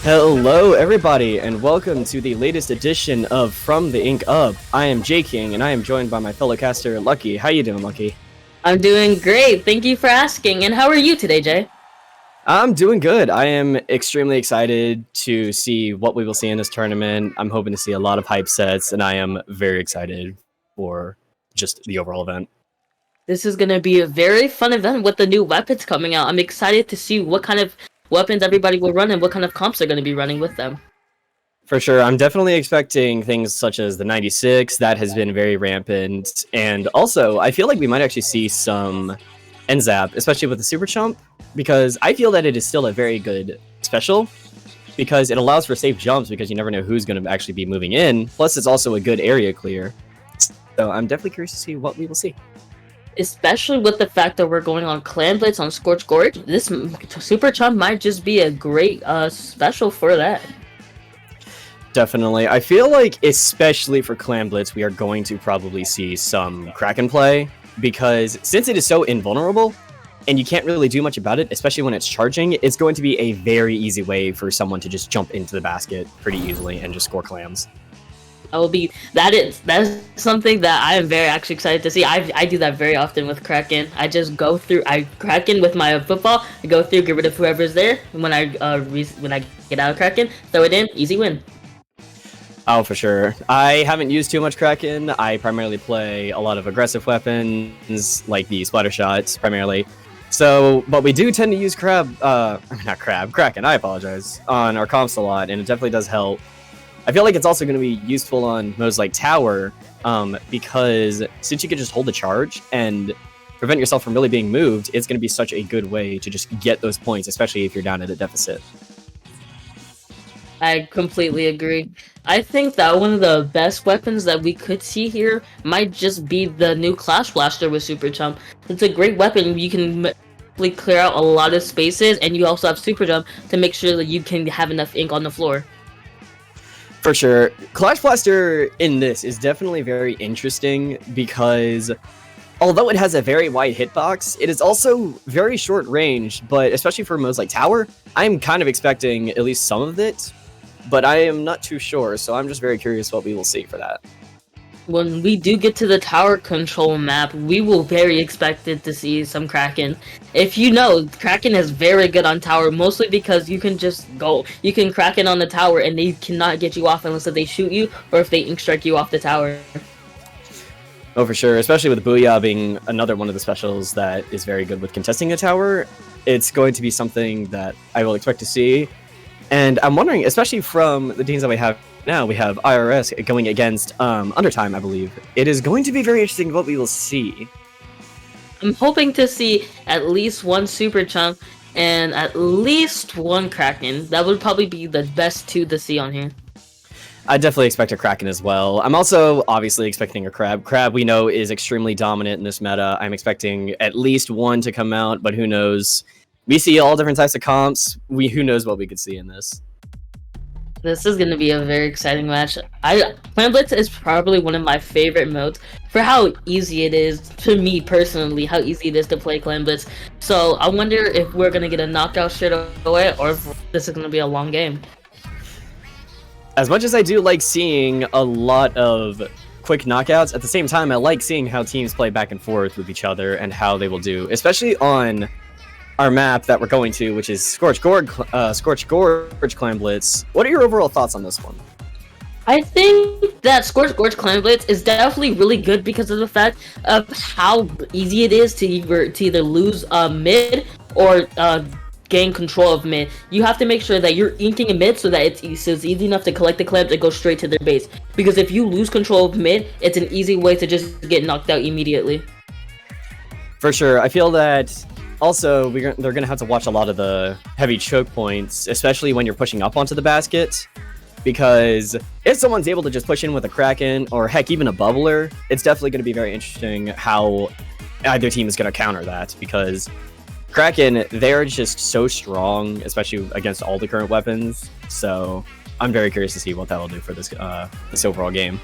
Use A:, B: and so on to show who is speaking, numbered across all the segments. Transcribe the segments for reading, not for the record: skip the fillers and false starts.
A: Hello, everybody, and welcome to the latest edition of From the Ink Up. I am J King, and I am joined by my fellow caster, Lucky. How you doing, Lucky?
B: I'm doing great. Thank you for asking. And how are you today, Jay?
A: I'm doing good. I am extremely excited to see what we will see in this tournament. I'm hoping to see a lot of hype sets, and I am very excited for just the overall event.
B: This is going to be a very fun event with the new weapons coming out. I'm excited to see what kind of weapons everybody will run and what kind of comps they're going to be running with them.
A: For sure, I'm definitely expecting things such as the 96. That has been very rampant. And also, I feel like we might actually see some NZAP, especially with the Super Chump, because I feel that it is still a very good special, because it allows for safe jumps, because you never know who's going to actually be moving in. Plus, it's also a good area clear. So I'm definitely curious to see what we will see.
B: Especially with the fact that we're going on Clan Blitz on Scorch Gorge, this Super Chump might just be a great special for that.
A: Definitely. I feel like, especially for Clan Blitz, we are going to probably see some Kraken play, because since it is so invulnerable, and you can't really do much about it, especially when it's charging, it's going to be a very easy way for someone to just jump into the basket pretty easily and just score clams.
B: That is something that I am very actually excited to see. I do that very often with Kraken. I just go through, I Kraken with my football, I go through, get rid of whoever's there, and when I get out of Kraken, throw it in, easy win.
A: Oh, for sure. I haven't used too much Kraken. I primarily play a lot of aggressive weapons, like the splatter shots, primarily. So, but we do tend to use Kraken, I apologize, on our comps a lot, and it definitely does help. I feel like it's also going to be useful on modes like Tower, because since you can just hold the charge and prevent yourself from really being moved, it's going to be such a good way to just get those points, especially if you're down at a deficit.
B: I completely agree. I think that one of the best weapons that we could see here might just be the new Clash Blaster with Super Jump. It's a great weapon. You can clear out a lot of spaces, and you also have Super Jump to make sure that you can have enough ink on the floor.
A: For sure. Clash Blaster in this is definitely very interesting, because although it has a very wide hitbox, it is also very short range, but especially for modes like Tower, I'm kind of expecting at least some of it, but I am not too sure, so I'm just very curious what we will see for that.
B: When we do get to the tower control map, we will very expected to see some Kraken. If you know, Kraken is very good on tower, mostly because you can just go. You can Kraken on the tower and they cannot get you off unless they shoot you or if they ink strike you off the tower.
A: Oh, for sure, especially with Booyah being another one of the specials that is very good with contesting a tower. It's going to be something that I will expect to see. And I'm wondering, especially from the teams that we have now, we have IRS going against Undertime, I believe. It is going to be very interesting what we will see.
B: I'm hoping to see at least one Super Chump and at least one Kraken. That would probably be the best two to see on here.
A: I definitely expect a Kraken as well. I'm also obviously expecting a Crab. Crab, we know, is extremely dominant in this meta. I'm expecting at least one to come out, but who knows? We see all different types of comps. Who knows what we could see in this.
B: This is going to be a very exciting match. Clan Blitz is probably one of my favorite modes for how easy it is, to me personally, how easy it is to play Clan Blitz. So I wonder if we're going to get a knockout straight away or if this is going to be a long game.
A: As much as I do like seeing a lot of quick knockouts, at the same time, I like seeing how teams play back and forth with each other and how they will do, especially on our map that we're going to, which is Scorch Gorge Clan Blitz. What are your overall thoughts on this one?
B: I think that Scorch Gorge Clan Blitz is definitely really good because of the fact of how easy it is to either lose mid or gain control of mid. You have to make sure that you're inking in mid so that it's easy enough to collect the clams and go straight to their base. Because if you lose control of mid, it's an easy way to just get knocked out immediately.
A: For sure. I feel that also they're going to have to watch a lot of the heavy choke points, especially when you're pushing up onto the basket. Because if someone's able to just push in with a Kraken, or heck, even a Bubbler, it's definitely going to be very interesting how either team is going to counter that. Because Kraken, they're just so strong, especially against all the current weapons. So I'm very curious to see what that will do for this overall game.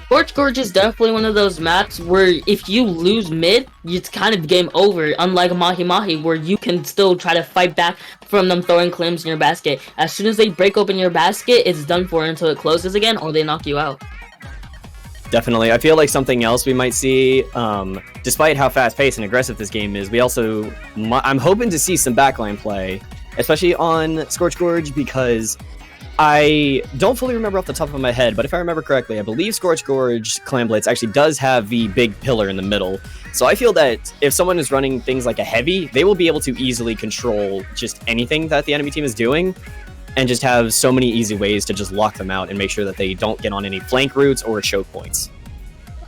B: Scorch Gorge is definitely one of those maps where if you lose mid, it's kind of game over. Unlike Mahi Mahi, where you can still try to fight back from them throwing clams in your basket. As soon as they break open your basket, it's done for until it closes again, or they knock you out.
A: Definitely. I feel like something else we might see, despite how fast-paced and aggressive this game is, I'm hoping to see some backline play, especially on Scorch Gorge, because I don't fully remember off the top of my head, but if I remember correctly, I believe Scorch Gorge Clam Blitz actually does have the big pillar in the middle. So I feel that if someone is running things like a heavy, they will be able to easily control just anything that the enemy team is doing, and just have so many easy ways to just lock them out and make sure that they don't get on any flank routes or choke points.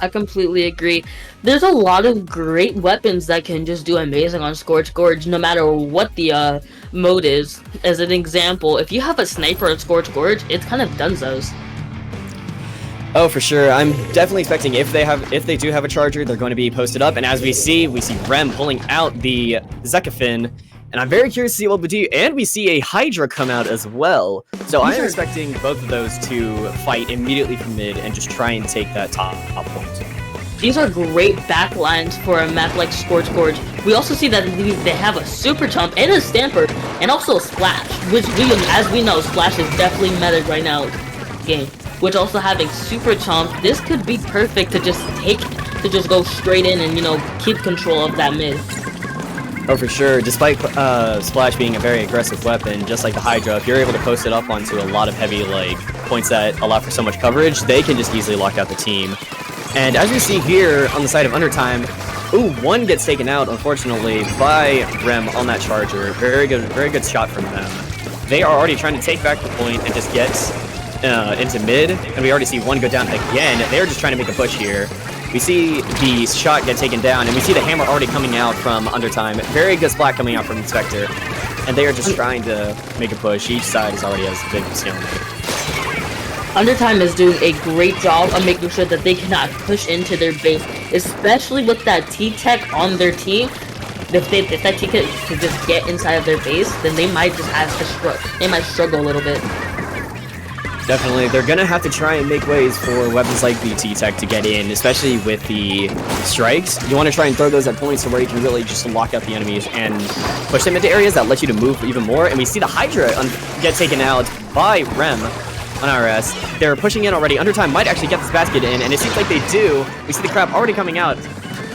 B: I completely agree. There's a lot of great weapons that can just do amazing on Scorch Gorge, no matter what the mode is. As an example, if you have a sniper at Scorch Gorge, it's kind of dunzos.
A: Oh, for sure. I'm definitely expecting if they do have a charger, they're going to be posted up. And as we see Rem pulling out the Zekafin. And I'm very curious to see what we'll do. And we see a Hydra come out as well. So I'm expecting both of those to fight immediately from mid and just try and take that top point.
B: These are great backlines for a map like Scorch Gorge. We also see that they have a Super Chomp and a Stamper, and also a Splash, which as we know, Splash is definitely meta right now in the game. Which also having Super Chomp, this could be perfect to just go straight in and, you know, keep control of that mid.
A: Oh, for sure. Despite Splash being a very aggressive weapon, just like the Hydra, if you're able to post it up onto a lot of heavy points that allow for so much coverage, they can just easily lock out the team. And as we see here on the side of Undertime, one gets taken out, unfortunately, by Rem on that charger. Very good shot from them. They are already trying to take back the point and just get into mid, and we already see one go down again. They're just trying to make a push here. We see the shot get taken down, and we see the hammer already coming out from Undertime. Very good splat coming out from Inspector, and they are just trying to make a push. Each side already has a big stalemate.
B: Undertime is doing a great job of making sure that they cannot push into their base, especially with that T-Tech on their team. If that T-Tech could just get inside of their base, then they might just have to struggle a little bit.
A: Definitely, they're gonna have to try and make ways for weapons like the T-Tech to get in, especially with the strikes. You want to try and throw those at points where you can really just lock out the enemies and push them into areas that let you to move even more. And we see the Hydra get taken out by Rem on RS. They're pushing in already. Undertime might actually get this basket in, and it seems like they do. We see the Crab already coming out,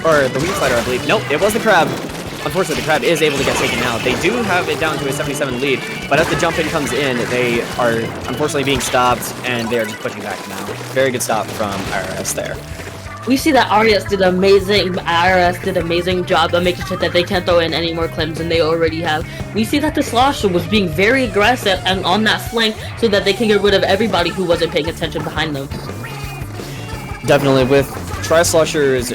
A: or the Weed Slider, I believe. Nope, it was the Crab. Unfortunately, the Crab is able to get taken out. They do have it down to a 77 lead, but as the jump in comes in, they are unfortunately being stopped, and they are just pushing back now. Very good stop from IRS there.
B: We see that IRS did amazing job of making sure that they can't throw in any more claims than they already have. We see that the Slosher was being very aggressive and on that flank so that they can get rid of everybody who wasn't paying attention behind them.
A: Definitely, with Tri-Slosher's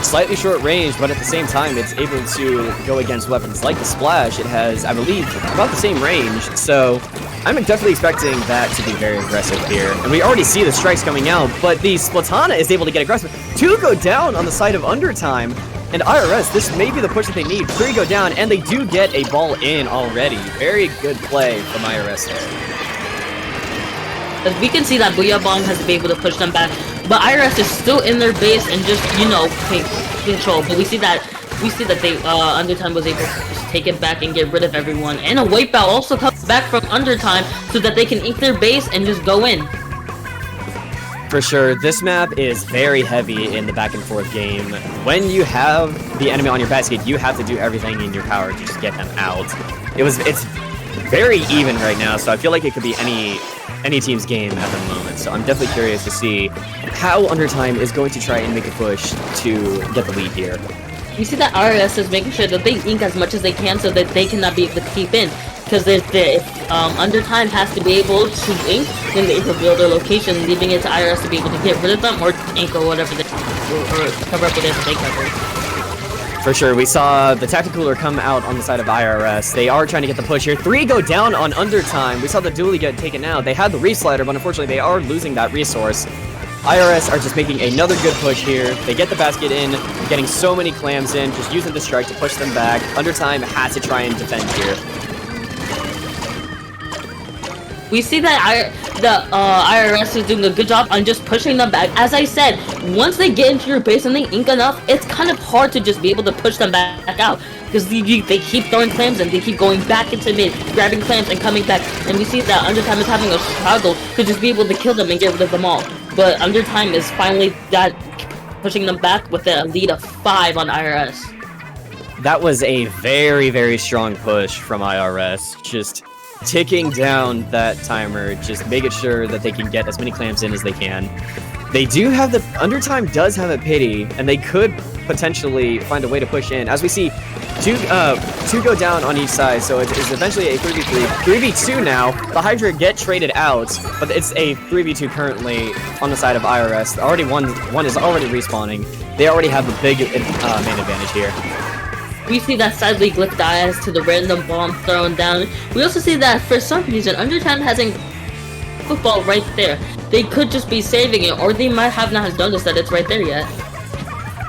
A: slightly short range, but at the same time, it's able to go against weapons like the Splash. It has, I believe, about the same range, so I'm definitely expecting that to be very aggressive here. And we already see the strikes coming out, but the Splatana is able to get aggressive. Two go down on the side of Undertime, and IRS, this may be the push that they need. Three go down, and they do get a ball in already. Very good play from IRS there.
B: As we can see that Booyah Bomb has been able to push them back, but IRS is still in their base and just, you know, take control. But we see that they Undertime was able to just take it back and get rid of everyone. And a wipeout also comes back from Undertime so that they can ink their base and just go in.
A: For sure, this map is very heavy in the back and forth game. When you have the enemy on your basket, you have to do everything in your power to just get them out. It's very even right now, so I feel like it could be any team's game at the moment. So I'm definitely curious to see how Undertime is going to try and make a push to get the lead here.
B: You see that RS is making sure that they ink as much as they can so that they cannot be able to keep in. Because if Undertime has to be able to ink, then they reveal their location, leaving it to IRS to be able to get rid of them or ink or whatever or cover up whatever they cover.
A: For sure, we saw the Tactical Cooler come out on the side of IRS. They are trying to get the push here. Three go down on Undertime. We saw the dually get taken out. They had the Reef Slider, but unfortunately they are losing that resource. IRS are just making another good push here. They get the basket in, getting so many clams in, just using the strike to push them back. Undertime has to try and defend here.
B: We see that the IRS is doing a good job on just pushing them back. As I said, once they get into your base and they ink enough, it's kind of hard to just be able to push them back out. Because they keep throwing clams and they keep going back into mid, grabbing clams and coming back. And we see that Undertime is having a struggle to just be able to kill them and get rid of them all. But Undertime is finally pushing them back with a lead of 5 on IRS.
A: That was a very, very strong push from IRS. Just ticking down that timer, just making sure that they can get as many clams in as they can. They do have Undertime does have a pity, and they could potentially find a way to push in. As we see, two go down on each side, so it is eventually a 3v3. 3v2 now. The Hydra get traded out, but it's a 3v2 currently on the side of IRS. Already one is already respawning. They already have the big main advantage here.
B: We see that sadly Glick dies to the random bomb thrown down. We also see that for some reason Undertime has a football right there. They could just be saving it, or they might have not noticed that it's right there yet.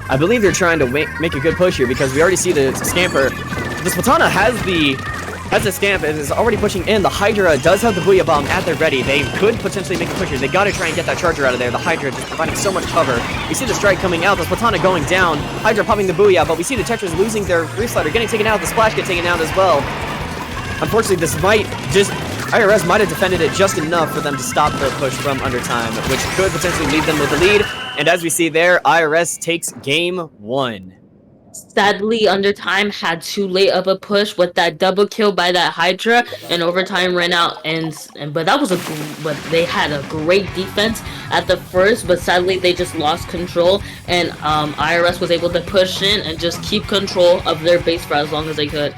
A: I believe they're trying to make a good push here because we already see the scamper. The Splatana has the scamp and is already pushing in. The Hydra does have the Booyah Bomb at their ready. They could potentially make a push here. They gotta try and get that charger out of there. The Hydra just providing so much cover. We see the strike coming out. The Splatana going down. Hydra popping the Booyah, but we see the Tetras losing their Reef Slider, getting taken out. The Splash get taken out as well. Unfortunately, this might just... IRS might have defended it just enough for them to stop the push from Undertime, which could potentially leave them with the lead. And as we see there, IRS takes game 1.
B: Sadly, Undertime had too late of a push with that double kill by that Hydra, and overtime ran out. But they had a great defense at the first, but sadly they just lost control, and IRS was able to push in and just keep control of their base for as long as they could.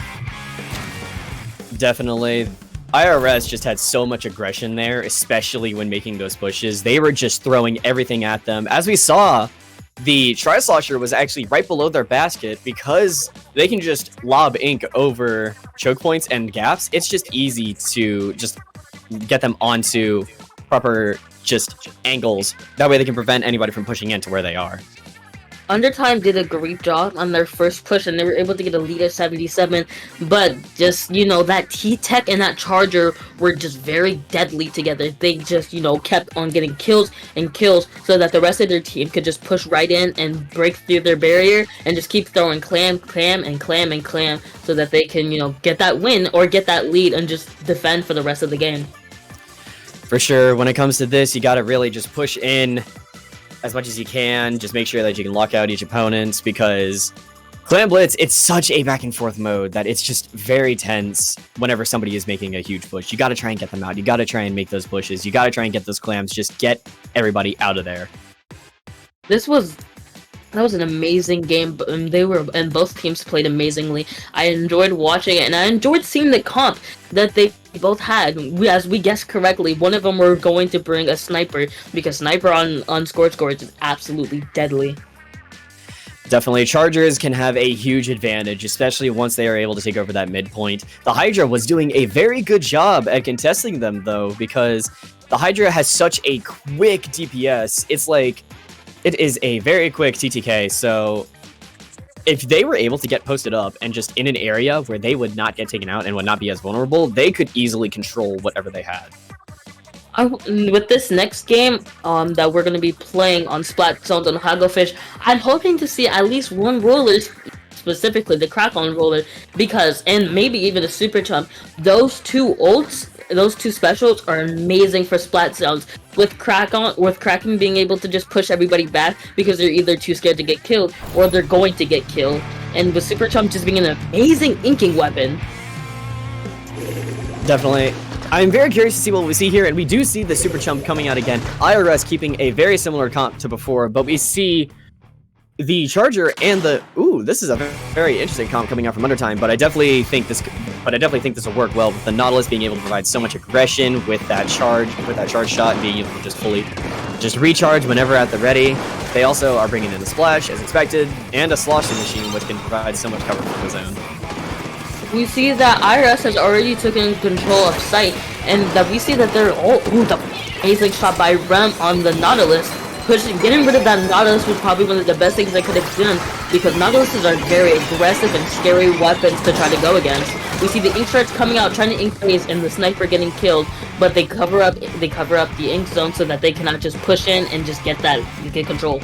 A: Definitely. IRS just had so much aggression there, especially when making those pushes. They were just throwing everything at them. As we saw, the Tri-Slosher was actually right below their basket because they can just lob ink over choke points and gaps. It's just easy to just get them onto proper just angles. That way they can prevent anybody from pushing into where they are.
B: Undertime did a great job on their first push, and they were able to get a lead of 77, but just, you know, that T-Tech and that Charger were just very deadly together. They just, you know, kept on getting kills and kills so that the rest of their team could just push right in and break through their barrier and just keep throwing clam so that they can, you know, get that win or get that lead and just defend for the rest of the game.
A: For sure, when it comes to this, you gotta really just push in as much as you can. Just make sure that you can lock out each opponent, because Clan Blitz, it's such a back and forth mode that it's just very tense whenever somebody is making a huge push. You got to try and get them out. You got to try and make those pushes. You got to try and get those clams. Just get everybody out of there. That was an amazing game. Both teams played amazingly. I enjoyed watching it, and I enjoyed seeing the comp that they both had. As we guessed correctly, one of them were going to bring a sniper, because sniper on Scorch is absolutely deadly. Definitely, Chargers can have a huge advantage, especially once they are able to take over that midpoint. The Hydra was doing a very good job at contesting them, though, because the Hydra has such a quick DPS. It's like, it is a very quick TTK, so if they were able to get posted up and just in an area where they would not get taken out and would not be as vulnerable, they could easily control whatever they had.
B: With this next game that we're going to be playing on Splat Zones on Hagofish, I'm hoping to see at least one roller, specifically the Crack-On roller, because, and maybe even a Super Chump, those two ults, those two specials are amazing for Splat Zones. With Kraken being able to just push everybody back because they're either too scared to get killed or they're going to get killed, and with Super Chump just being an amazing inking weapon.
A: Definitely. I'm very curious to see what we see here, and we do see the Super Chump coming out again. IRS keeping a very similar comp to before, but we see the Charger and the... Ooh, this is a very interesting comp coming out from Undertime, but I definitely think this will work well with the Nautilus being able to provide so much aggression with that charge shot, and being able to just fully recharge whenever at the ready. They also are bringing in the Splash, as expected, and a Sloshing Machine, which can provide so much cover from the zone.
B: We see that IRS has already taken control of site, and that we see that they're all... Ooh, the amazing shot by Rem on the Nautilus. Getting rid of that Nautilus was probably one of the best things I could have done, because Nautiluses are very aggressive and scary weapons to try to go against. We see the ink sharks coming out, trying to ink phase, and the sniper getting killed. but they cover up the ink zone so that they cannot just push in and just get control.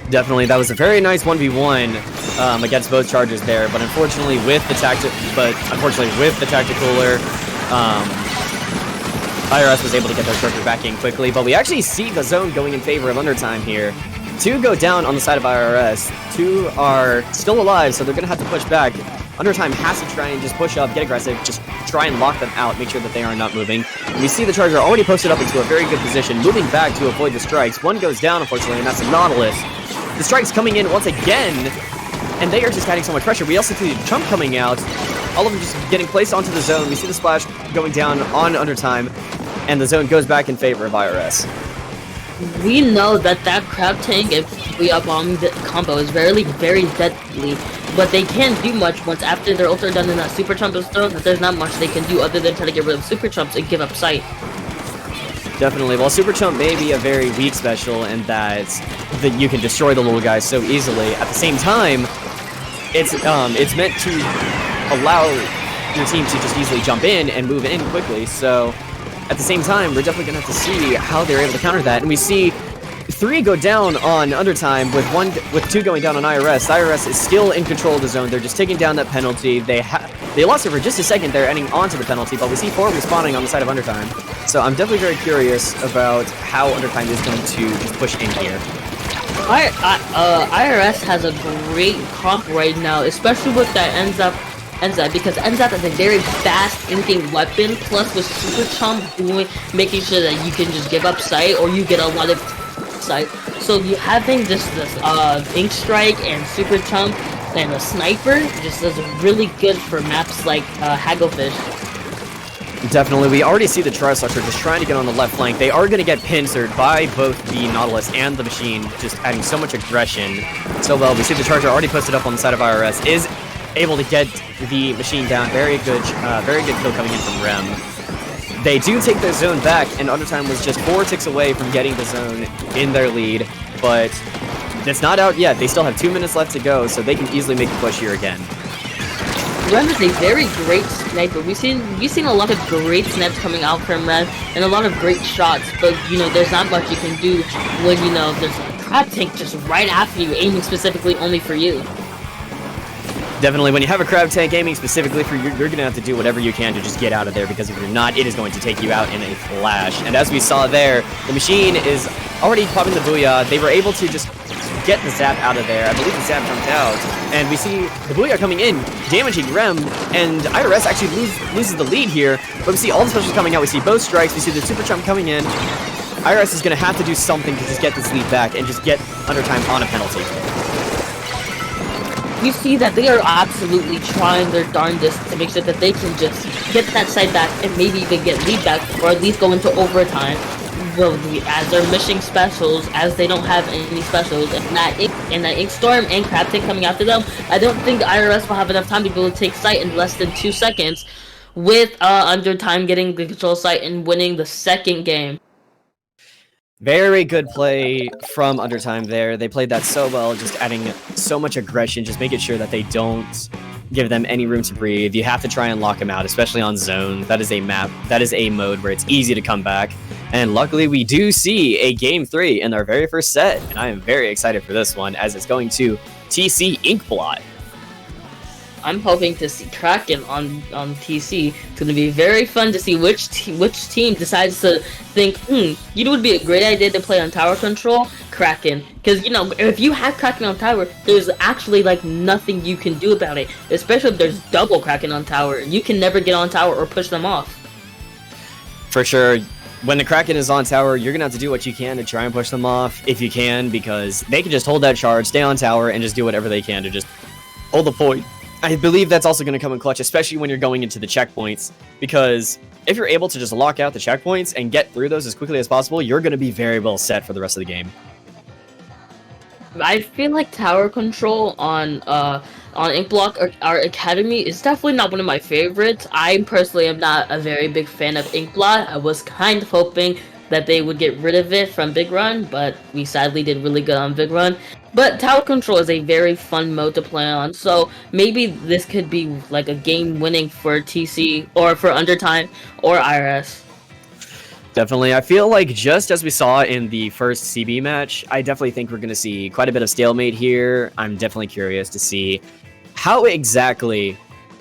A: Definitely, that was a very nice 1v1 against both chargers there, but unfortunately with the tacticooler, IRS was able to get their charger back in quickly, but we actually see the zone going in favor of Undertime here. 2 go down on the side of IRS, 2 are still alive, so they're going to have to push back. Undertime has to try and just push up, get aggressive, just try and lock them out, make sure that they are not moving. And we see the charger already posted up into a very good position, moving back to avoid the strikes. 1 goes down, unfortunately, and that's the Nautilus. The strikes coming in once again, and they are just adding so much pressure. We also see the Trump coming out, all of them just getting placed onto the zone. We see the splash going down on Undertime, and the zone goes back in favor of IRS.
B: We know that crab tank and bomb combo is very deadly, but they can't do much once after their ult are done and that super chump is thrown, that there's not much they can do other than try to get rid of super chumps and give up sight.
A: Definitely. Well, Super Chump may be a very weak special in that you can destroy the little guys so easily. At the same time, it's meant to allow your team to just easily jump in and move in quickly. So at the same time, we're definitely going to have to see how they're able to counter that. And we see 3 go down on Undertime with 2 going down on IRS. IRS is still in control of the zone. They're just taking down that penalty. They lost it for just a second there, ending onto the penalty, but we see 4 respawning on the side of Undertime. So I'm definitely very curious about how Undertime is going to just push in here.
B: IRS has a great comp right now, especially with that NZAP, because NZAP is a very fast inking weapon, plus with Super Chump making sure that you can just give up sight or you get a lot of sight. So you having this Ink Strike and Super Chump and a Sniper just is really good for maps like Hagglefish.
A: Definitely, we already see the Tri-Slasher just trying to get on the left flank. They are going to get pincered by both the Nautilus and the Machine, just adding so much aggression. So well, we see the Charger already posted up on the side of IRS, is able to get the Machine down. Very good kill coming in from Rem. They do take their zone back, and Undertime was just 4 ticks away from getting the zone in their lead, but it's not out yet. They still have 2 minutes left to go, so they can easily make the push here again.
B: Rem is a very great sniper. We've seen a lot of great snipes coming out from Rem and a lot of great shots, but there's not much you can do when there's a crab tank just right after you, aiming specifically only for you.
A: Definitely, when you have a crab tank aiming specifically for you, you're going to have to do whatever you can to just get out of there, because if you're not, it is going to take you out in a flash. And as we saw there, the Machine is already popping the Booyah. They were able to just get the Zap out of there. I believe the Zap jumped out. And we see the Booyah coming in, damaging Rem, and IRS actually loses the lead here. But we see all the specials coming out. We see both strikes. We see the Super Chump coming in. IRS is going to have to do something to just get this lead back and just get Undertime on a penalty.
B: You see that they are absolutely trying their darndest to make sure that they can just get that side back and maybe even get lead back, or at least go into overtime. Well, as they're missing specials, as they don't have any specials, and that Ink Storm and Crab Tank coming after them, I don't think IRS will have enough time to be able to take sight in less than 2 seconds, with Undertime getting the control sight and winning the second game.
A: Very good play from Undertime there. They played that so well, just adding so much aggression, just making sure that they don't give them any room to breathe. You have to try and lock them out, especially on zone. That is a mode where it's easy to come back. And luckily, we do see a Game 3 in our very first set, and I am very excited for this one, as it's going to TC Inkblot.
B: I'm hoping to see Kraken on TC. It's going to be very fun to see which team decides to think, it would be a great idea to play on tower control, Kraken. Because, if you have Kraken on tower, there's actually, nothing you can do about it. Especially if there's double Kraken on tower. You can never get on tower or push them off.
A: For sure. When the Kraken is on tower, you're going to have to do what you can to try and push them off, if you can, because they can just hold that charge, stay on tower, and just do whatever they can to just hold the point. I believe that's also going to come in clutch, especially when you're going into the checkpoints, because if you're able to just lock out the checkpoints and get through those as quickly as possible, you're going to be very well set for the rest of the game.
B: I feel like tower control on Inkblock or our Academy is definitely not one of my favorites. I personally am not a very big fan of Inkblot. I was kind of hoping that they would get rid of it from Big Run, but we sadly did really good on Big Run. But tower control is a very fun mode to play on, so maybe this could be a game winning for TC or for Undertime or IRS.
A: Definitely. I feel like just as we saw in the first CB match, I definitely think we're going to see quite a bit of stalemate here. I'm definitely curious to see how exactly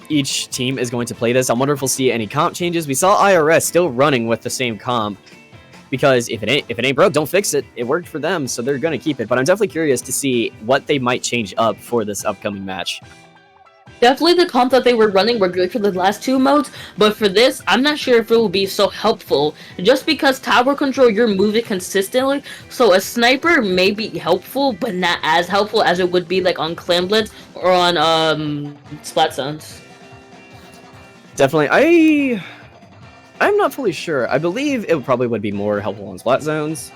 A: each team is going to play this. I wonder if we'll see any comp changes. We saw IRS still running with the same comp because if it ain't broke, don't fix it. It worked for them, so they're going to keep it. But I'm definitely curious to see what they might change up for this upcoming match.
B: Definitely the comp that they were running were good for the last two modes, but for this, I'm not sure if it will be so helpful. Just because tower control, you're moving consistently, so a sniper may be helpful, but not as helpful as it would be like on Clan Blitz or on Splat Zones.
A: Definitely, I'm not fully sure. I believe it probably would be more helpful on Splat Zones.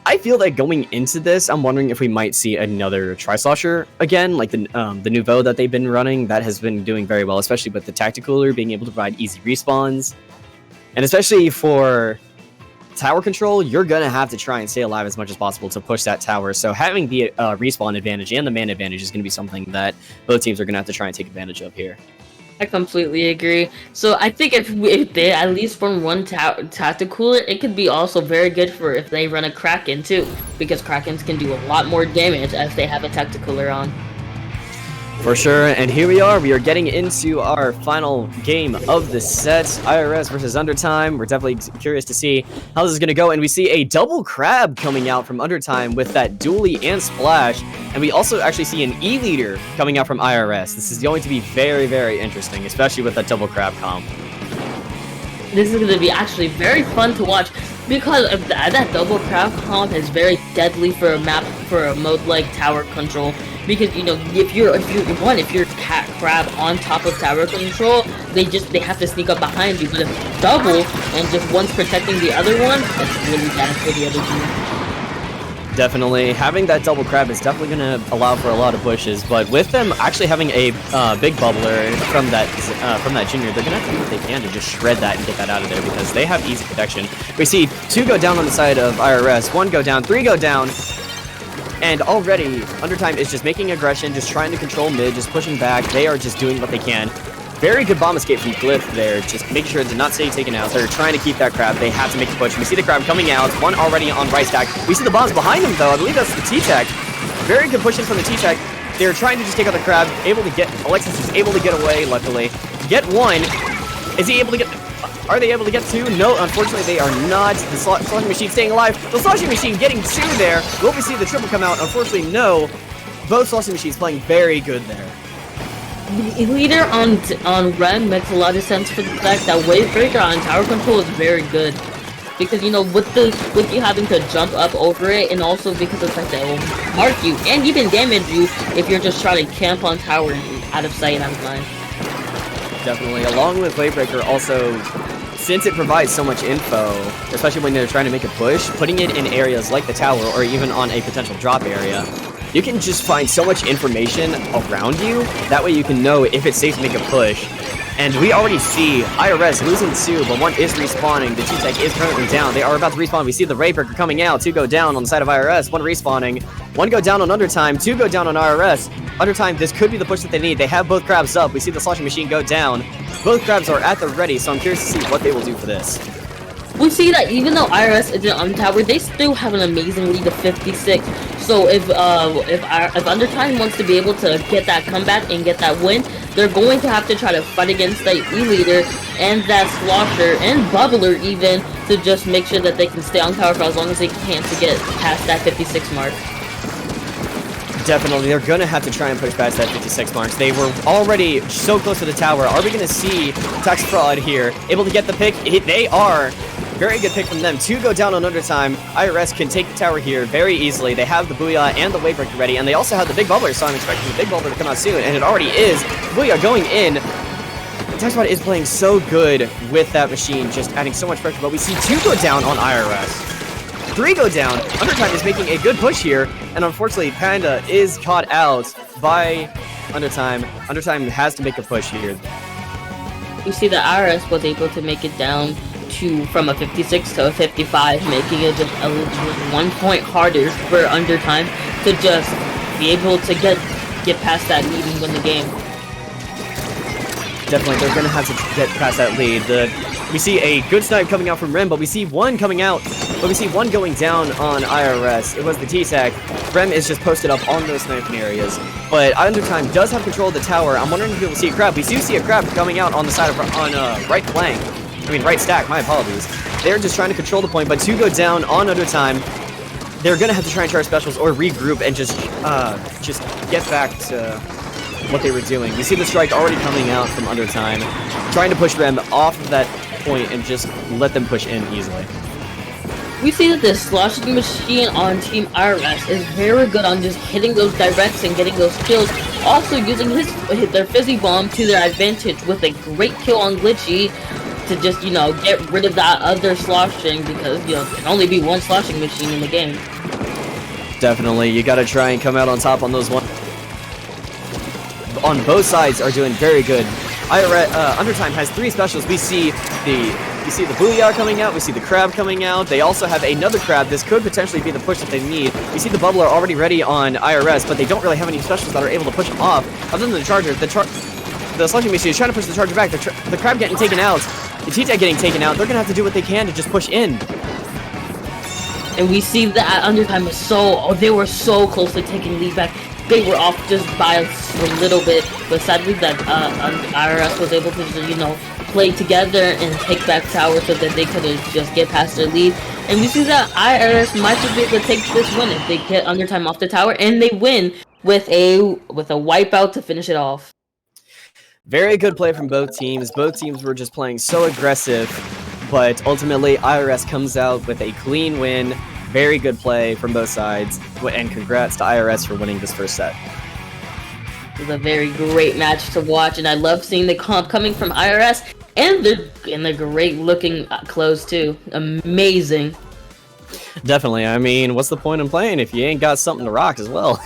A: I feel like going into this, I'm wondering if we might see another Tri-Slosher again, like the new VOD that they've been running. That has been doing very well, especially with the Tacticooler being able to provide easy respawns. And especially for tower control, you're going to have to try and stay alive as much as possible to push that tower. So having the respawn advantage and the man advantage is going to be something that both teams are going to have to try and take advantage of here.
B: I completely agree. So I think if they at least run one Tacticooler, it could be also very good for if they run a Kraken too, because Krakens can do a lot more damage if they have a Tacticooler on.
A: For sure, and here we are getting into our final game of the set, IRS versus Undertime. We're definitely curious to see how this is going to go, and we see a double crab coming out from Undertime with that dually and splash, and we also actually see an E-leader coming out from IRS. This is going to be very, very interesting, especially with that double crab comp.
B: This is going to be actually very fun to watch, because of that double crab comp is very deadly for a mode like tower control. Because you know, if you're cat crab on top of tower control, they have to sneak up behind you. But if double and just one's protecting the other one, that's really bad for the other team.
A: Definitely, having that double crab is definitely going to allow for a lot of pushes. But with them actually having a big bubbler from that junior, they're going to have to do what they can to just shred that and get that out of there because they have easy protection. We see 2 go down on the side of IRS, 1 go down, 3 go down. And already, Undertime is just making aggression, just trying to control mid, just pushing back. They are just doing what they can. Very good bomb escape from Glyph there, just making sure to not stay taken out. They're trying to keep that crab. They have to make a push. We see the crab coming out, 1 already on right stack. We see the bombs behind them, though. I believe that's the T-Tech. Very good pushing from the T-Tech. They're trying to just take out the crab. Alexis is able to get away, luckily. Get 1. Is he able to get... Are they able to get 2? No, unfortunately they are not. The sloshing machine staying alive. The sloshing machine getting 2 there. Will we see the triple come out? Unfortunately, no. Both sloshing machines playing very good there.
B: The leader on Ren makes a lot of sense for the fact that Wavebreaker on tower control is very good. Because, you know, with you having to jump up over it, and also because of the fact that it will mark you, and even damage you if you're just trying to camp on tower out of sight, out of mind.
A: Definitely. Along with Wavebreaker, also, since it provides so much info, especially when they're trying to make a push, putting it in areas like the tower or even on a potential drop area, you can just find so much information around you. That way you can know if it's safe to make a push. And we already see IRS losing 2, but 1 is respawning. The T-Tech is currently down. They are about to respawn. We see the Wavebreaker coming out. 2 go down on the side of IRS. 1 respawning. 1 go down on Undertime. 2 go down on IRS. Undertime, this could be the push that they need. They have both crabs up. We see the sloshing machine go down. Both crabs are at the ready, so I'm curious to see what they will do for this.
B: We see that even though IRS isn't on tower, they still have an amazing lead of 56. So if Undertime wants to be able to get that comeback and get that win, they're going to have to try to fight against that E-leader and that slosher and bubbler even to just make sure that they can stay on tower for as long as they can to get past that 56 mark.
A: Definitely, they're going to have to try and push past that 56 marks. They were already so close to the tower. Are we going to see Tax Fraud here? Able to get the pick? They are. Very good pick from them. 2 go down on Undertime. IRS can take the tower here very easily. They have the Booyah and the Wavebreaker ready, and they also have the Big Bubbler, so I'm expecting the Big Bubbler to come out soon, and it already is. Booyah going in. Tax Fraud is playing so good with that machine, just adding so much pressure, but we see 2 go down on IRS. 3 go down. Undertime is making a good push here, and unfortunately, Panda is caught out by Undertime. Undertime has to make a push here.
B: You see that IRS was able to make it down from a 56 to a 55, making it just 1 point harder for Undertime to just be able to get past that lead and win the game.
A: Definitely, they're gonna have to get past that lead. We see a good snipe coming out from Rem, but we see one coming out, but we see one going down on IRS. It was the T-Sack. Rem is just posted up on those sniping areas, but Undertime does have control of the tower. I'm wondering if we will see a crab. We do see a crab coming out on the side of right flank. I mean, right stack. My apologies. They're just trying to control the point, but to go down on Undertime, they're gonna have to try and charge specials or regroup and just get back to what they were doing. We see the strike already coming out from Undertime, trying to push Rem off of that point and just let them push in easily.
B: We see that this sloshing machine on Team IRS is very good on just hitting those directs and getting those kills. Also using their fizzy bomb to their advantage with a great kill on Glitchy to just, you know, get rid of that other sloshing, because, you know, there can only be one sloshing machine in the game.
A: Definitely, you gotta try and come out on top on those ones. On both sides are doing very good. Undertime has 3 specials. We see the Booyah coming out, we see the Crab coming out. They also have another Crab. This could potentially be the push that they need. We see the Bubbler already ready on IRS, but they don't really have any specials that are able to push them off. Other than the Charger, the Slushing Machine is trying to push the Charger back. The Crab getting taken out, the T-Tag getting taken out. They're gonna have to do what they can to just push in.
B: And we see that Undertime is they were so close to taking lead back. They were off just by a little bit, but sadly that IRS was able to, you know, play together and take back tower so that they could just get past their lead. And we see that IRS might just be able to take this win if they get Undertime off the tower, and they win with a wipeout to finish it off.
A: Very good play from both teams. Both teams were just playing so aggressive, but ultimately IRS comes out with a clean win. Very good play from both sides, and congrats to IRS for winning this first set.
B: It was a very great match to watch, and I love seeing the comp coming from IRS, and they're great looking clothes too. Amazing.
A: Definitely. I mean, what's the point in playing if you ain't got something to rock as well?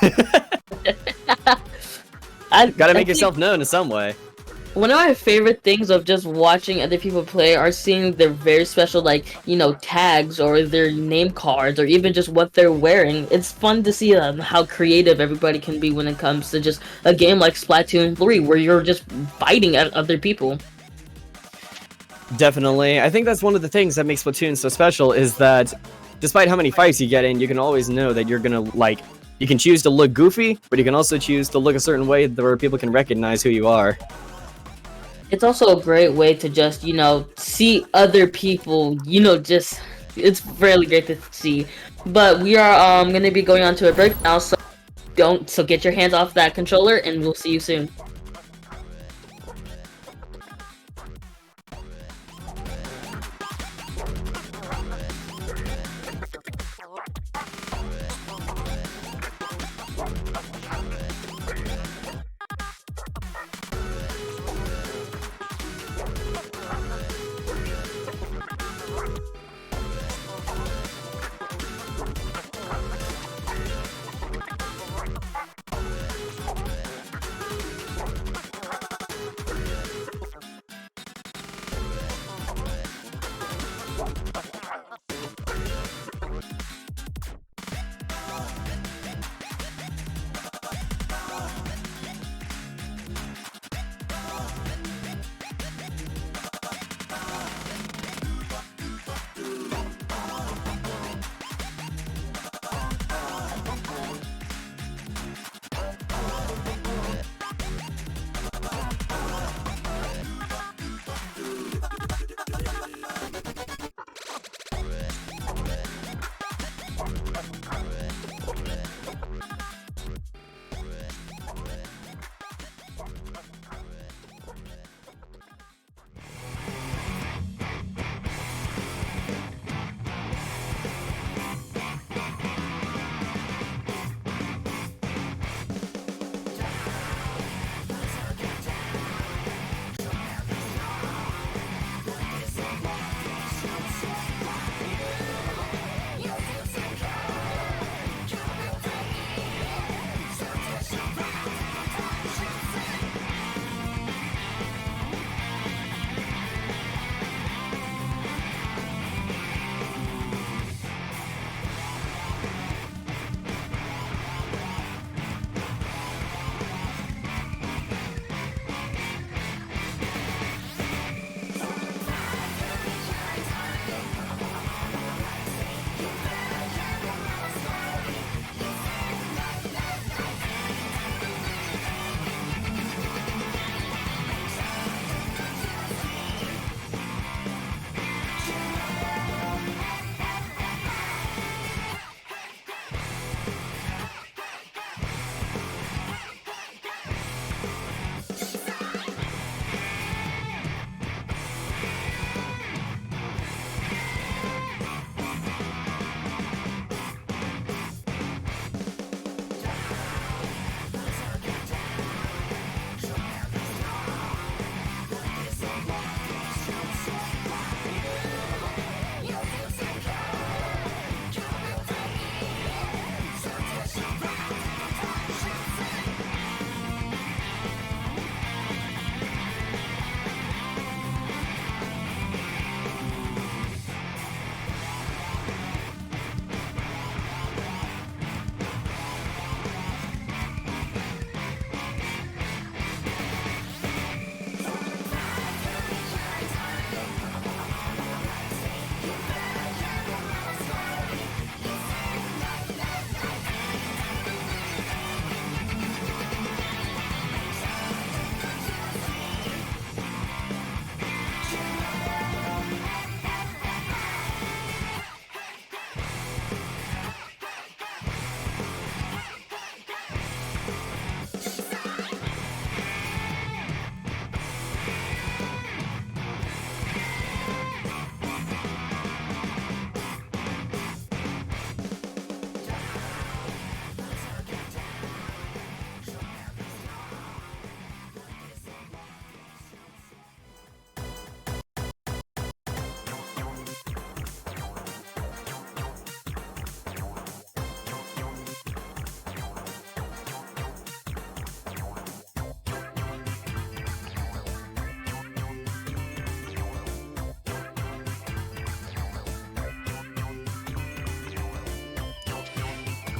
A: Gotta make yourself known in some way.
B: One of my favorite things of just watching other people play are seeing their very special, like, you know, tags or their name cards or even just what they're wearing. It's fun to see how creative everybody can be when it comes to just a game like Splatoon 3 where you're just fighting at other people.
A: Definitely. I think that's one of the things that makes Splatoon so special is that despite how many fights you get in, you can always know that you're gonna, like, you can choose to look goofy, but you can also choose to look a certain way where people can recognize who you are.
B: It's also a great way to just, you know, see other people, you know, just, it's really great to see. But we are going to be going on to a break now, so get your hands off that controller, and we'll see you soon.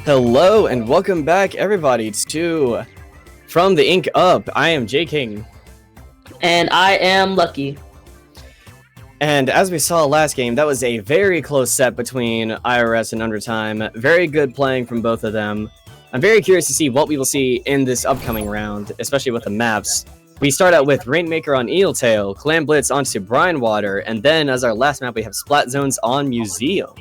A: Hello and welcome back, everybody, to From the Ink Up. I am J King,
B: And I am Lucky.
A: and as we saw last game, that was a very close set between IRS and Undertime. Very good playing from both of them. I'm very curious to see what we will see in this upcoming round, especially with the maps. We start out with Rainmaker on Eeltail, Clam Blitz onto Brinewater, and then as our last map, we have Splat Zones on Museum.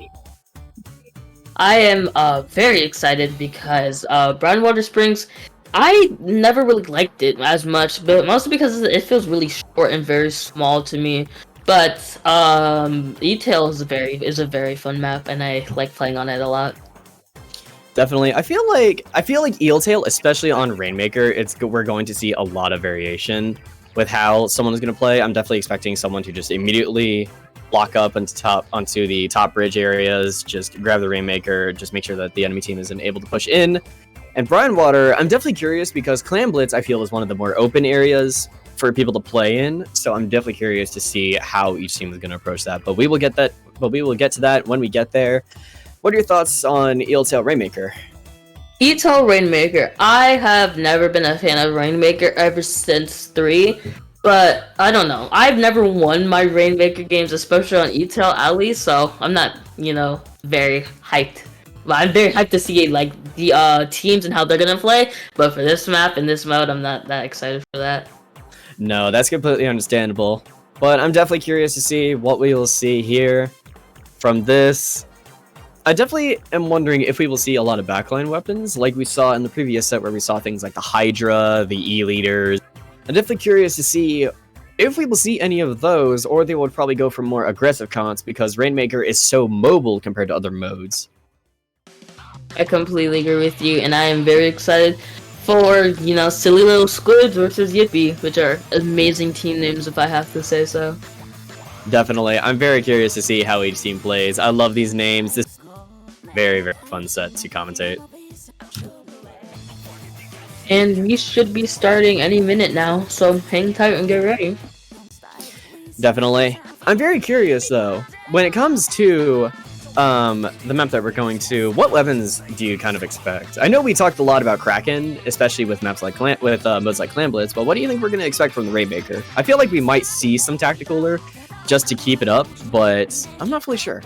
B: I am very excited because Brownwater Springs, I never really liked it as much, but mostly because it feels really short and very small to me. But E-Tail is a very fun map, and I like playing on it a lot.
A: Definitely. I feel like Eeltail, especially on Rainmaker, we're going to see a lot of variation with how someone is going to play. I'm definitely expecting someone to just immediately lock up onto the top bridge areas, just grab the Rainmaker, just make sure that the enemy team isn't able to push in. And Brinewater, I'm definitely curious because Clam Blitz, I feel, is one of the more open areas for people to play in. So I'm definitely curious to see how each team is going to approach that. But we will get to that when we get there. What are your thoughts on Eeltail Rainmaker?
B: E-Tail Rainmaker, I have never been a fan of Rainmaker ever since 3. But I don't know. I've never won my Rainmaker games, especially on E-Tail at least, so I'm not, very hyped. But I'm very hyped to see like the teams and how they're gonna play. But for this map and this mode, I'm not that excited for that.
A: No, that's completely understandable. But I'm definitely curious to see what we will see here from this. I definitely am wondering if we will see a lot of backline weapons, like we saw in the previous set where we saw things like the Hydra, the E-Leaders. I'm definitely curious to see if we will see any of those, or they would probably go for more aggressive counts because Rainmaker is so mobile compared to other modes.
B: I completely agree with you, and I am very excited for, Silly Little Squids versus Yippee, which are amazing team names if I have to say so.
A: Definitely. I'm very curious to see how each team plays. I love these names. This is a very, very fun set to commentate.
B: And we should be starting any minute now, so hang tight and get ready.
A: Definitely. I'm very curious though, when it comes to the map that we're going to, what weapons do you kind of expect? I know we talked a lot about Kraken, especially with maps like modes like Clam Blitz, but what do you think we're going to expect from the Rainmaker? I feel like we might see some tacticaler just to keep it up, but I'm not fully sure.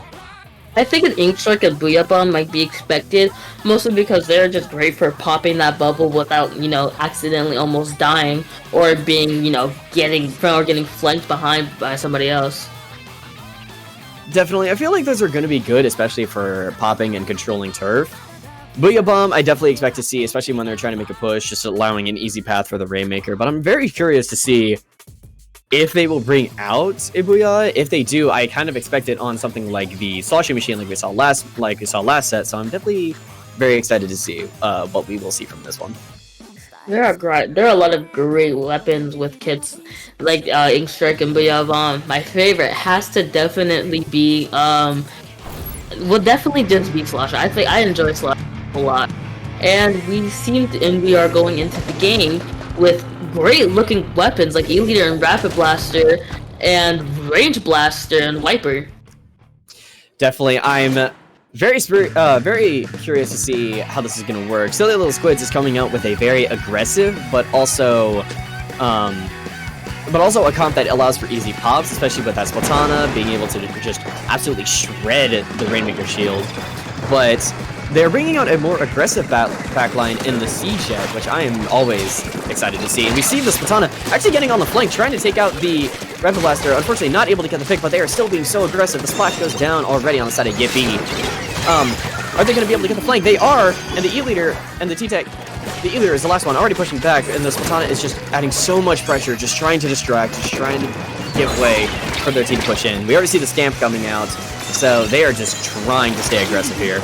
B: I think an Ink Strike and Booyah Bomb might be expected, mostly because they're just great for popping that bubble without, accidentally almost dying, or being, getting flanked behind by somebody else.
A: Definitely, I feel like those are going to be good, especially for popping and controlling turf. Booyah Bomb, I definitely expect to see, especially when they're trying to make a push, just allowing an easy path for the Rainmaker, but I'm very curious to see if they will bring out a Booyah. If they do, I kind of expect it on something like the sloshing machine like we saw last set, so I'm definitely very excited to see what we will see from this one.
B: There are a lot of great weapons with kits like Ink Strike and Booyah Bomb. My favorite has to definitely be will definitely just be Slosher. I think I enjoy Slosher a lot. And we are going into the game with great looking weapons like E-Leader and Rapid Blaster and Range Blaster and Wiper.
A: Definitely, I'm very curious to see how this is going to work. Silly Little Squids is coming out with a very aggressive, but also a comp that allows for easy pops, especially with that Splatana being able to just absolutely shred the Rainmaker shield. But they're bringing out a more aggressive backline in the Siege Jet, which I am always excited to see. And we see the Splatana actually getting on the flank, trying to take out the Rapid Blaster. Unfortunately, not able to get the pick, but they are still being so aggressive. The splash goes down already on the side of Yippee. Are they going to be able to get the flank? They are, and the E-Leader and the T-Tech. The E-Leader is the last one, already pushing back, and the Splatana is just adding so much pressure, just trying to distract, just trying to give way for their team to push in. We already see the Scamp coming out, so they are just trying to stay aggressive here.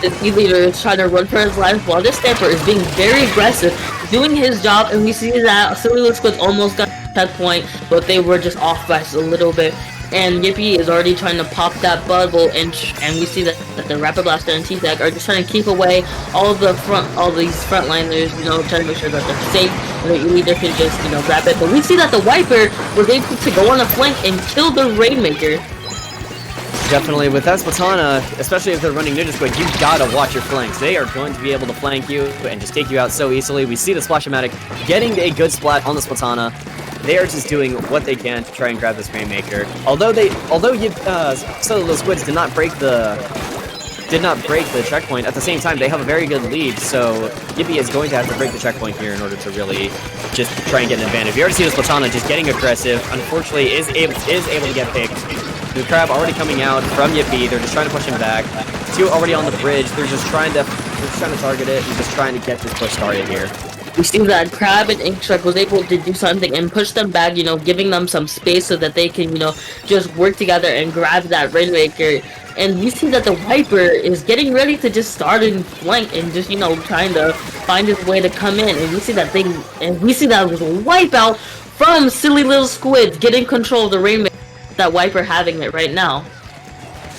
B: This E-Leader is trying to run for his life while this Stamper is being very aggressive, doing his job, and we see that Silly Little Squids almost got that point, but they were just off by a little bit. And Yippee is already trying to pop that bubble, and we see that the Rapid Blaster and T-Tech are just trying to keep away all these frontliners, trying to make sure that they're safe, and the E-Leader can just, grab it. But we see that the Wiper was able to go on a flank and kill the Rainmaker.
A: Definitely, with that Splatana, especially if they're running Ninja Squid, you've got to watch your flanks. They are going to be able to flank you and just take you out so easily. We see the Splash-O-Matic getting a good splat on the Splatana. They are just doing what they can to try and grab this Rainmaker. Although some of those squids did not break the checkpoint, at the same time they have a very good lead, so Yippee is going to have to break the checkpoint here in order to really just try and get an advantage. We already see the Splatana just getting aggressive. Unfortunately, is able to get picked. The Crab already coming out from Yippee. They're just trying to push him back. Two already on the bridge. They're just trying to target it and just trying to get this push started here.
B: We see that Crab and Inkstruck was able to do something and push them back, giving them some space so that they can, just work together and grab that Rainmaker. And we see that the Wiper is getting ready to just start in flank and just, trying to find his way to come in. And we see that was a wipeout from Silly Little Squids getting control of the Rainmaker. That Wiper having it right now.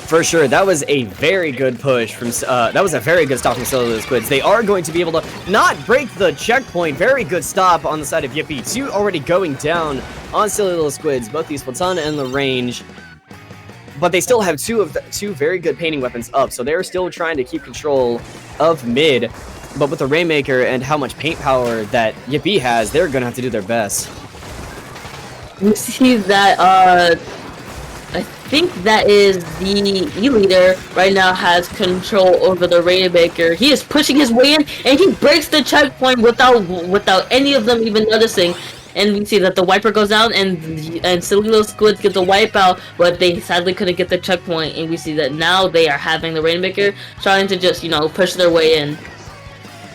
A: For sure, that was a very good push from. That was a very good stop from Silly Little Squids. They are going to be able to not break the checkpoint. Very good stop on the side of Yippee. Two already going down on Silly Little Squids. Both the Splatana and the range, but they still have two very good painting weapons up. So they're still trying to keep control of mid. But with the Rainmaker and how much paint power that Yippee has, they're gonna have to do their best.
B: We see that I think that is the E-Leader right now has control over the Rainmaker. He is pushing his way in, and he breaks the checkpoint without any of them even noticing. And we see that the Wiper goes down, and Silly Little Squids get the wipeout, but they sadly couldn't get the checkpoint. And we see that now they are having the Rainmaker trying to just, push their way in.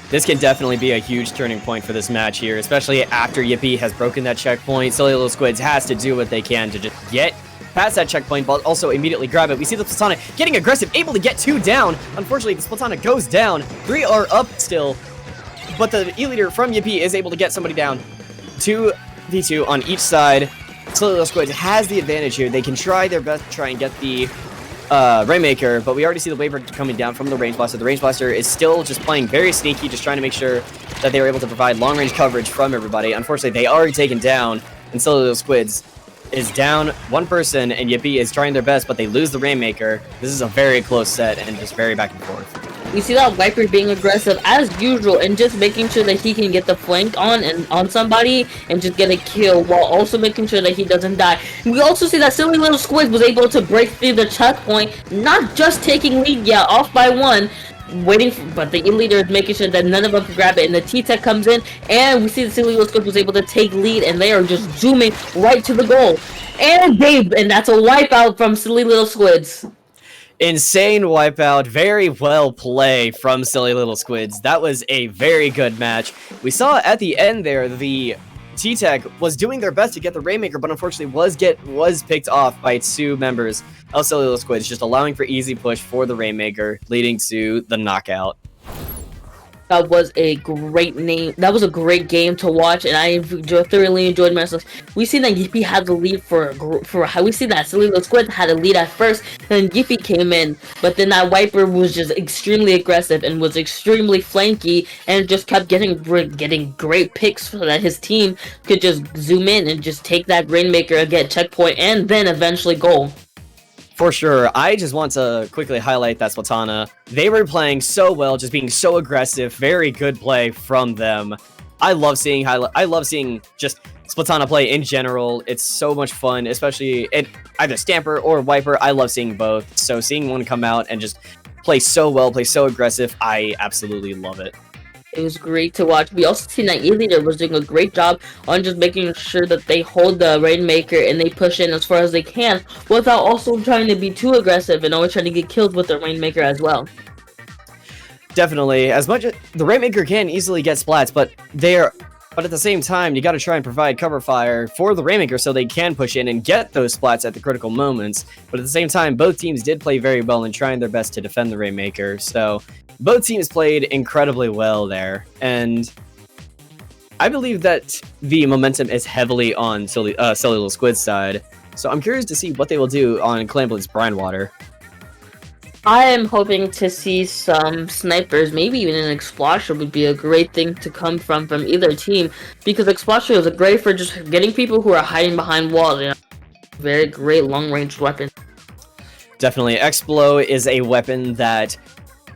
A: This can definitely be a huge turning point for this match here, especially after Yippee has broken that checkpoint. Silly Little Squids has to do what they can to just get past that checkpoint, but also immediately grab it. We see the Splatana getting aggressive, able to get two down. Unfortunately, the Splatana goes down. Three are up still, but the E-Leader from Yippee is able to get somebody down. 2v2 on each side. Silly Little Squids has the advantage here. They can try their best to try and get the Rainmaker, but we already see the Waver coming down from the Range Blaster. The Range Blaster is still just playing very sneaky, just trying to make sure that they were able to provide long-range coverage from everybody. Unfortunately, they are taken down, and Silly Little Squids is down one person, and Yippee is trying their best, but they lose the Rainmaker. This is a very close set and just very back and forth.
B: We see that Viper being aggressive as usual and just making sure that he can get the flank on somebody and just get a kill while also making sure that he doesn't die. We also see that Silly Little Squid was able to break through the checkpoint, not just taking lead, off by one, but the E-Leader is making sure that none of them can grab it, and the T-Tech comes in, and we see the Silly Little Squid was able to take lead, and they are just zooming right to the goal. And that's a wipeout from Silly Little Squids.
A: Insane wipeout. Very well play from Silly Little Squids. That was a very good match. We saw at the end there the T-Tech was doing their best to get the Rainmaker, but unfortunately was picked off by two members of Silly Little Squids, just allowing for easy push for the Rainmaker, leading to the knockout.
B: That was a great That was a great game to watch, and I thoroughly enjoyed myself. We see that Yippee had the lead we see that Silly Little Squid had a lead at first, then Yippee came in, but then that Wiper was just extremely aggressive and was extremely flanky, and just kept getting great picks so that his team could just zoom in and just take that Rainmaker and get checkpoint, and then eventually goal.
A: For sure. I just want to quickly highlight that Splatana. They were playing so well, just being so aggressive. Very good play from them. I love seeing just Splatana play in general. It's so much fun, especially in either Stamper or Wiper. I love seeing both. So seeing one come out and just play so well, play so aggressive, I absolutely love it.
B: It was great to watch. We also seen that E-Leader was doing a great job on just making sure that they hold the Rainmaker and they push in as far as they can without also trying to be too aggressive and always trying to get killed with the Rainmaker as well.
A: Definitely. As much as the Rainmaker can easily get splats, but at the same time, you got to try and provide cover fire for the Rainmaker so they can push in and get those splats at the critical moments. But at the same time, both teams did play very well in trying their best to defend the Rainmaker. So both teams played incredibly well there. And I believe that the momentum is heavily on Silly Little Squid's side. So I'm curious to see what they will do on Clamblitz Brine Water.
B: I am hoping to see some snipers, maybe even an Explosion would be a great thing to come from either team, because Explosion is great for just getting people who are hiding behind walls. Very great long-range weapon.
A: Definitely, Explo is a weapon that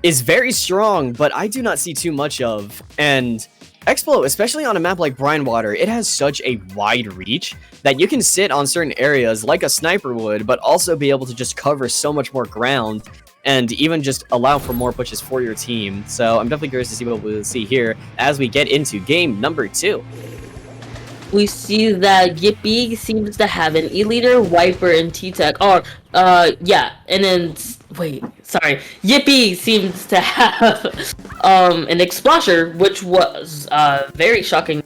A: is very strong, but I do not see too much of. And Explo, especially on a map like Brine Water, it has such a wide reach that you can sit on certain areas like a sniper would, but also be able to just cover so much more ground and even just allow for more pushes for your team. So I'm definitely curious to see what we'll see here as we get into game number 2.
B: We see that Yippee seems to have an E-Leader, Wiper, and T-Tech. Or, yeah, and then, wait, sorry. Yippee seems to have, an Explosion, which was, very shocking.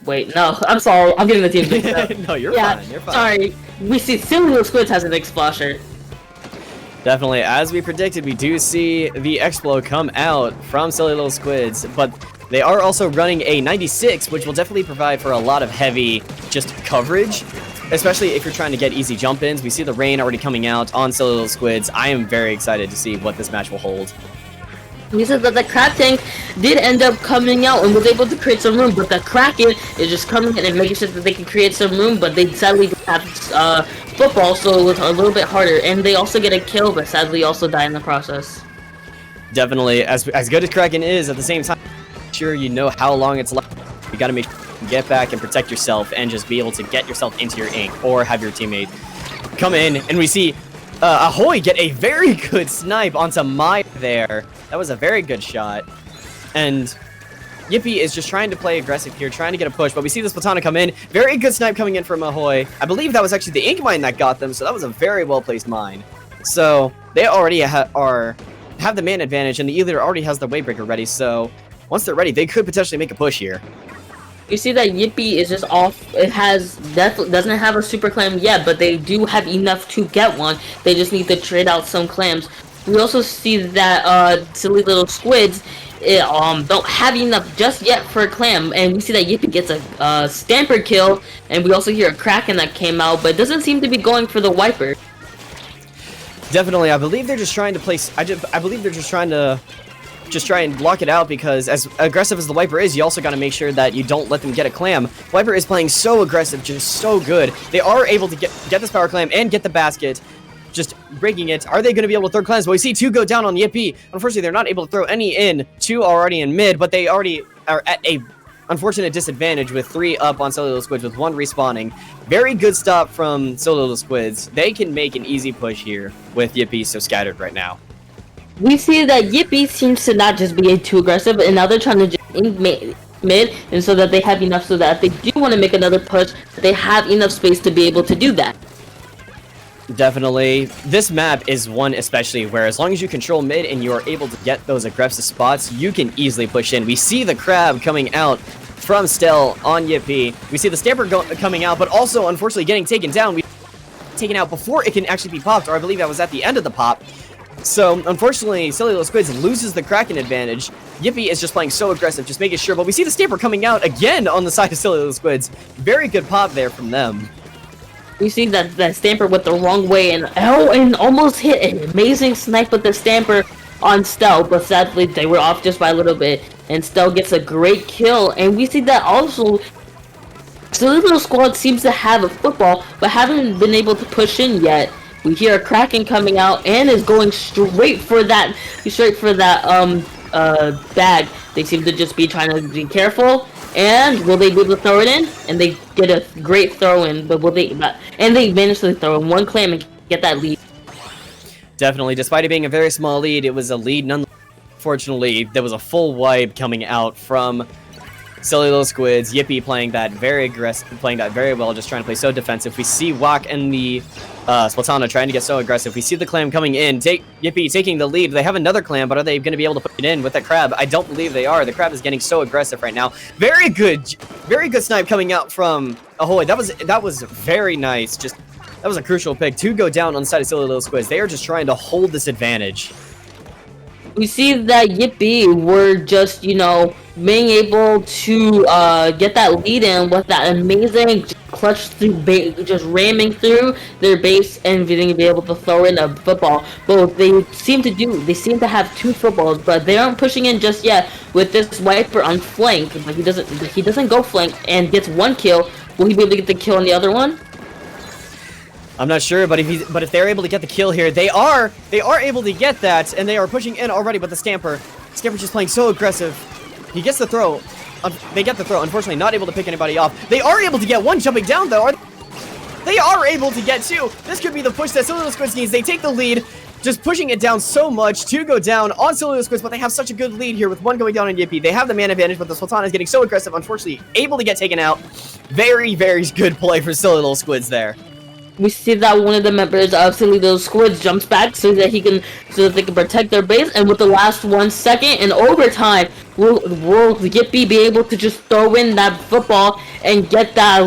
B: Wait, no, I'm sorry, I'm getting the team mixed up.
A: No, you're fine, you're fine.
B: Sorry, we see Silly Little Squids has an Explosion.
A: Definitely, as we predicted, we do see the Explo come out from Silly Little Squids, but they are also running a 96, which will definitely provide for a lot of heavy just coverage, especially if you're trying to get easy jump-ins. We see the rain already coming out on Silly Little Squids. I am very excited to see what this match will hold.
B: We said that the Crab Tank did end up coming out and was able to create some room, but the Kraken is just coming in and making sure that they can create some room, but they sadly didn't have football, so it was a little bit harder. And they also get a kill, but sadly also die in the process.
A: Definitely, as good as Kraken is, at the same time, sure you know how long it's left. You gotta make sure you get back and protect yourself and just be able to get yourself into your ink or have your teammate come in, and we see Ahoy get a very good snipe onto Mai there. That was a very good shot. And Yippee is just trying to play aggressive here, trying to get a push, but we see the Splatana come in. Very good snipe coming in from Ahoy. I believe that was actually the ink mine that got them, so that was a very well-placed mine. So they already have the man advantage, and the E-Leader already has the Wavebreaker ready, so once they're ready, they could potentially make a push here.
B: You see that Yippee is just off. It doesn't have a super clam yet, but they do have enough to get one. They just need to trade out some clams. We also see that Silly Little Squids don't have enough just yet for a clam, and we see that Yippee gets a Stamper kill, and we also hear a Kraken that came out, but it doesn't seem to be going for the Wiper.
A: Definitely, I believe they're just trying to place. I believe they're just trying to try and block it out, because as aggressive as the Wiper is, you also got to make sure that you don't let them get a clam. Wiper is playing so aggressive, just so good. They are able to get this power clam and get the basket, just breaking it. Are they going to be able to throw clams? Well, we see 2 go down on Yippee. Unfortunately, they're not able to throw any in. 2 already in mid, but they already are at a unfortunate disadvantage with 3 up on Silly Little Squids with 1 respawning. Very good stop from Silly Little Squids. They can make an easy push here with Yippee so scattered right now.
B: We see that Yippee seems to not just be too aggressive, and now they're trying to just mid, and so that they have enough so that if they do want to make another push, they have enough space to be able to do that.
A: Definitely. This map is one especially where as long as you control mid and you are able to get those aggressive spots, you can easily push in. We see the Crab coming out from Stell on Yippee. We see the Stamper coming out, but also unfortunately getting taken down. Taken out before it can actually be popped, or I believe that was at the end of the pop. So, unfortunately, Silly Little Squids loses the Kraken advantage. Yippee is just playing so aggressive, just making sure. But we see the Stamper coming out again on the side of Silly Little Squids. Very good pop there from them.
B: We see that Stamper went the wrong way and almost hit an amazing snipe with the Stamper on Stell, but sadly they were off just by a little bit. And Stell gets a great kill, and we see that also Silly Little Squad seems to have a football, but haven't been able to push in yet. We hear a Kraken coming out and is going straight for that bag. They seem to just be trying to be careful. And will they be able to throw it in? And they get a great throw in, but will they? And they manage to throw in 1 clam and get that lead.
A: Definitely, despite it being a very small lead, it was a lead nonetheless. Fortunately, there was a full wipe coming out from Silly Little Squids. Yippee playing that very aggressive, playing that very well, just trying to play so defensive. We see Wok and the Splatana trying to get so aggressive. We see the clam coming in. Yippee taking the lead. They have another clam, but are they going to be able to put it in with that Crab? I don't believe they are. The Crab is getting so aggressive right now. Very good snipe coming out from Ahoy. That was very nice. That was a crucial pick. 2 go down on the side of Silly Little Squids. They are just trying to hold this advantage.
B: We see that Yippee were just, being able to get that lead in with that amazing clutch through just ramming through their base and being able to throw in a football. But they seem to have 2 footballs, but they aren't pushing in just yet with this Wiper on flank. But he doesn't go flank and gets 1 kill. Will he be able to get the kill on the other one?
A: I'm not sure, but if they're able to get the kill here, they are able to get that, and they are pushing in already. But the Scamper's just playing so aggressive. He gets the throw. They get the throw. Unfortunately, not able to pick anybody off. They are able to get one jumping down though. They are able to get two. This could be the push that Silly Little Squids needs. They take the lead, just pushing it down so much to go down on Silly Little Squids, but they have such a good lead here with one going down on Yippee. They have the man advantage, but the Sultana is getting so aggressive, unfortunately, able to get taken out. Very, very good play for Silly Little Squids there.
B: We see that one of the members of Silly Little Squids jumps back so that they can protect their base, and with the last 1 second in overtime, will Yippee be able to just throw in that football and get that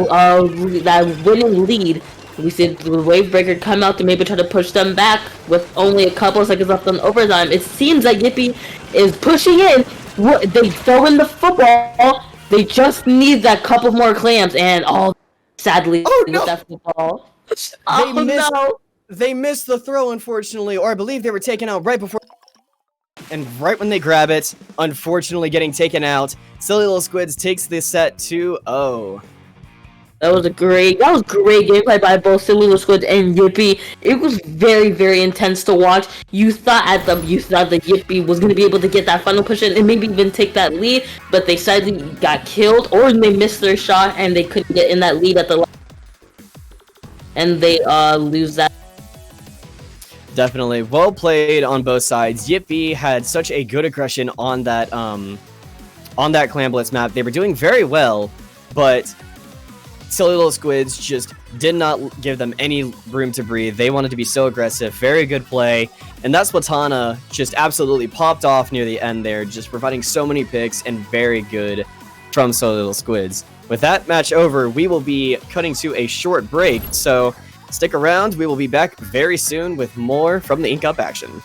B: winning lead? We see the Wave Breaker come out to maybe try to push them back with only a couple of seconds left on overtime. It seems like Yippee is pushing in. They throw in the football. They just need that couple more clams, and sadly, with that football.
A: They missed the throw, unfortunately, or I believe they were taken out right before. And right when they grab it, unfortunately getting taken out. Silly Little Squids takes this set 2-0.
B: That was great gameplay by both Silly Little Squids and Yippee. It was very, very intense to watch. You thought that Yippee was going to be able to get that final push in and maybe even take that lead, but they sadly got killed, or they missed their shot and they couldn't get in that lead at the last. And they lose that.
A: Definitely well played on both sides. Yippee had such a good aggression on that Clan Blitz map. They were doing very well, but Silly Little Squids just did not give them any room to breathe. They wanted to be so aggressive. Very good play, and that Splatana just absolutely popped off near the end there, just providing so many picks and very good from Silly Little Squids. With that match over, we will be cutting to a short break, so stick around. We will be back very soon with more from the Ink Up action.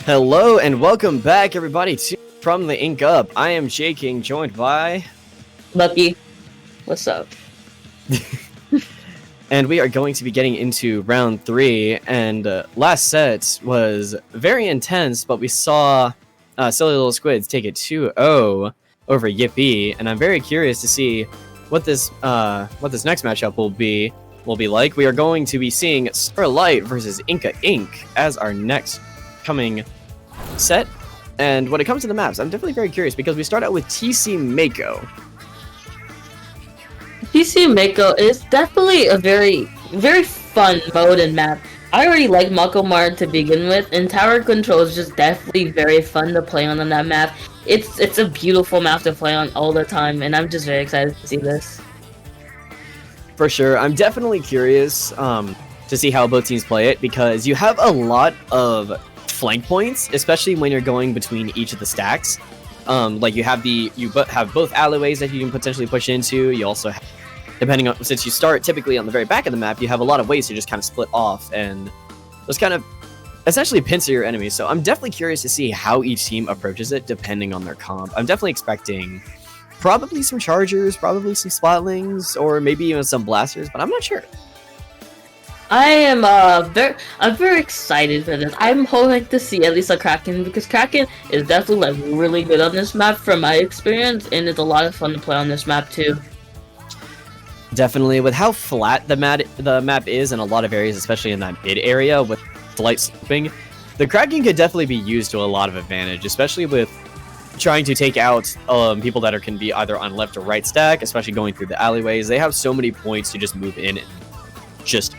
A: Hello and welcome back, everybody, to From the Ink Up. I am J King, joined by
B: Lucky, what's up?
A: and we are going to be getting into round 3. And last set was very intense, but we saw Silly Little Squids take it 2-0 over Yippee, and I'm very curious to see what this next matchup will be like. We are going to be seeing Starlight versus Inca Ink as our next coming set. And when it comes to the maps, I'm definitely very curious because we start out with TC Mako.
B: TC Mako is definitely a very, very fun mode and map. I already like Mako Mar to begin with, and Tower Control is just definitely very fun to play on that map. It's a beautiful map to play on all the time, and I'm just very excited to see this.
A: For sure, I'm definitely curious to see how both teams play it because you have a lot of flank points, especially when you're going between each of the stacks. Like you have both alleyways that you can potentially push into. You also have, depending on, since you start typically on the very back of the map, you have a lot of ways to just kind of split off and just kind of essentially pincer your enemies. So I'm definitely curious to see how each team approaches it depending on their comp. I'm definitely expecting probably some chargers, probably some spotlings, or maybe even some blasters, but I'm not sure.
B: I'm very excited for this. I'm hoping to see at least a Kraken because Kraken is definitely like really good on this map from my experience, and it's a lot of fun to play on this map too.
A: Definitely, with how flat the map is in a lot of areas, especially in that mid area with slight sloping, the Kraken could definitely be used to a lot of advantage, especially with trying to take out people that can be either on left or right stack, especially going through the alleyways. They have so many points to just move in and just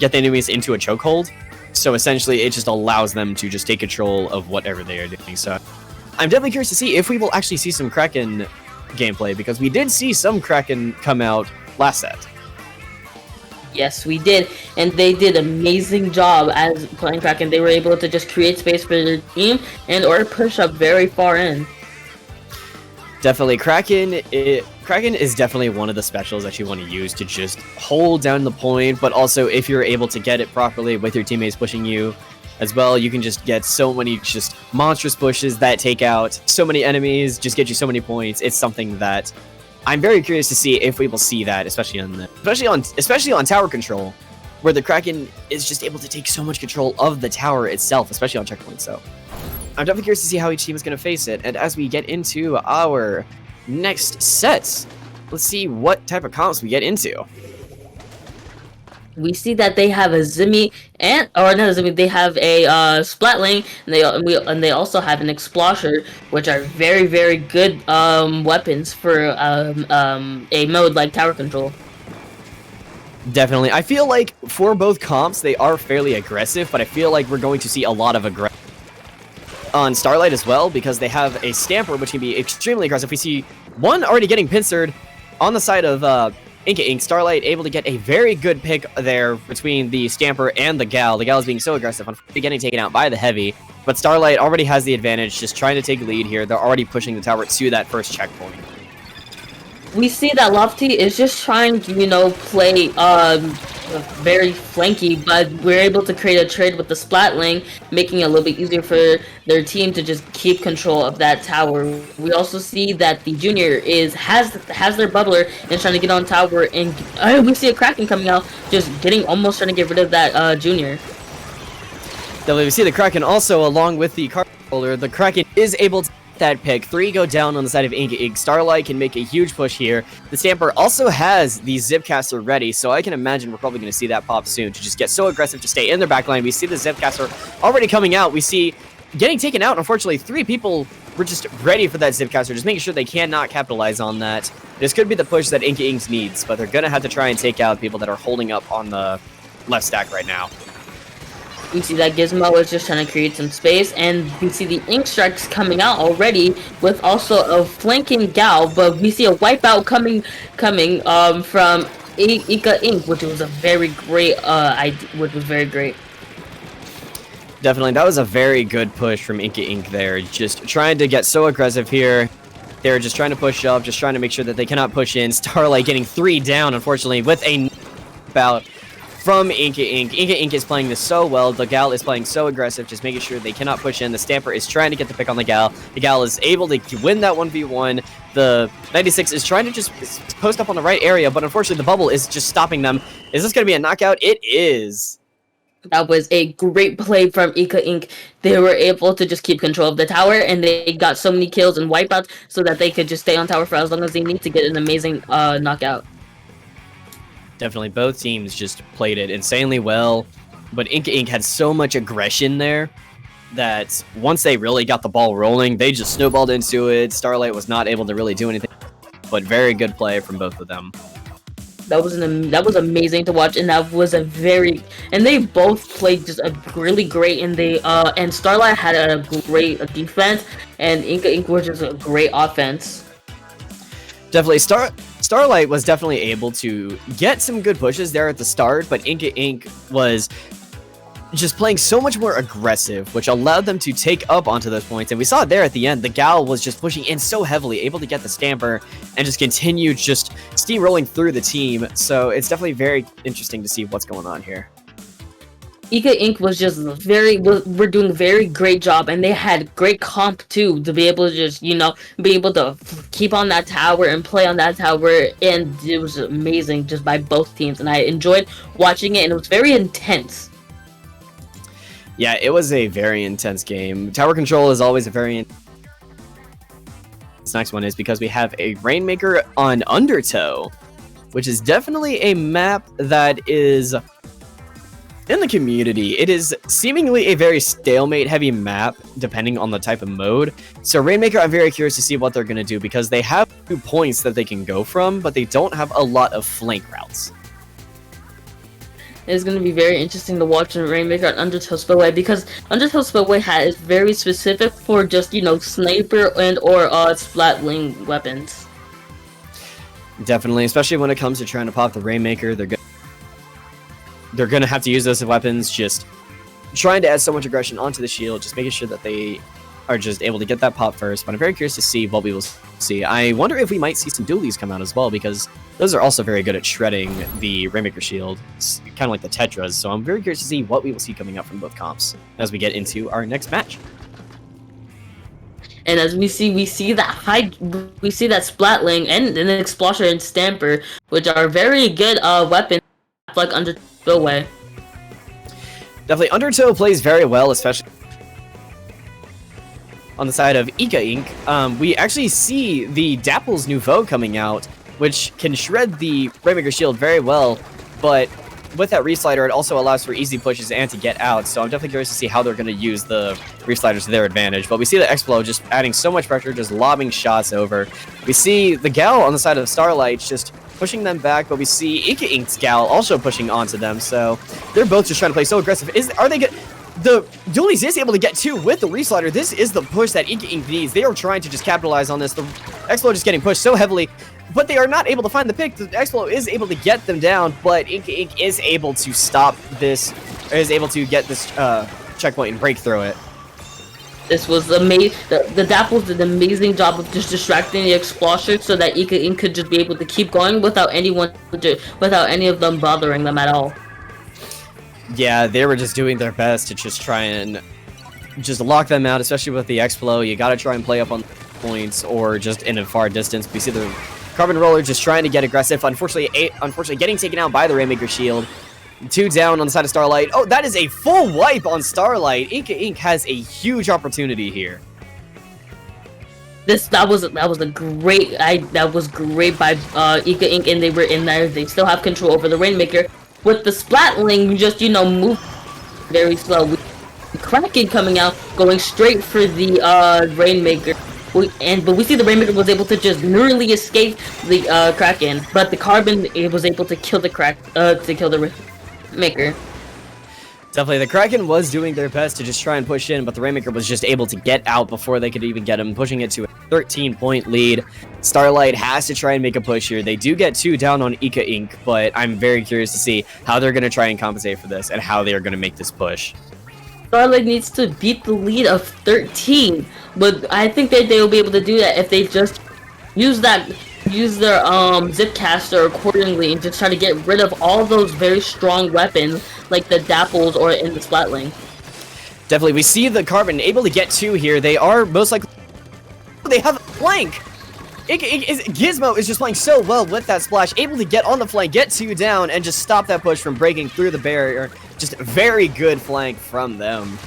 A: get the enemies into a chokehold. So essentially, it just allows them to just take control of whatever they are doing. So I'm definitely curious to see if we will actually see some Kraken gameplay, because we did see some Kraken come out last set.
B: Yes, we did, and they did an amazing job as playing Kraken. They were able to just create space for their team and or push up very far in.
A: Definitely, Kraken is definitely one of the specials that you want to use to just hold down the point, but also if you're able to get it properly with your teammates pushing you as well, you can just get so many just monstrous pushes that take out so many enemies, just get you so many points. It's something that I'm very curious to see if we will see that, especially on tower control, where the Kraken is just able to take so much control of the tower itself, especially on checkpoints. So I'm definitely curious to see how each team is going to face it. And as we get into our next sets, let's see what type of comps we get into.
B: We see that they have a Zimmy they have a Splatling, and they also have an Explosher, which are very, very good weapons for a mode like Tower Control.
A: Definitely. I feel like for both comps, they are fairly aggressive, but I feel like we're going to see a lot of aggression on Starlight as well, because they have a Stamper, which can be extremely aggressive. We see one already getting pincered on the side of Inca Ink. Starlight able to get a very good pick there between the Stamper and the Gal. The Gal is being so aggressive, unfortunately getting taken out by the Heavy, but Starlight already has the advantage, just trying to take lead here. They're already pushing the tower to that first checkpoint.
B: We see that Lofty is just trying to, play very flanky, but we're able to create a trade with the Splatling, making it a little bit easier for their team to just keep control of that tower. We also see that the Junior has their bubbler and trying to get on tower, and we see a Kraken coming out, just almost trying to get rid of that Junior.
A: Definitely, we see the Kraken also along with the card holder. The Kraken is able to that pick. 3 go down on the side of Inca Ink. Starlight can make a huge push here. The Stamper also has the Zipcaster ready, so I can imagine we're probably going to see that pop soon to just get so aggressive to stay in their backline. We see the Zipcaster already coming out. We see getting taken out. Unfortunately, 3 people were just ready for that Zipcaster, just making sure they cannot capitalize on that. This could be the push that Inca Ink needs, but they're going to have to try and take out people that are holding up on the left stack right now.
B: We see that Gizmo is just trying to create some space, and we see the Ink Strikes coming out already with also a flanking Gal, but we see a wipeout coming from Ika Ink, which was a very great
A: Definitely, that was a very good push from Inca Ink there, just trying to get so aggressive here. They're just trying to push up, just trying to make sure that they cannot push in. Starlight getting 3 down, unfortunately, with a bout from Inca Inc. Inca Inc. is playing this so well. The Gal is playing so aggressive, just making sure they cannot push in. The Stamper is trying to get the pick on the Gal. The Gal is able to win that 1v1. The 96 is trying to just post up on the right area, but unfortunately the bubble is just stopping them. Is this going to be a knockout? It is.
B: That was a great play from Ika Inc. They were able to just keep control of the tower, and they got so many kills and wipeouts so that they could just stay on tower for as long as they need to get an amazing knockout.
A: Definitely, both teams just played it insanely well, but Inca Inc. had so much aggression there that once they really got the ball rolling, they just snowballed into it. Starlight was not able to really do anything, but very good play from both of them.
B: That was amazing to watch, and they both played just really great, and Starlight had a great defense, and Inca Inc. was just a great offense.
A: Definitely, Starlight was definitely able to get some good pushes there at the start, but Inca Inc. was just playing so much more aggressive, which allowed them to take up onto those points. And we saw it there at the end. The Gal was just pushing in so heavily, able to get the Stamper and just continue just steamrolling through the team. So it's definitely very interesting to see what's going on here.
B: Ika Inc. was just we're doing a very great job, and they had great comp too to be able to just, be able to keep on that tower and play on that tower, and it was amazing just by both teams, and I enjoyed watching it, and it was very intense.
A: Yeah, it was a very intense game. Tower control is always a very This next one is because we have a Rainmaker on Undertow, which is definitely a map that is in the community. It is seemingly a very stalemate-heavy map, depending on the type of mode. So Rainmaker, I'm very curious to see what they're going to do, because they have 2 points that they can go from, but they don't have a lot of flank routes.
B: It's going to be very interesting to watch in Rainmaker on Undertow Spillway, because Undertow Spillway is very specific for just, sniper and or splatling weapons.
A: Definitely, especially when it comes to trying to pop the Rainmaker, they're going to have to use those weapons, just trying to add so much aggression onto the shield, just making sure that they are just able to get that pop first. But I'm very curious to see what we will see. I wonder if we might see some dualies come out as well, because those are also very good at shredding the Rainmaker shield. It's kind of like the Tetras, so I'm very curious to see what we will see coming out from both comps as we get into our next match.
B: And as we see that Splatling and an Explosion and Stamper, which are very good weapons, like Undertow Spillway.
A: Definitely, Undertow plays very well, especially on the side of Ika Inc. We actually see the Dapple's Nouveau coming out, which can shred the Rainmaker shield very well, but with that Reslider, it also allows for easy pushes and to get out, so I'm definitely curious to see how they're going to use the Resliders to their advantage. But we see the Explo just adding so much pressure, just lobbing shots over. We see the Gal on the side of Starlight just pushing them back, but we see Ika Inc.'s Gal also pushing onto them, so they're both just trying to play so aggressive. Are they good? The Dualies is able to get 2 with the Reslider. This is the push that Ika Inc. needs. They are trying to just capitalize on this. The Explo just getting pushed so heavily, but they are not able to find the pick. The Explo is able to get them down, but Ika Inc. is able to stop this, is able to get this checkpoint and break through it.
B: This was amazing. The Dapples did an amazing job of just distracting the Explosion so that Ika Inc. could just be able to keep going without any of them bothering them at all.
A: Yeah, they were just doing their best to just try and just lock them out, especially with the Explo. You gotta try and play up on points or just in a far distance. We see the Carbon Roller just trying to get aggressive. Unfortunately getting taken out by the Rainmaker shield. 2 down on the side of Starlight. Oh, that is a full wipe on Starlight. Ika Inc. has a huge opportunity here.
B: That was great by Ika Inc. and they were in there. They still have control over the Rainmaker. With the Splatling, just move very slow. Kraken coming out, going straight for the Rainmaker. But we see the Rainmaker was able to just nearly escape the Kraken, but the Carbon was able to kill the Rainmaker.
A: Definitely, the Kraken was doing their best to just try and push in, but the Rainmaker was just able to get out before they could even get him, pushing it to a 13-point lead. Starlight has to try and make a push here. They do get 2 down on Ika Inc., but I'm very curious to see how they're going to try and compensate for this and how they are going to make this push.
B: Starlight needs to beat the lead of 13, but I think that they will be able to do that if they just use that use their Zipcaster accordingly and just try to get rid of all those very strong weapons like the Dapples or in the Splatling.
A: Definitely, we see the Carbon able to get 2 here. They are most likely... They have a flank! Gizmo is just playing so well with that splash, able to get on the flank, get 2 down, and just stop that push from breaking through the barrier. Just very good flank from them.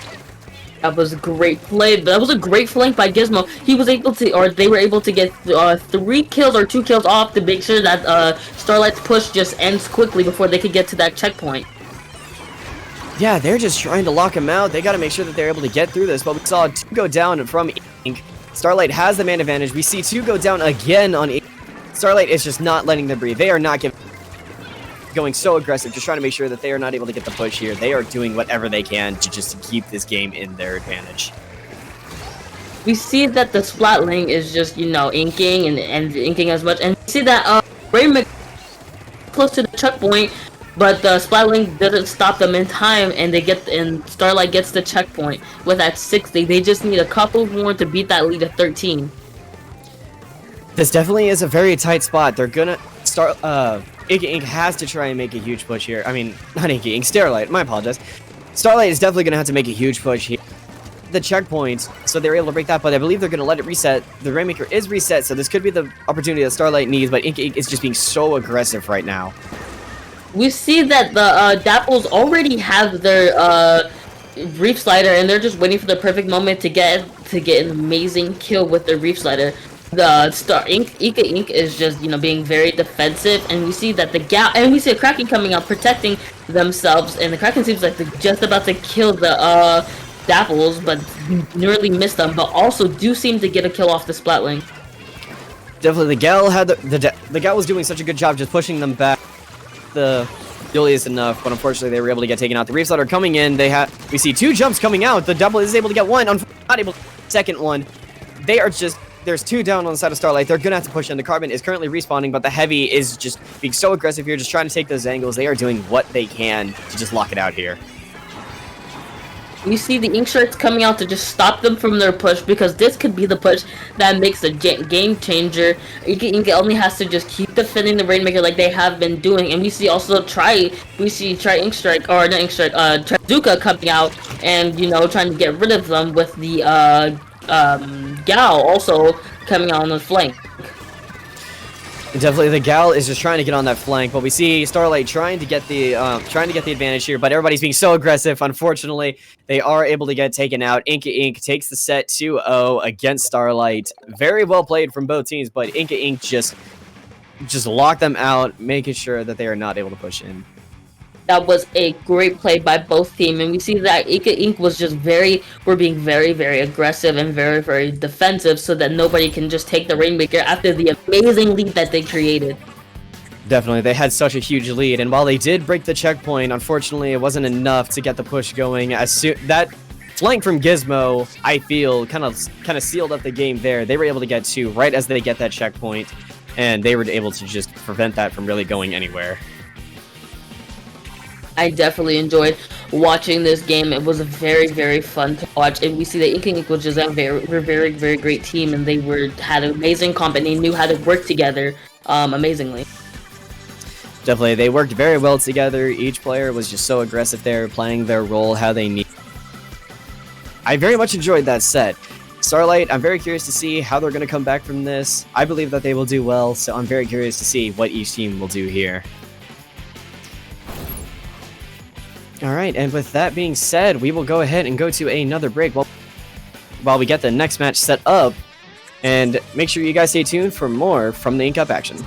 B: That was a great play. That was a great flank by Gizmo. He was able to, or they were able to get 3 kills or 2 kills off to make sure that Starlight's push just ends quickly before they could get to that checkpoint.
A: Yeah, they're just trying to lock him out. They got to make sure that they're able to get through this. But we saw 2 go down from Ink. Starlight has the man advantage. We see 2 go down again on Ink. Starlight is just not letting them breathe. They are not going so aggressive, just trying to make sure that they are not able to get the push here. They are doing whatever they can to just keep this game in their advantage.
B: We see that the Splatling is just, you know, inking and inking as much. And we see that Raymond close to the checkpoint, but the Splatling doesn't stop them in time, and Starlight gets the checkpoint with that 60. They just need a couple more to beat that lead of 13.
A: This definitely is a very tight spot. They're gonna start. Inky Ink has to try and make a huge push here. I mean, not Inky Ink, Starlight. My apologies. Starlight is definitely gonna have to make a huge push here. The checkpoint, so they're able to break that, but I believe they're gonna let it reset. The Rainmaker is reset, so this could be the opportunity that Starlight needs, but Inky Ink is just being so aggressive right now.
B: We see that the Dapples already have their Reef Slider, and they're just waiting for the perfect moment to get an amazing kill with the Reef Slider. The Ika Ink is just, you know, being very defensive, and we see that we see a Kraken coming out protecting themselves, and the Kraken seems like they're just about to kill the Dapples, but nearly missed them, but also do seem to get a kill off the Splatling.
A: Definitely, the Gal had the Gal was doing such a good job just pushing them back. The Julius enough, but unfortunately they were able to get taken out. The Reef Slider coming in. We see 2 jumps coming out. The double is able to get 1. Not able to get the second one. They are just. There's 2 down on the side of Starlight. They're gonna have to push in. The Carbon is currently respawning, but the Heavy is just being so aggressive here, just trying to take those angles. They are doing what they can to just lock it out here.
B: We see the Ink Sharks coming out to just stop them from their push, because this could be the push that makes a game changer. Ink only has to just keep defending the Rainmaker like they have been doing, and we see also Try Ink Strike, or not Ink Strike, Trazuka coming out and, you know, trying to get rid of them with the Gal also coming out on the flank.
A: Definitely, the Gal is just trying to get on that flank, but we see Starlight trying to get the advantage here, but everybody's being so aggressive. Unfortunately, they are able to get taken out. Inka Ink takes the set 2-0 against Starlight. Very well played from both teams, but Inka Ink just locked them out, making sure that they are not able to push in.
B: That was a great play by both teams, and we see that Ika Ink was just were being very, very aggressive and very, very defensive, so that nobody can just take the Rainmaker after the amazing lead that they created.
A: Definitely, they had such a huge lead, and while they did break the checkpoint, unfortunately, it wasn't enough to get the push going. That flank from Gizmo, I feel, kind of sealed up the game there. They were able to get 2 right as they get that checkpoint, and they were able to just prevent that from really going anywhere.
B: I definitely enjoyed watching this game. It was very, very fun to watch, and we see that Ink Ink was just a very, very great team, and they had an amazing comp, and they knew how to work together amazingly.
A: Definitely, they worked very well together. Each player was just so aggressive there, playing their role how they need. I very much enjoyed that set. Starlight, I'm very curious to see how they're going to come back from this. I believe that they will do well, so I'm very curious to see what each team will do here. Alright, and with that being said, we will go ahead and go to another break while we get the next match set up, and make sure you guys stay tuned for more from the Ink Up action.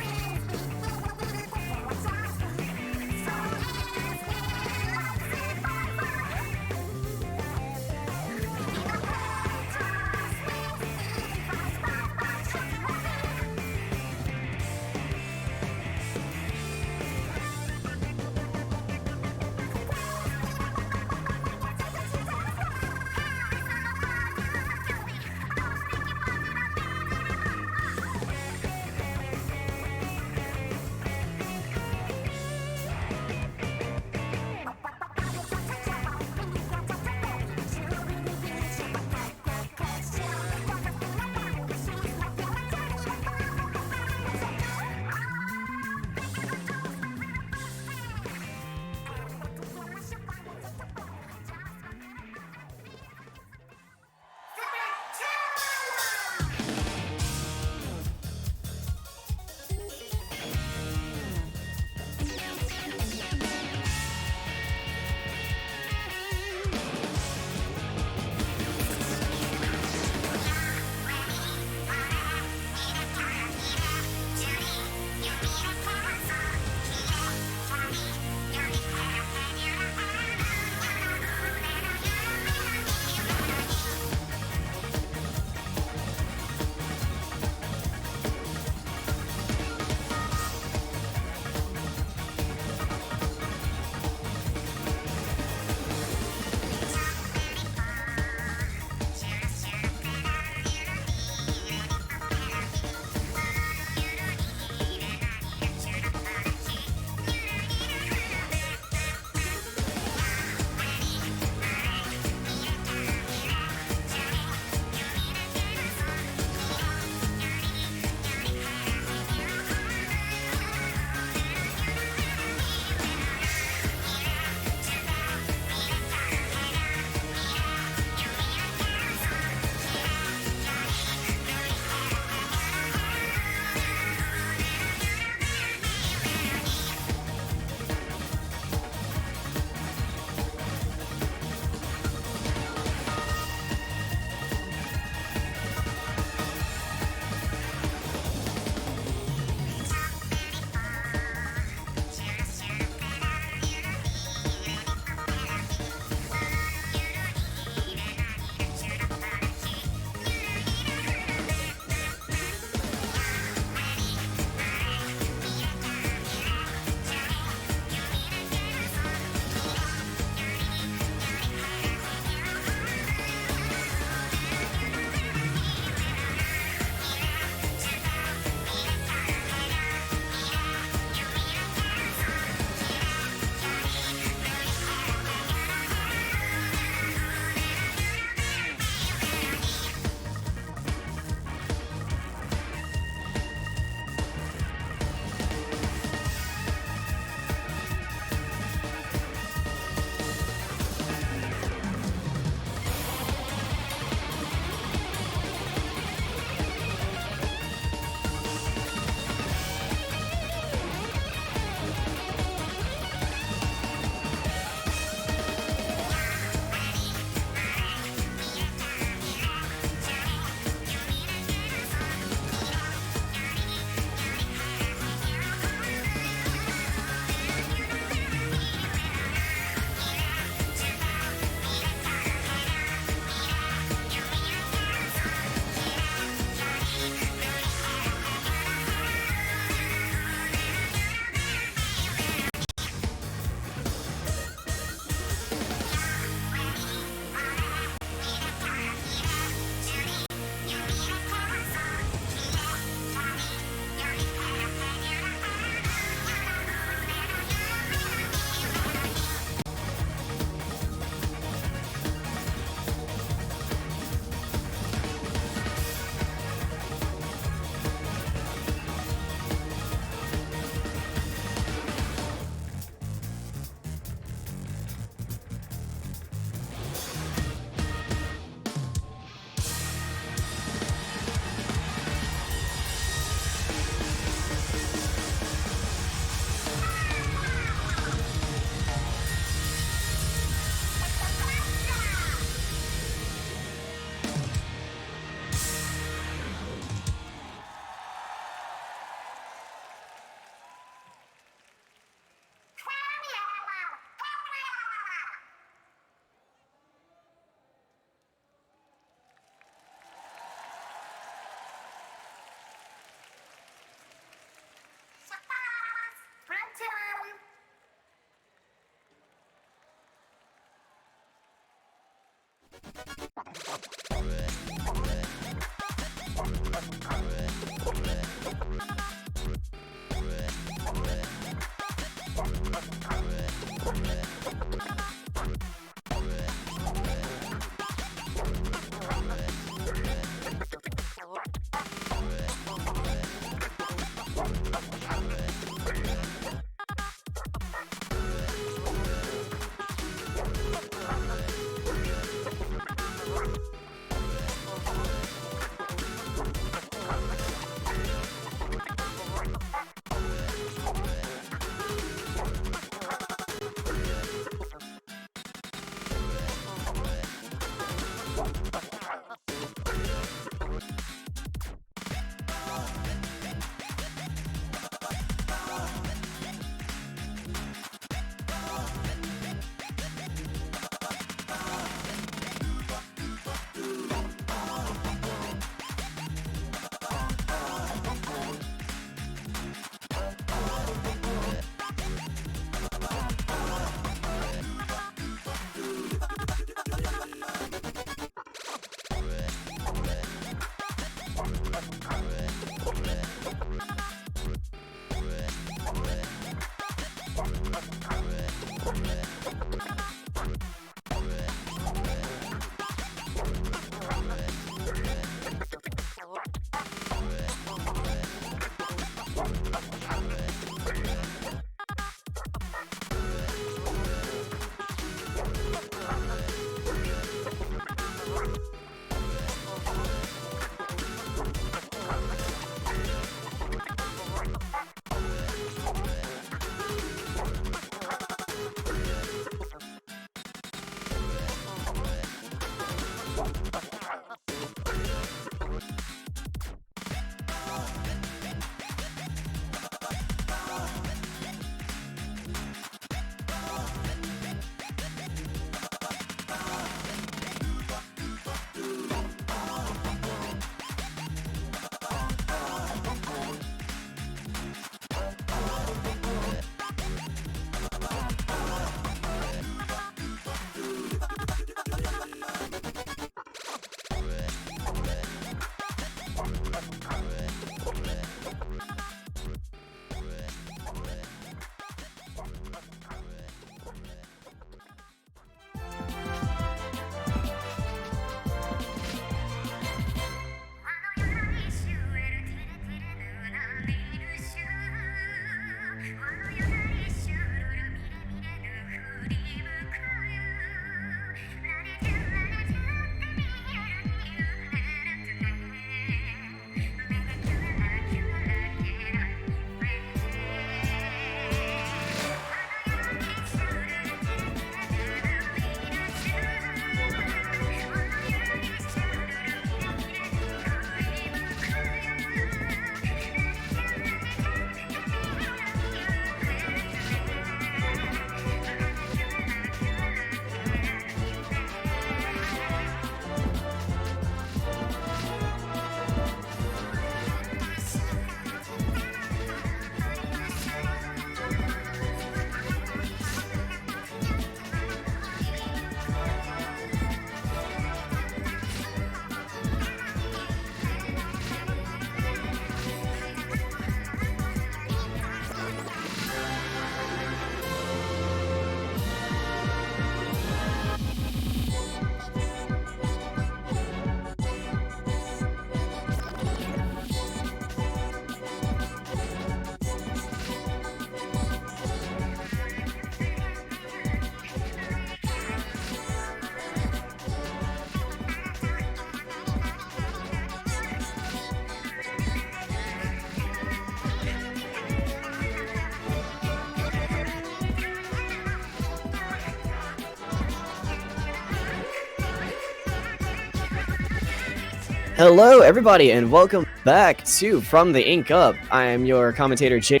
A: Hello, everybody, and welcome back to From the Ink Up. I am your commentator, J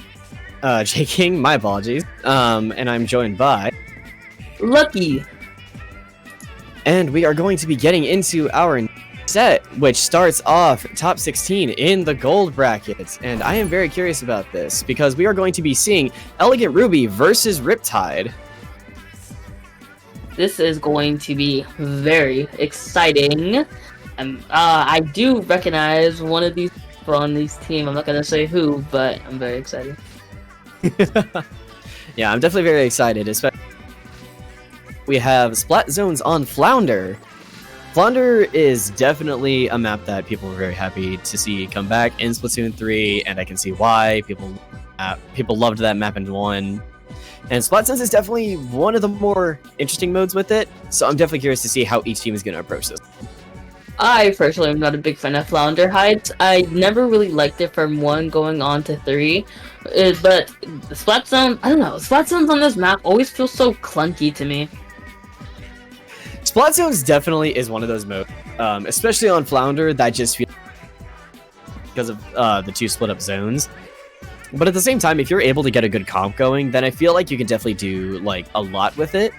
A: King. My apologies. And I'm joined by
B: Lucky.
A: And we are going to be getting into our set, which starts off top 16 in the gold brackets. And I am very curious about this because we are going to be seeing Elegant Ruby versus Riptide.
B: This is going to be very exciting. I do recognize one of these people on this team. I'm not gonna say who, but I'm very excited.
A: Yeah, I'm definitely very excited. Especially we have Splat Zones on Flounder. Flounder is definitely a map that people are very happy to see come back in Splatoon 3, and I can see why. People loved that map in 1. And Splat Zones is definitely one of the more interesting modes with it, so I'm definitely curious to see how each team is going to approach this.
B: I personally am not a big fan of Flounder Heights. I never really liked it from 1 going on to 3. But Splat Zone, I don't know, Splat Zones on this map always feel so clunky to me.
A: Splat Zones definitely is one of those modes, especially on Flounder, that just feels because of the 2 split up zones. But at the same time, if you're able to get a good comp going, then I feel like you can definitely do like a lot with it.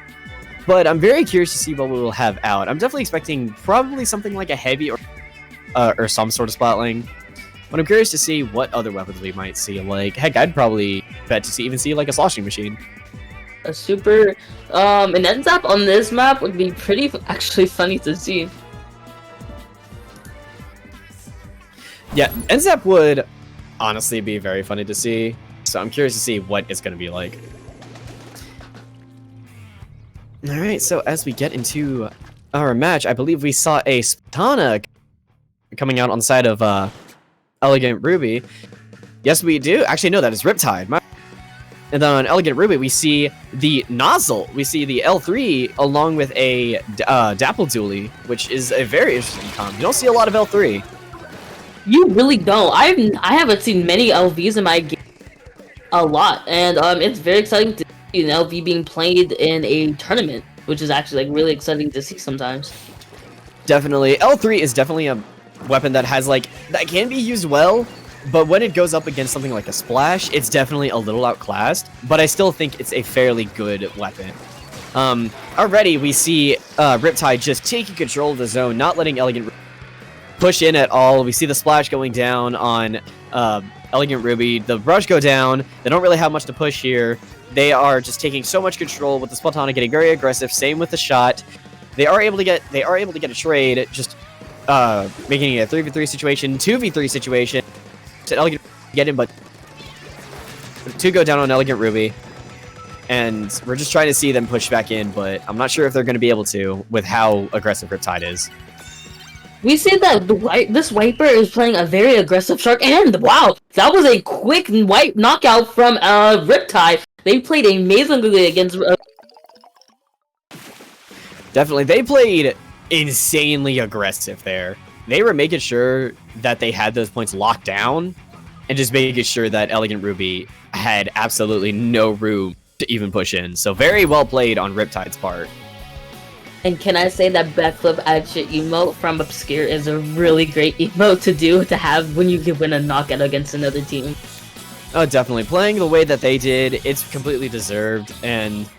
A: But I'm very curious to see what we will have out. I'm definitely expecting probably something like a heavy or some sort of splatling. But I'm curious to see what other weapons we might see. Like, heck, I'd probably bet to even see like a sloshing machine.
B: A super, an end zap on this map would be pretty actually funny to see.
A: Yeah, NZAP would honestly be very funny to see. So I'm curious to see what it's going to be like. Alright, so as we get into our match, I believe we saw a Splatana coming out on the side of Elegant Ruby. Yes, we do. Actually, no, that is Riptide. And then on Elegant Ruby, we see the Nozzle. We see the L3 along with a Dapple Dually, which is a very interesting comp. You don't see a lot of L3.
B: You really don't. I haven't seen many LVs in my game a lot, and it's very exciting to see an LV being played in a tournament, which is actually like really exciting to see sometimes.
A: Definitely, L3 is definitely a weapon that has like that can be used well, but when it goes up against something like a Splash, it's definitely a little outclassed. But I still think it's a fairly good weapon. Already we see Riptide just taking control of the zone, not letting Elegant push in at all. We see the Splash going down on Elegant Ruby. The Brush go down. They don't really have much to push here. They are just taking so much control with the Splatana getting very aggressive. Same with the shot. They are able to get a trade, just making it a 3v3 situation, 2v3 situation. So Elegant get in, but 2 go down on Elegant Ruby. And we're just trying to see them push back in, but I'm not sure if they're going to be able to with how aggressive Riptide is.
B: We see that this Wiper is playing a very aggressive Shark, and wow, that was a quick wipe knockout from Riptide. They played amazingly against.
A: Definitely, they played insanely aggressive there. They were making sure that they had those points locked down, and just making sure that Elegant Ruby had absolutely no room to even push in. So very well played on Riptide's part.
B: And can I say that backflip action emote from Obscure is a really great emote to have when you can win a knockout against another team.
A: Oh, definitely. Playing the way that they did, it's completely deserved. And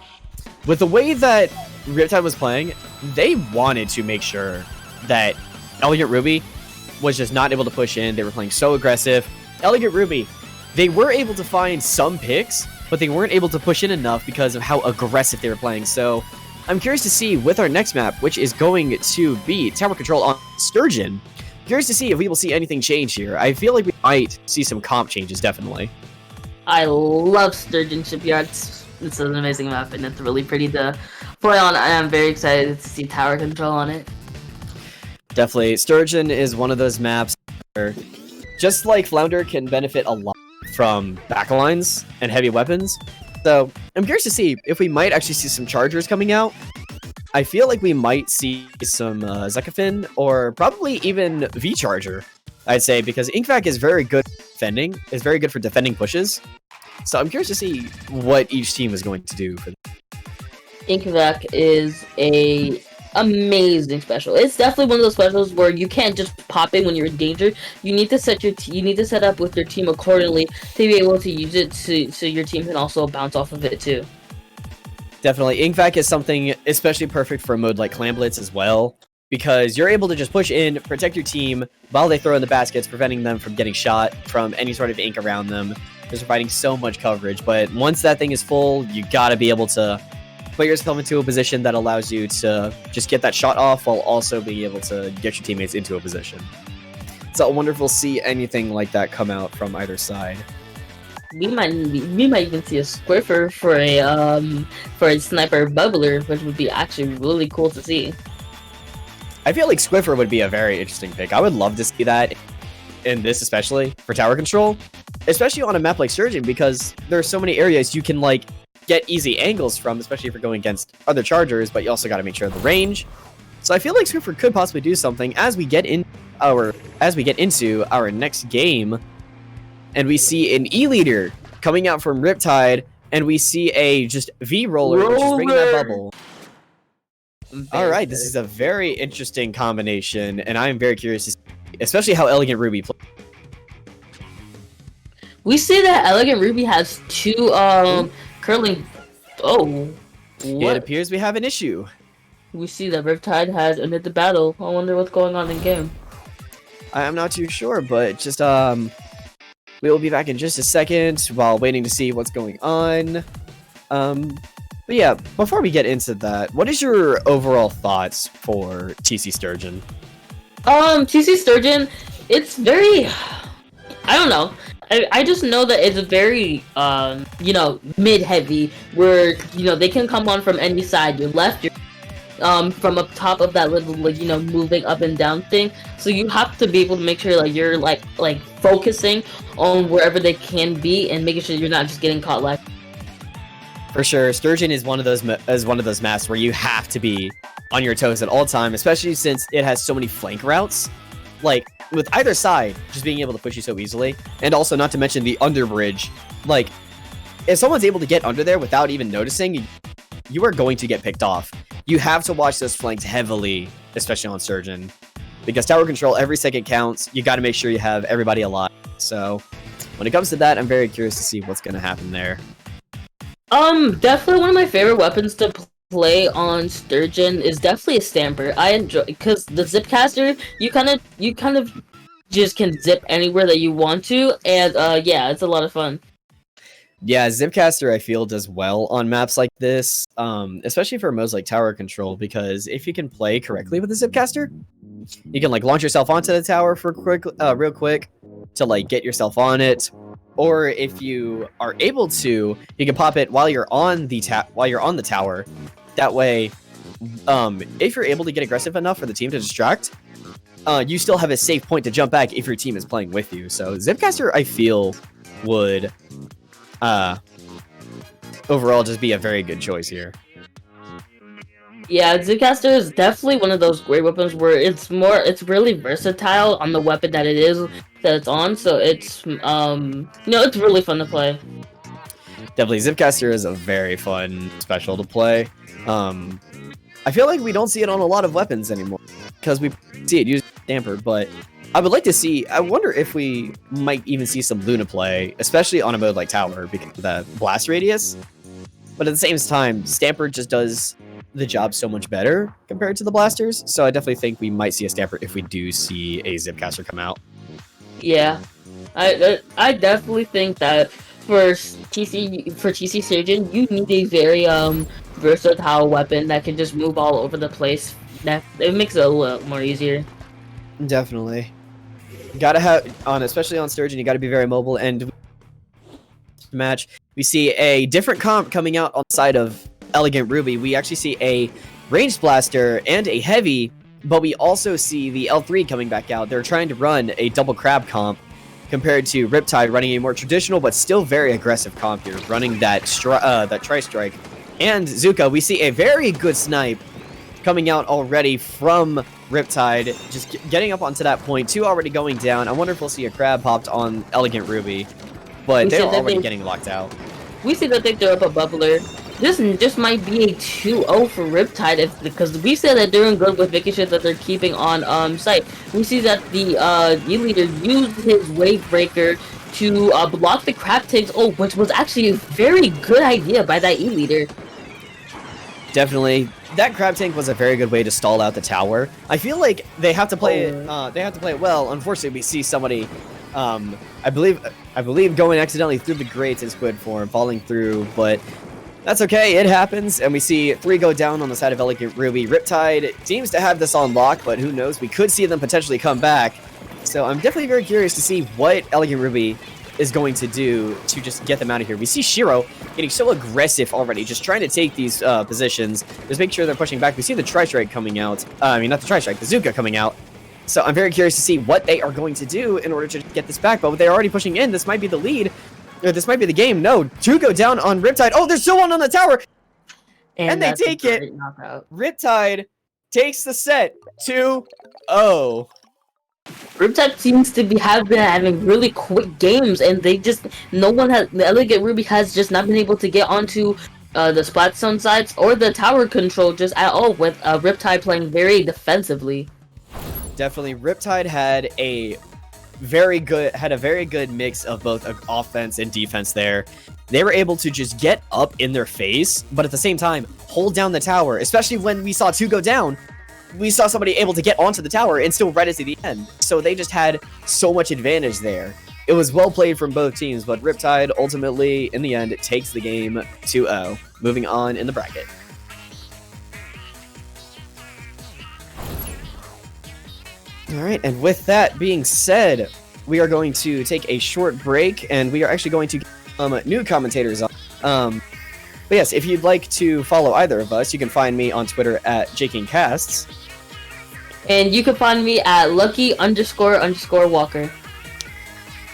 A: with the way that Riptide was playing, they wanted to make sure that Elegant Ruby was just not able to push in. They were playing so aggressive. Elegant Ruby, they were able to find some picks, but they weren't able to push in enough because of how aggressive they were playing. So I'm curious to see with our next map, which is going to be Tower Control on Sturgeon. Curious to see if we will see anything change here. I feel like we might see some comp changes, definitely.
B: I love Sturgeon Shipyard. It's an amazing map, and it's really pretty to play on. I am very excited to see Tower Control on it.
A: Definitely. Sturgeon is one of those maps where, just like Flounder, can benefit a lot from backlines and heavy weapons. So I'm curious to see if we might actually see some chargers coming out. I feel like we might see some Zekafin or probably even V-Charger, I'd say, because Inkvac is very good defending, is very good for defending pushes. So I'm curious to see what each team is going to do for that.
B: Inkvac is a amazing special. It's definitely one of those specials where you can't just pop in when you're in danger. You need to set up with your team accordingly to be able to use it so your team can also bounce off of it too.
A: Definitely, Inkvac is something especially perfect for a mode like Clan Blitz as well, because you're able to just push in, protect your team while they throw in the baskets, preventing them from getting shot from any sort of ink around them, because they're fighting so much coverage. But once that thing is full, you gotta be able to put yourself into a position that allows you to just get that shot off while also being able to get your teammates into a position. It's a wonderful to see anything like that come out from either side.
B: We might even see a Squiffer for a sniper bubbler, which would be actually really cool to see.
A: I feel like Squiffer would be a very interesting pick. I would love to see that in this, especially for tower control, especially on a map like Sturgeon, because there are so many areas you can like get easy angles from, especially if you're going against other chargers, but you also got to make sure of the range. So I feel like Squiffer could possibly do something as we get into our next game, and we see an E-leader coming out from Riptide, and we see a just V-roller, which is bringing that bubble. All right, this is a very interesting combination, and I'm very curious to see, especially how Elegant Ruby plays.
B: We see that Elegant Ruby has two curling. Oh, what?
A: It appears we have an issue.
B: We see that Riptide has ended the battle. I wonder what's going on in game.
A: I'm not too sure, but just we will be back in just a second while waiting to see what's going on. But yeah, before we get into that, what is your overall thoughts for TC Sturgeon?
B: TC Sturgeon, it's very, I don't know. I just know that it's very, mid-heavy, where, they can come on from any side, your left, your from up top of that little, moving up and down thing. So you have to be able to make sure, you're, focusing on wherever they can be and making sure you're not just getting caught left.
A: For sure, Sturgeon is one of those maps where you have to be on your toes at all time, especially since it has so many flank routes. Like, with either side, just being able to push you so easily, and also not to mention the underbridge. Like, if someone's able to get under there without even noticing, you are going to get picked off. You have to watch those flanks heavily, especially on Sturgeon, because tower control, every second counts. You got to make sure you have everybody alive. So, when it comes to that, I'm very curious to see what's going to happen there.
B: Definitely one of my favorite weapons to play on Sturgeon is definitely a Stamper. I enjoy, because the Zipcaster, you kind of just can zip anywhere that you want to, and yeah, it's a lot of fun.
A: Yeah, Zipcaster I feel does well on maps like this, especially for modes like tower control, because if you can play correctly with the Zipcaster, you can like launch yourself onto the tower for real quick to like get yourself on it, or if you are able to, you can pop it while you're on the tower. That way, if you're able to get aggressive enough for the team to distract, you still have a safe point to jump back if your team is playing with you. So Zipcaster I feel would overall just be a very good choice here.
B: Yeah, Zcaster is definitely one of those great weapons where it's really versatile on the weapon that it's on, so it's it's really fun to play.
A: Definitely, Zipcaster is a very fun special to play. I feel like we don't see it on a lot of weapons anymore, because we see it used Stamper, but I would like to see, I wonder if we might even see some Luna play, especially on a mode like Tower, because of the blast radius. But at the same time, Stamper just does the job so much better compared to the blasters, so I definitely think we might see a Stamper if we do see a Zipcaster come out.
B: Yeah, I definitely think that for TC Surgeon, you need a very versatile weapon that can just move all over the place. That it makes it a little more easier.
A: Definitely. Gotta have especially on Sturgeon, you gotta be very mobile, and match we see a different comp coming out on the side of Elegant Ruby. We actually see a ranged blaster and a heavy, but we also see the L3 coming back out. They're trying to run a double crab comp compared to Riptide running a more traditional but still very aggressive comp here, running that tri-strike. And Zuka, we see a very good snipe coming out already from Riptide, just getting up onto that point. 2 already going down. I wonder if we'll see a crab popped on Elegant Ruby, but they're already getting locked out.
B: We see that they throw up a bubbler. This might be a 2-0 for Riptide because we said that they're doing good with making sure that they're keeping on site. We see that the E-leader used his wave breaker to block the crab tanks, which was actually a very good idea by that E-leader.
A: Definitely, that crab tank was a very good way to stall out the tower. I feel like they have to play it. They have to play it well. Unfortunately, we see somebody, I believe, going accidentally through the grates in squid form, falling through, but that's okay. It happens, and we see 3 go down on the side of Elegant Ruby. Riptide seems to have this on lock, but who knows? We could see them potentially come back. So I'm definitely very curious to see what Elegant Ruby is going to do to just get them out of here. We see Shiro getting so aggressive already, just trying to take these positions, just make sure they're pushing back. We see the Tri-Strike coming out. I mean, not the Tri-Strike, the Zuka coming out. So I'm very curious to see what they are going to do in order to get this back. But they're already pushing in. This might be the lead. Or this might be the game. No, 2 go down on Riptide. Oh, there's still one on the tower. And they take it.
B: Knockout.
A: Riptide takes the set 2-0.
B: Riptide seems to have been having really quick games, and the Elegant Ruby has just not been able to get onto the splat zone sides or the tower control just at all, with Riptide playing very defensively.
A: Definitely, Riptide had a very good mix of both offense and defense there. They were able to just get up in their face, but at the same time, hold down the tower, especially when we saw 2 go down. We saw somebody able to get onto the tower and still right it to the end. So they just had so much advantage there. It was well played from both teams, but Riptide ultimately, in the end, takes the game 2-0, moving on in the bracket. Alright, and with that being said, we are going to take a short break, and we are actually going to get new commentators on. But yes, if you'd like to follow either of us, you can find me on Twitter at JKingCasts.
B: And you can find me at Lucky__Walker.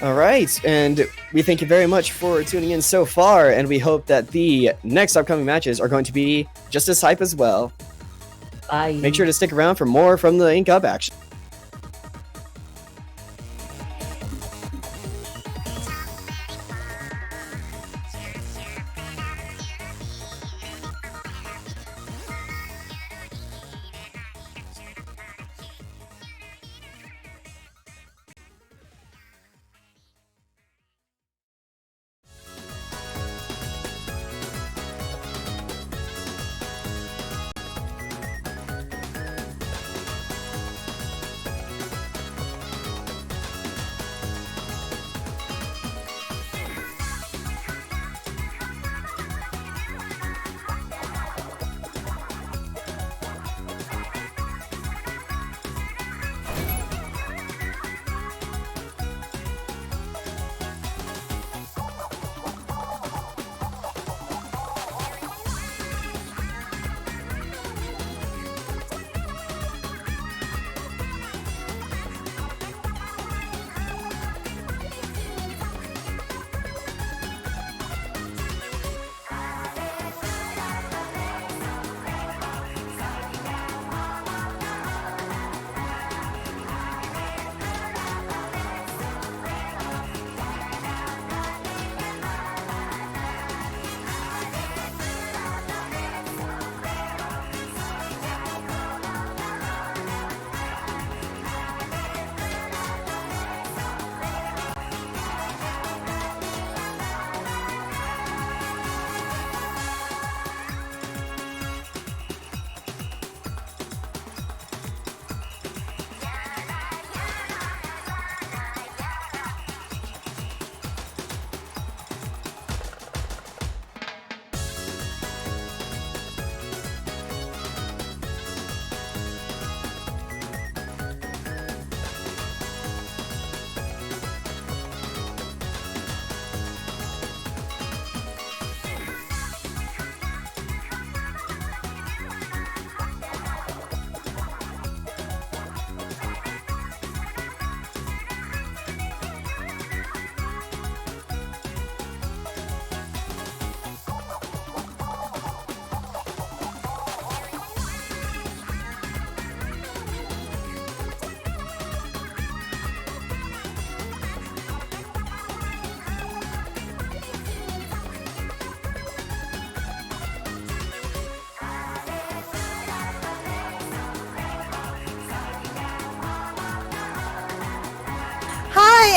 A: Alright, and we thank you very much for tuning in so far, and we hope that the next upcoming matches are going to be just as hype as well.
B: Bye.
A: Make sure to stick around for more from the Ink Up action.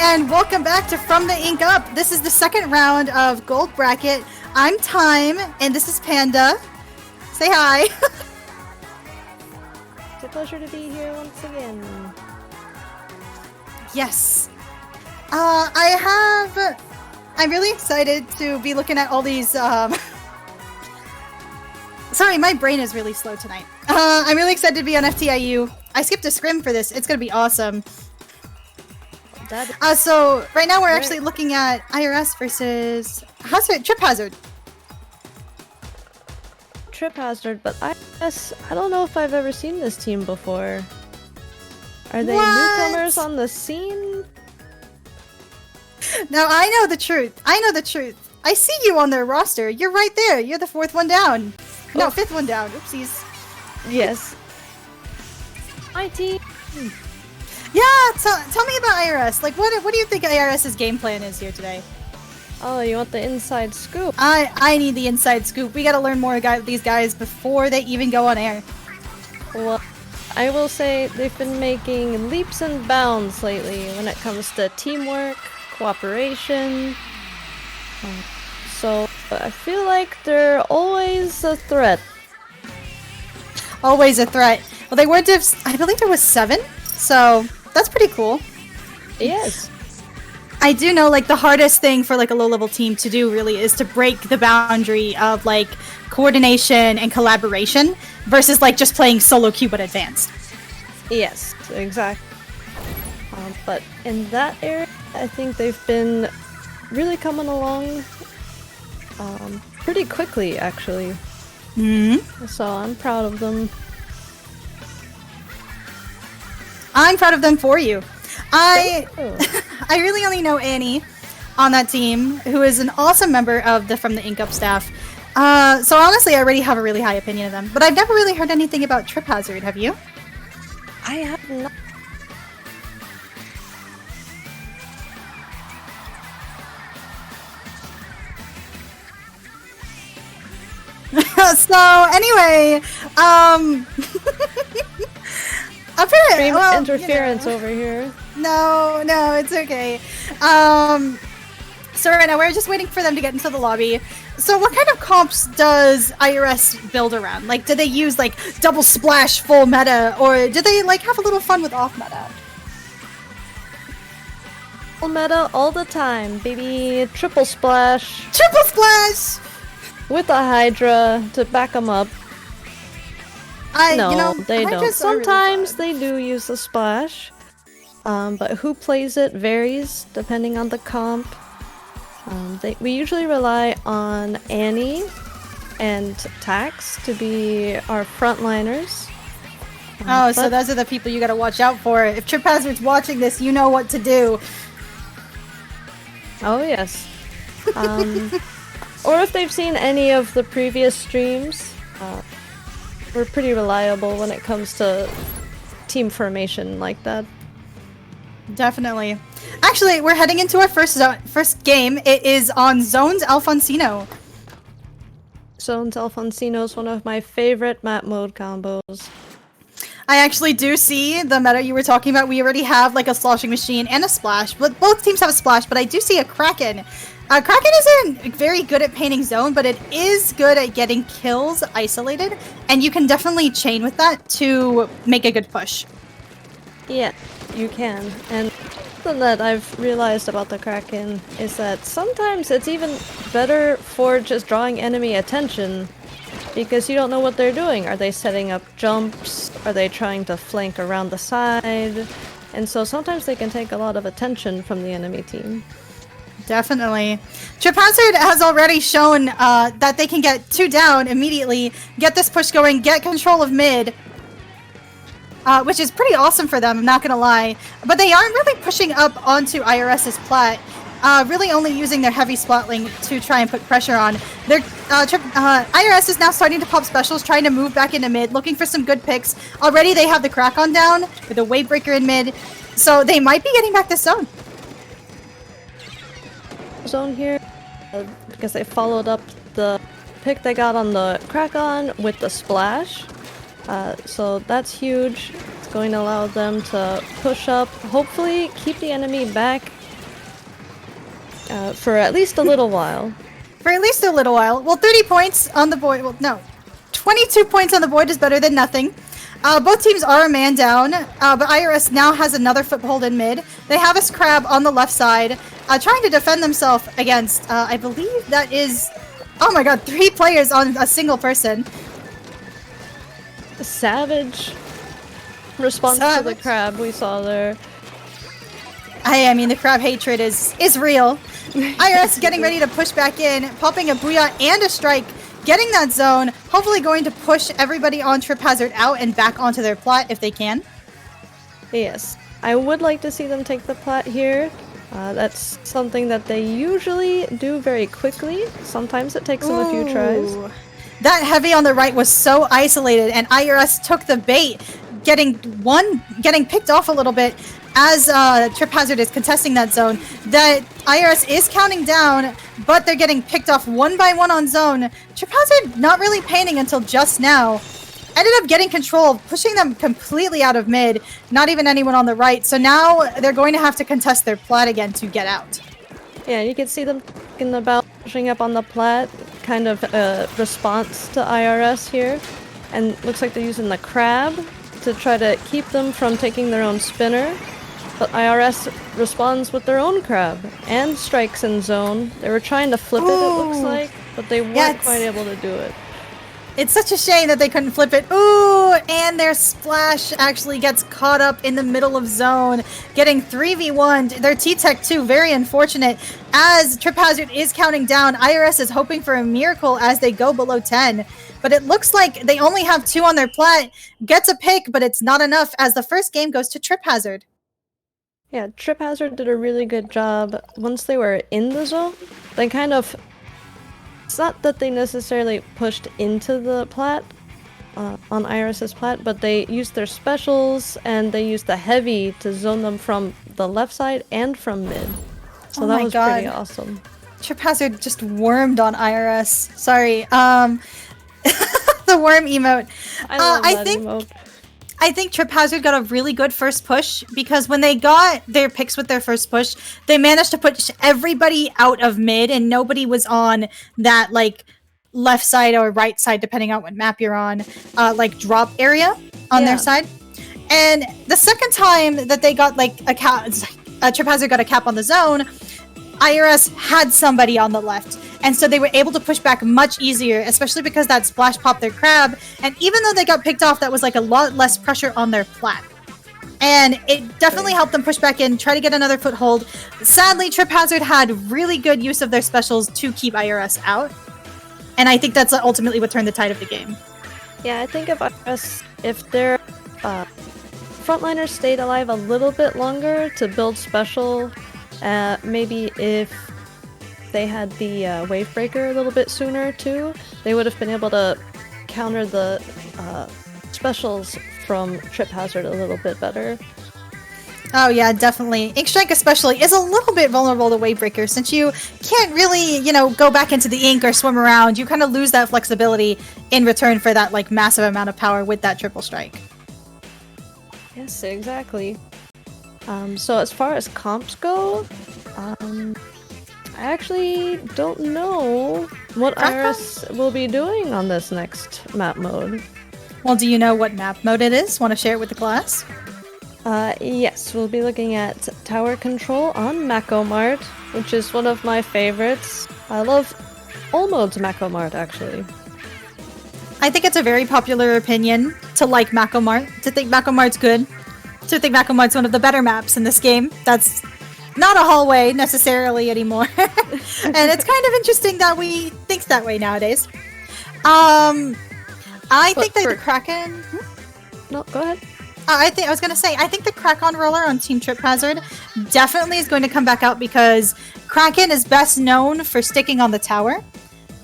C: and welcome back to From the Ink Up. This is the second round of Gold Bracket. I'm Time, and this is Panda. Say hi.
D: It's a pleasure to be here once again.
C: Yes. I'm really excited to be looking at all these, Sorry, my brain is really slow tonight. I'm really excited to be on FTIU. I skipped a scrim for this. It's gonna be awesome. So right now we're actually looking at IRS versus Trip Hazard.
D: Trip Hazard, but I don't know if I've ever seen this team before. Are they newcomers on the scene?
C: Now I know the truth. I see you on their roster. You're right there. You're the fourth one down. No, fifth one down. Oopsies.
D: Yes. My team.
C: Yeah, tell me about IRS. Like, what do you think IRS's game plan is here today?
D: Oh, you want the inside scoop?
C: I need the inside scoop. We gotta learn more about these guys before they even go on air.
D: Well, I will say they've been making leaps and bounds lately when it comes to teamwork, cooperation. So I feel like they're always a threat.
C: Always a threat. Well, they were divs. I believe there was 7, so that's pretty cool.
D: Yes.
C: I do know, like, the hardest thing for, like, a low-level team to do, really, is to break the boundary of, like, coordination and collaboration versus, like, just playing solo queue but advanced.
D: Yes, exactly. But in that area, I think they've been really coming along pretty quickly, actually.
C: Mm-hmm.
D: So I'm proud of them.
C: I'm proud of them for you. I
D: Oh.
C: really only know Annie on that team, who is an awesome member of the From the Ink Up staff. So honestly, I already have a really high opinion of them. But I've never really heard anything about Trip Hazard, have you?
D: I have not.
C: So anyway,
D: Stream
C: well,
D: interference
C: you know.
D: over here.
C: No, it's okay. So right now we're just waiting for them to get into the lobby. So what kind of comps does IRS build around? Like, do they use, like, double splash full meta, or do they, like, have a little fun with off meta?
D: Full meta all the time, baby. Triple splash
C: Triple splash!
D: with a Hydra to back them up. No, they don't.
C: Hydras are really
D: Sometimes
C: fun.
D: they do use the splash, but who plays it varies depending on the comp. We usually rely on Annie and Tax to be our frontliners.
C: Oh, so those are the people you gotta watch out for. If Trip Hazard's watching this, you know what to do.
D: Oh yes. Or if they've seen any of the previous streams, we're pretty reliable when it comes to team formation like that.
C: Definitely. Actually, we're heading into our first game. It is on Zones Alfonsino.
D: Zones Alfonsino is one of my favorite map mode combos.
C: I actually do see the meta you were talking about. We already have, like, a sloshing machine and a splash. But both teams have a splash, but I do see a Kraken. Kraken isn't very good at painting zone, but it is good at getting kills isolated. And you can definitely chain with that to make a good push.
D: Yeah, you can. And something that I've realized about the Kraken is that sometimes it's even better for just drawing enemy attention because you don't know what they're doing. Are they setting up jumps? Are they trying to flank around the side? And so sometimes they can take a lot of attention from the enemy team.
C: Definitely. Trip Hazard has already shown that they can get 2 down immediately, get this push going, get control of mid. Which is pretty awesome for them, I'm not gonna lie. But they aren't really pushing up onto IRS's plat. Really only using their heavy splatling to try and put pressure on. Their IRS is now starting to pop specials, trying to move back into mid, looking for some good picks. Already they have the crack on down with a wave breaker in mid, so they might be getting back this zone.
D: Zone here because they followed up the pick they got on the Kraken with the splash. So that's huge. It's going to allow them to push up, hopefully keep the enemy back for at least a little while.
C: For at least a little while. Well, 30 points on the board. Well, no. 22 points on the board is better than nothing. Both teams are a man down, but IRS now has another foothold in mid. They have a Scrab on the left side, trying to defend themselves against, I believe that is, oh my god, 3 players on a single person.
D: Savage response to the crab we saw there.
C: I mean, the crab hatred is real. IRS getting ready to push back in, popping a Booyah and a Strike, getting that zone, hopefully going to push everybody on Trip Hazard out and back onto their plot if they can.
D: Yes, I would like to see them take the plat here. That's something that they usually do very quickly. Sometimes it takes them a few tries.
C: That heavy on the right was so isolated, and IRS took the bait, getting picked off a little bit as Trip Hazard is contesting that zone. That IRS is counting down, but they're getting picked off one by one on zone. Trip Hazard not really painting until just now. Ended up getting control, pushing them completely out of mid, not even anyone on the right. So now they're going to have to contest their plat again to get out.
D: Yeah, you can see them thinking about pushing up on the plat, kind of a response to IRS here. And looks like they're using the crab to try to keep them from taking their own spinner. But IRS responds with their own crab and strikes in zone. They were trying to flip it, it looks like, but they weren't quite able to do it.
C: It's such a shame that they couldn't flip it. Ooh, and their splash actually gets caught up in the middle of zone, getting 3v1'd. Their T-Tech too, very unfortunate. As Trip Hazard is counting down, IRS is hoping for a miracle as they go below 10. But it looks like they only have 2 on their plat. Gets a pick, but it's not enough as the first game goes to Trip Hazard.
D: Yeah, Trip Hazard did a really good job. Once they were in the zone, they kind of... It's not that they necessarily pushed into the plat, on Iris's plat, but they used their specials and they used the heavy to zone them from the left side and from mid. So that was pretty awesome.
C: Trip Hazard just wormed on IRS. Sorry. The worm emote.
D: I love that emote.
C: I think Trip Hazard got a really good first push because when they got their picks with their first push, they managed to push everybody out of mid and nobody was on that like left side or right side, depending on what map you're on, like drop area on their side. And the second time that they got like a cap, Trip Hazard got a cap on the zone, IRS had somebody on the left. And so they were able to push back much easier, especially because that splash popped their crab. And even though they got picked off, that was like a lot less pressure on their plat. And it definitely helped them push back in, try to get another foothold. Sadly, Trip Hazard had really good use of their specials to keep IRS out. And I think that's ultimately what turned the tide of the game.
D: Yeah, I think if their frontliners stayed alive a little bit longer to build special, maybe if they had the wave breaker a little bit sooner too, they would have been able to counter the specials from Trip Hazard a little bit better.
C: Oh yeah, definitely. Ink Strike especially is a little bit vulnerable to wave breaker since you can't really, you know, go back into the ink or swim around. You kind of lose that flexibility in return for that like massive amount of power with that triple strike.
D: Yes, exactly. So as far as comps go, I actually don't know what Iris will be doing on this next map mode.
C: Well, do you know what map mode it is? Want to share it with the class?
D: Yes, we'll be looking at Tower Control on Mako Mart, which is one of my favorites. I love all modes Mako Mart, actually.
C: I think it's a very popular opinion to like Mako Mart, to think Mako Mart's good, to think Mako Mart's one of the better maps in this game. That's not a hallway necessarily anymore. And it's kind of interesting that we think that way nowadays. I think that the Kraken...
D: No, go ahead.
C: I was gonna say, I think the Crack-On Roller on Team Trip Hazard definitely is going to come back out because Kraken is best known for sticking on the tower.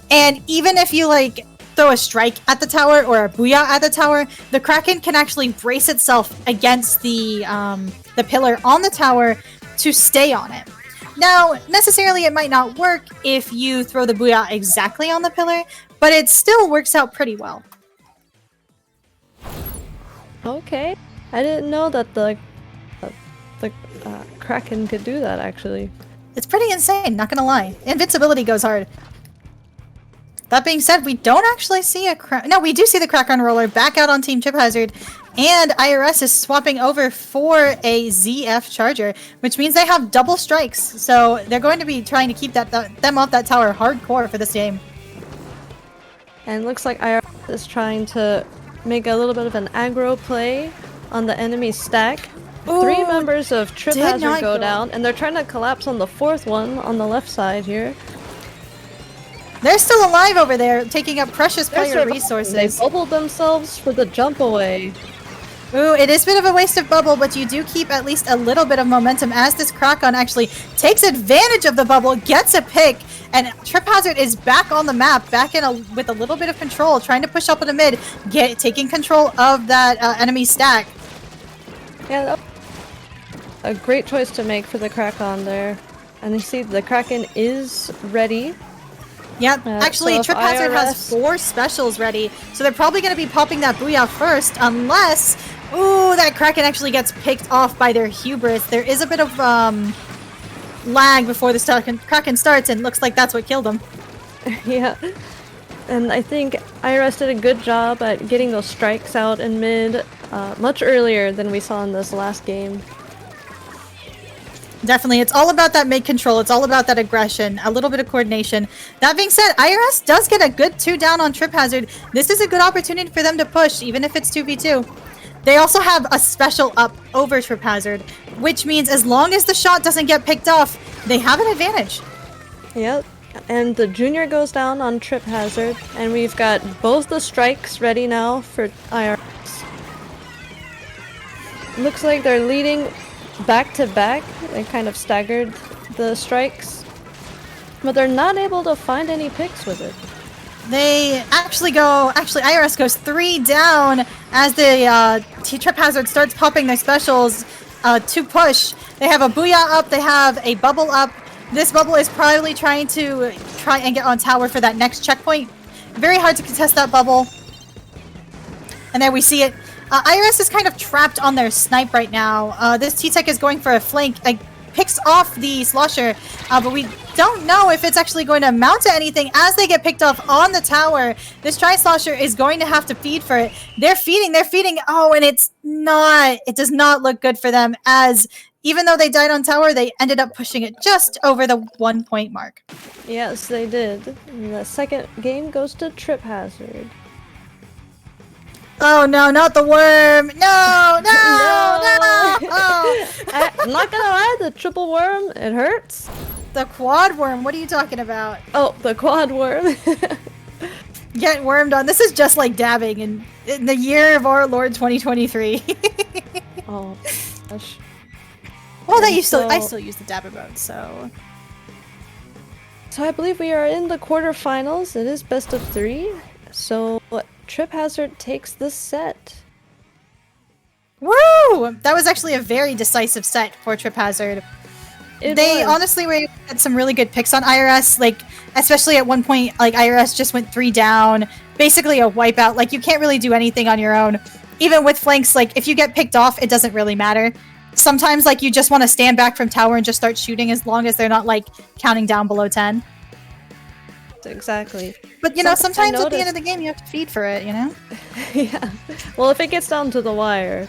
C: And even if you, like, throw a strike at the tower or a booyah at the tower, the Kraken can actually brace itself against the pillar on the tower to stay on it. Now, necessarily it might not work if you throw the booyah exactly on the pillar, but it still works out pretty well.
D: Okay. I didn't know that the Kraken could do that, actually.
C: It's pretty insane, not gonna lie. Invincibility goes hard. That being said, we don't actually see a no, we do see the Crack on Roller back out on Team Chip Hazard, and IRS is swapping over for a ZF Charger, which means they have double strikes. So they're going to be trying to keep them off that tower hardcore for this game.
D: And it looks like IRS is trying to make a little bit of an aggro play on the enemy stack.
C: Ooh,
D: 3 members of Trip
C: did
D: Hazard
C: not
D: go
C: go.
D: down, and they're trying to collapse on the 4th one on the left side here.
C: They're still alive over there, taking up precious
D: They're
C: player
D: surviving.
C: resources.
D: They bubbled themselves for the jump away.
C: Ooh, it is a bit of a waste of bubble, but you do keep at least a little bit of momentum as this Krakon actually takes advantage of the bubble, gets a pick, and Trip Hazard is back on the map, back in with a little bit of control, trying to push up in the mid, taking control of that enemy stack.
D: Yeah, that a great choice to make for the Krakon there. And you see the Kraken is ready.
C: Yep, actually,
D: so if
C: Trip Hazard has
D: IRS
C: 4 specials ready, so they're probably going to be popping that Booyah first, unless, ooh, that Kraken actually gets picked off by their hubris. There is a bit of lag before the Kraken starts, and looks like that's what killed him.
D: Yeah. And I think IRS did a good job at getting those strikes out in mid much earlier than we saw in this last game.
C: Definitely, it's all about that mid control, it's all about that aggression, a little bit of coordination. That being said, IRS does get a good 2 down on Trip Hazard. This is a good opportunity for them to push, even if it's 2v2. They also have a special up over Trip Hazard, which means as long as the shot doesn't get picked off, they have an advantage.
D: Yep. And the junior goes down on Trip Hazard, and we've got both the strikes ready now for IRS. Looks like they're leading back to back. They kind of staggered the strikes, but they're not able to find any picks with it.
C: They actually IRS goes 3 down as the Trip Hazard starts popping their specials to push. They have a Booyah up, they have a bubble up. This bubble is probably trying and get on tower for that next checkpoint. Very hard to contest that bubble. And there we see it. IRS is kind of trapped on their snipe right now. This T-Tech is going for a flank, picks off the Slosher, but we don't know if it's actually going to amount to anything as they get picked off on the tower. This Tri-Slosher is going to have to feed for it. They're feeding, oh, and it does not look good for them, as even though they died on tower, they ended up pushing it just over the 1 point mark.
D: Yes, they did. And the second game goes to Trip Hazard.
C: Oh no, not the worm! No!
D: I'm not gonna lie, the triple worm, it hurts.
C: The quad worm, what are you talking about?
D: Oh, the quad worm.
C: Get wormed on. This is just like dabbing in the year of our Lord 2023.
D: Oh, gosh.
C: Well,
D: And
C: I
D: so-
C: still use the dabber mode, so...
D: So I believe we are in the quarterfinals. It is best of 3. So Trip Hazard takes the set.
C: Woo! That was actually a very decisive set for Trip Hazard. They honestly were able to get some really good picks on IRS, especially at one point, IRS just went 3 down, basically a wipeout. You can't really do anything on your own. Even with flanks, if you get picked off, it doesn't really matter. Sometimes, you just want to stand back from tower and just start shooting as long as they're not, counting down below 10.
D: Exactly.
C: But, sometimes at the end of the game, you have to feed for it,
D: Yeah. Well, if it gets down to the wire.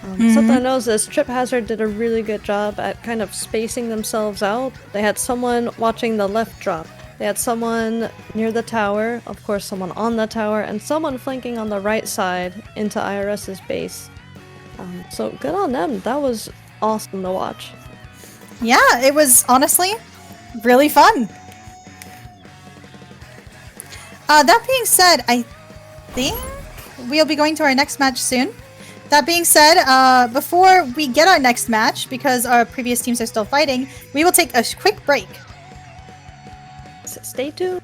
D: Something I noticed is Trip Hazard did a really good job at kind of spacing themselves out. They had someone watching the left drop. They had someone near the tower, of course someone on the tower, and someone flanking on the right side into IRS's base. So good on them. That was awesome to watch.
C: Yeah, it was honestly really fun. That being said, I think we'll be going to our next match soon. That being said, before we get our next match, because our previous teams are still fighting, we will take a quick break.
D: Stay tuned.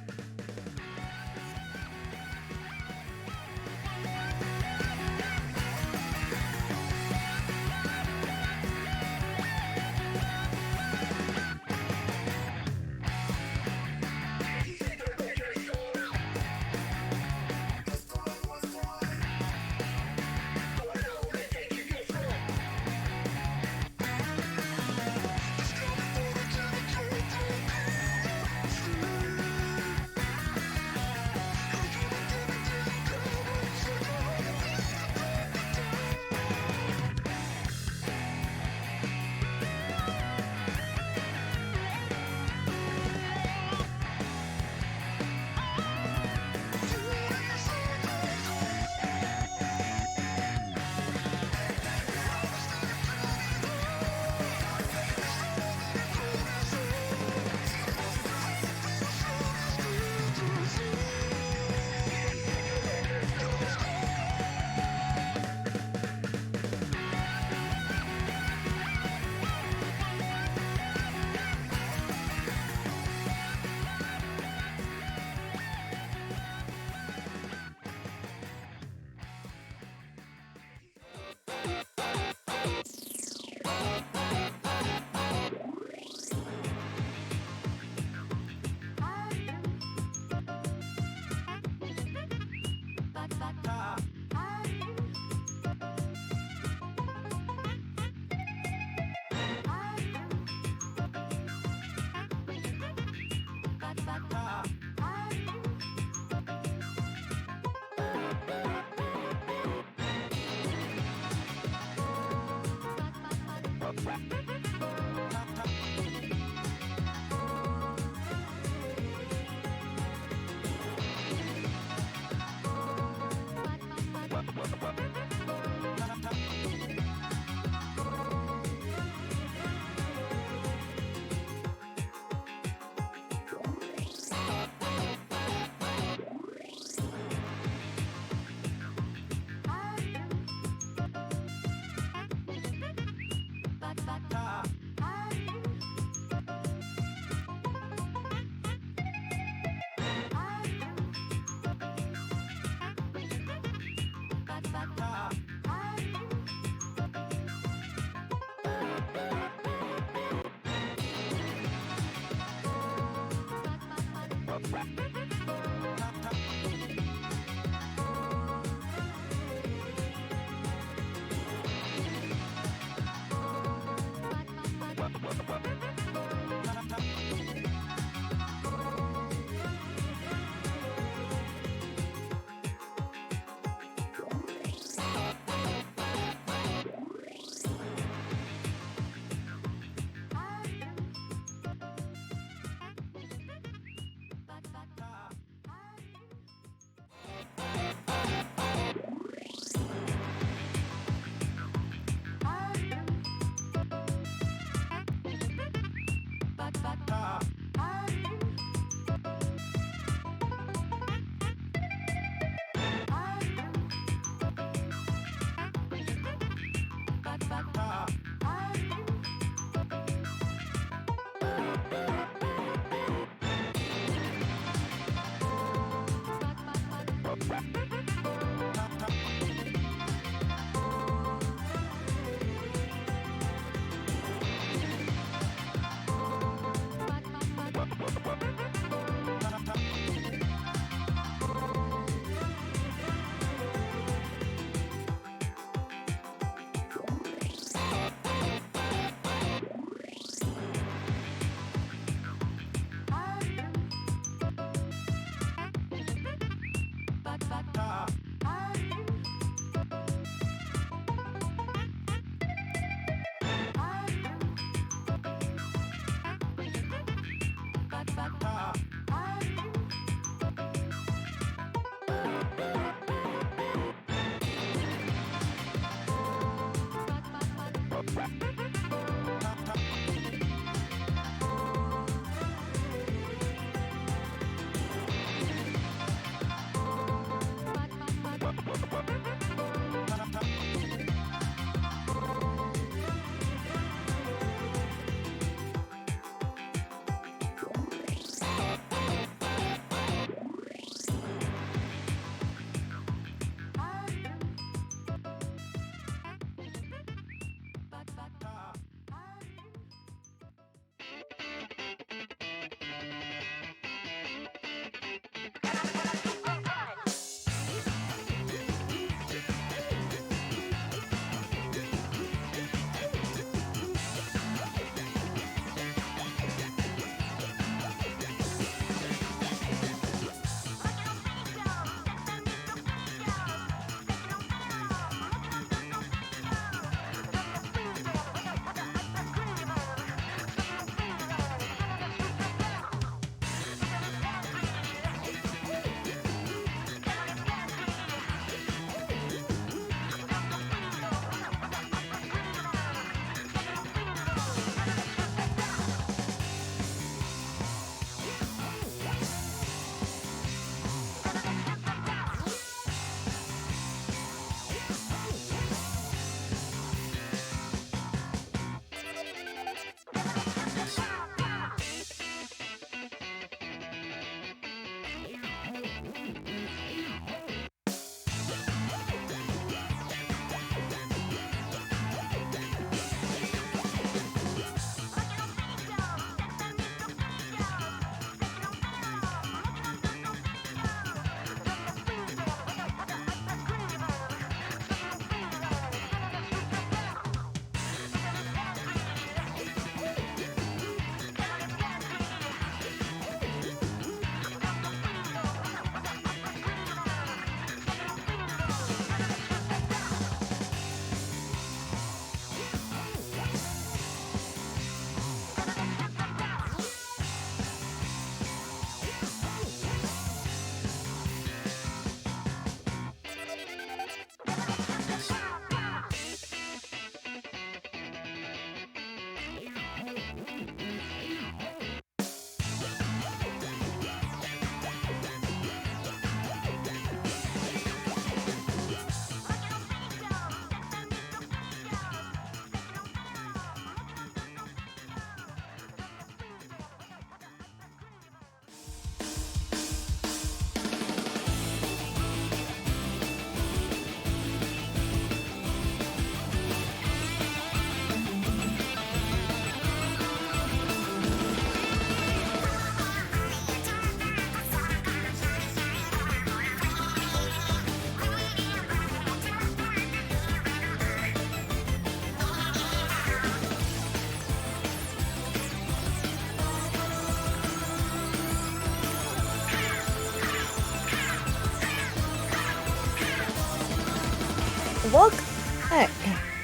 D: welcome back.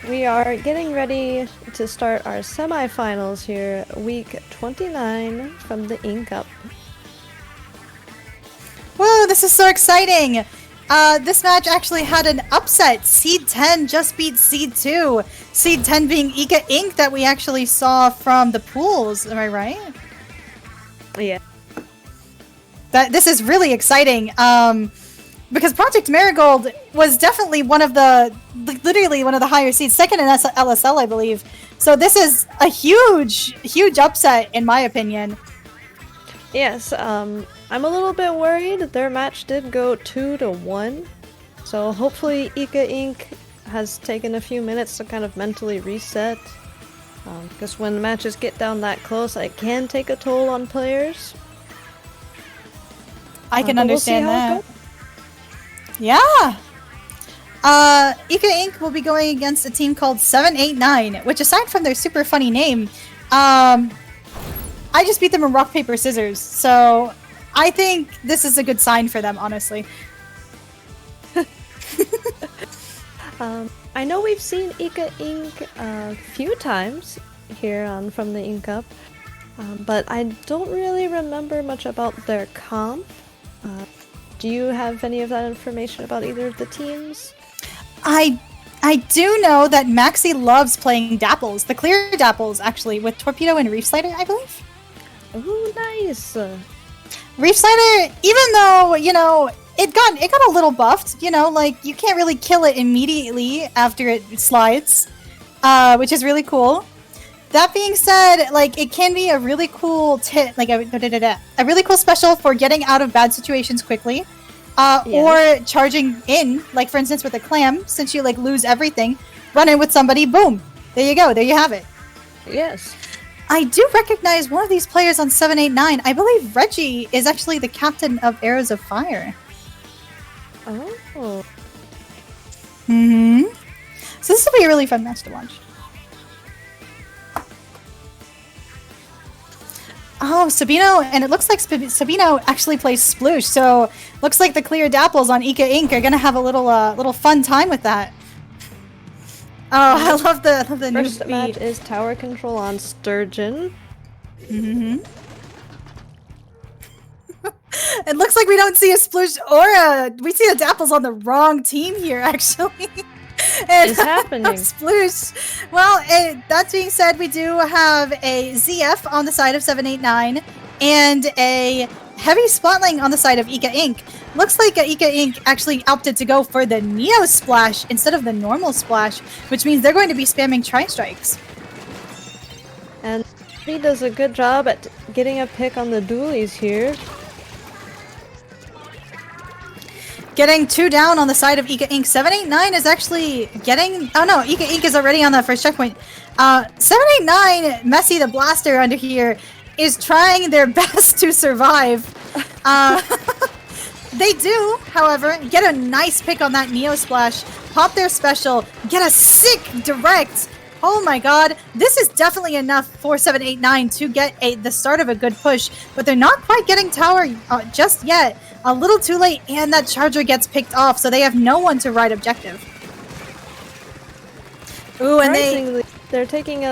D: We are getting ready to start our semifinals here, week 29 from the Ink Up.
C: Whoa, this is so exciting! This match actually had an upset. Seed 10 just beat Seed 2. Seed 10 being Ika Inc. that we actually saw from the pools. Am I right?
D: Yeah.
C: This is really exciting. Because Project Marigold was definitely literally one of the higher seeds, second in LSL, I believe. So this is a huge upset, in my opinion.
D: Yes, I'm a little bit worried. Their match did go 2-1. So hopefully Ika Inc. has taken a few minutes to kind of mentally reset. Because when matches get down that close, it can take a toll on players.
C: I can understand that.
D: It
C: Yeah! Ika Inc. will be going against a team called 789, which aside from their super funny name, I just beat them in rock, paper, scissors, so I think this is a good sign for them, honestly.
D: I know we've seen Ika Inc. a few times here on From the Ink Up, but I don't really remember much about their comp. Do you have any of that information about either of the teams?
C: I do know that Maxi loves playing Dapples, the clear Dapples, actually, with Torpedo and Reef Slider, I believe.
D: Oh, nice!
C: Reef Slider, even though, you know, it got a little buffed, you know, like, you can't really kill it immediately after it slides, which is really cool. That being said, like, it can be a really cool like a really cool special for getting out of bad situations quickly, or charging in, like for instance with a clam, since you like lose everything, run in with somebody, boom, there you go, there you have it.
D: Yes.
C: I do recognize one of these players on 789. I believe Reggie is actually the captain of Arrows of Fire.
D: Oh.
C: So this will be a really fun match to watch. Oh, Sabino, and it looks like Sabino actually plays Sploosh, so looks like the clear Dapples on Ika Inc. are gonna have a little fun time with that. Oh, I love the new
D: First
C: speed.
D: match is tower control on Sturgeon.
C: It looks like we don't see a Sploosh or we see a Dapples on the wrong team here, actually. And
D: It's happening.
C: Sploosh. Well, that being said, we do have a ZF on the side of 789 and a heavy spotling on the side of Ika Inc. Looks like Ika Inc. actually opted to go for the Neo Splash instead of the normal Splash, which means they're going to be spamming Tri-Strikes.
D: And he does a good job at getting a pick on the dualies here.
C: Getting 2 down on the side of Ika Inc. 789 is actually getting... Oh no, Ika Inc. is already on the first checkpoint. 789, Messi the Blaster under here, is trying their best to survive. They do, however, get a nice pick on that Neo Splash, pop their special, get a sick direct. Oh my god, this is definitely enough for 789 to get the start of a good push, but they're not quite getting tower just yet. A little too late, and that charger gets picked off, so they have no one to ride objective. Ooh, and
D: they're taking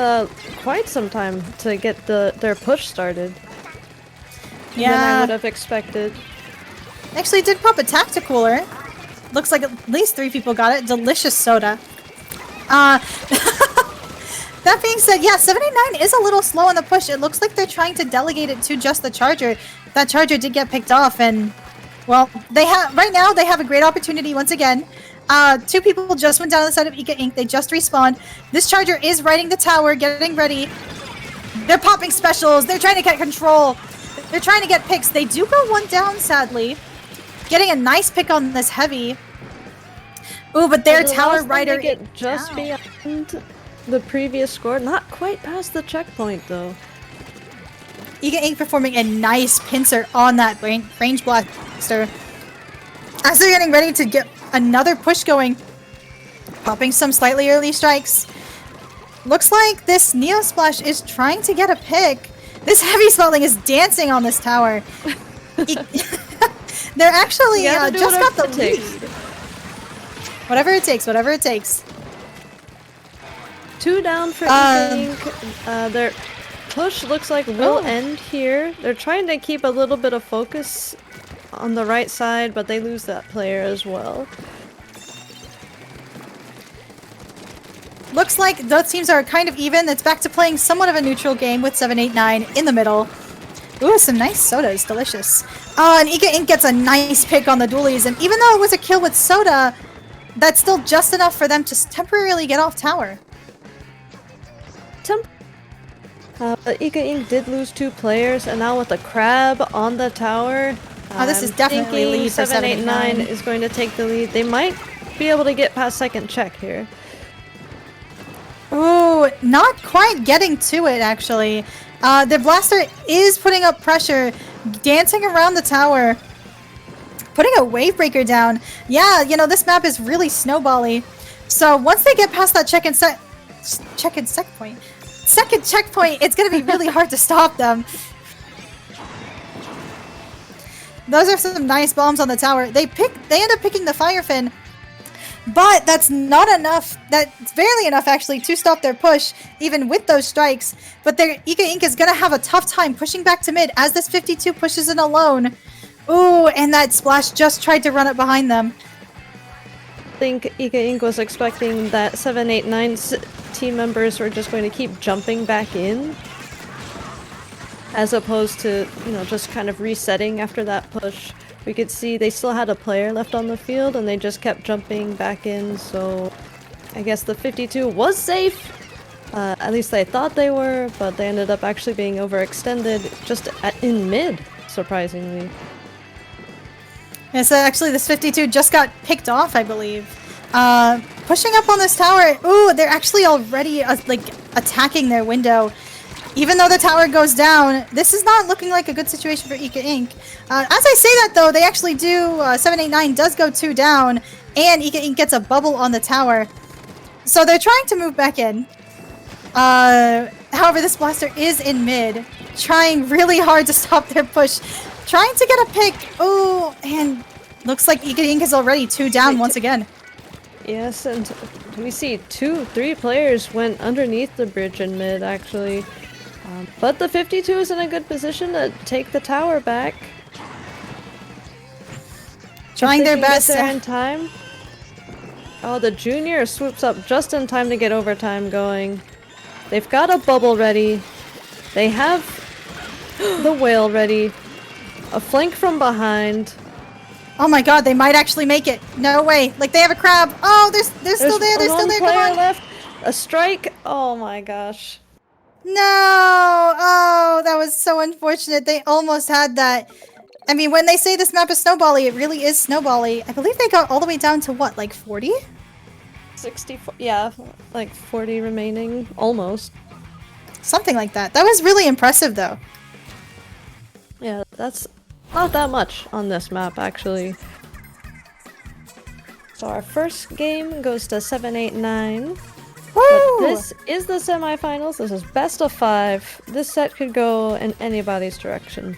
D: quite some time to get their push started.
C: Yeah,
D: Than I would have expected.
C: Actually, did pop a Tacticooler. Looks like at least 3 people got it. Delicious soda. That being said, yeah, 789 is a little slow on the push. It looks like they're trying to delegate it to just the charger. That charger did get picked off, and well, right now they have a great opportunity once again. 2 people just went down the side of Ika Inc. They just respawned. This charger is riding the tower, getting ready. They're popping specials. They're trying to get control. They're trying to get picks. They do go 1 down, sadly. Getting a nice pick on this heavy. Ooh, but their tower rider
D: get just beyond the previous score. Not quite past the checkpoint, though.
C: Ika Inc. performing a nice pincer on that range blaster. As they're getting ready to get another push going, popping some slightly early strikes. Looks like this Neo Splash is trying to get a pick. This heavy spelling is dancing on this tower. They're actually just got the lead. Whatever it takes, whatever it takes.
D: 2 down for Ink. Their push looks like will end here. They're trying to keep a little bit of focus on the right side, but they lose that player as well.
C: Looks like those teams are kind of even. It's back to playing somewhat of a neutral game with 789 in the middle. Ooh, some nice sodas. Delicious. Oh, and Ika Inc. gets a nice pick on the dualies. And even though it was a kill with soda, that's still just enough for them to temporarily get off tower.
D: But Ika Inc. did lose 2 players, and now with the crab on the tower,
C: Oh, this is definitely lead for
D: 789 is going to take the lead. They might be able to get past second check here.
C: Ooh, not quite getting to it, actually. The blaster is putting up pressure, dancing around the tower, putting a wave breaker down. Yeah, you know, this map is really snowbally. So once they get past that second checkpoint, it's going to be really hard to stop them. Those are some nice bombs on the tower. They end up picking the Fire Fin, but that's not enough. That's barely enough, actually, to stop their push, even with those strikes. But Ika Inc. is going to have a tough time pushing back to mid as this 52 pushes in alone. Ooh, and that Splash just tried to run it behind them.
D: I think Ika Inc. was expecting that 789's team members were just going to keep jumping back in, as opposed to, you know, just kind of resetting after that push. We could see they still had a player left on the field and they just kept jumping back in, so I guess the 52 was safe. At least they thought they were, but they ended up actually being overextended just in mid, surprisingly.
C: Yeah, so actually this 52 just got picked off, I believe. Pushing up on this tower. Ooh, they're actually already like attacking their window. Even though the tower goes down, this is not looking like a good situation for Ika Inc. As I say that, though, they actually do. 789 does go 2 down, and Ika Inc. gets a bubble on the tower. So they're trying to move back in. However, this blaster is in mid, trying really hard to stop their push. Trying to get a pick. Oh, and looks like Ika Inc. is already 2 down once again.
D: Yes, and we see 3 players went underneath the bridge in mid, actually. But the 52 is in a good position to take the tower back.
C: Trying their best.
D: Get there in time. Oh, the junior swoops up just in time to get overtime going. They've got a bubble ready. They have the whale ready. A flank from behind.
C: Oh my god, they might actually make it. No way. Like, they have a crab. Oh, they're still there. They're still there. Come on.
D: Left. A strike. Oh my gosh.
C: No! Oh, that was so unfortunate. They almost had that. I mean, when they say this map is snowbally, it really is snowbally. I believe they got all the way down to what, like 40?
D: 64. Yeah, like 40 remaining. Almost.
C: Something like that. That was really impressive, though.
D: Yeah, that's not that much on this map, actually. So our first game goes to 789.
C: Woo!
D: But this is the semifinals. This is best of 5. This set could go in anybody's direction.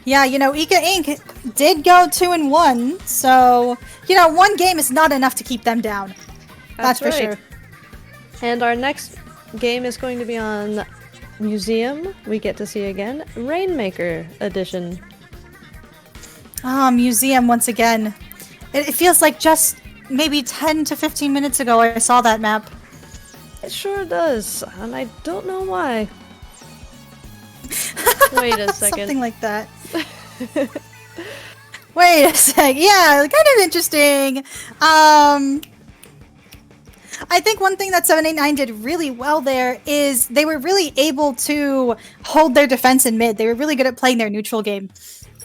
C: Yeah, you know, Ika Inc. did go 2-1, so, you know, one game is not enough to keep them down. That's for
D: right.
C: sure.
D: And our next game is going to be on Museum. We get to see again Rainmaker edition.
C: Ah, Museum once again. It feels like just maybe 10 to 15 minutes ago I saw that map.
D: It sure does, and I don't know why. Wait a second.
C: Something like that. Wait a sec. Yeah, kind of interesting. I think one thing that 789 did really well there is they were really able to hold their defense in mid. They were really good at playing their neutral game.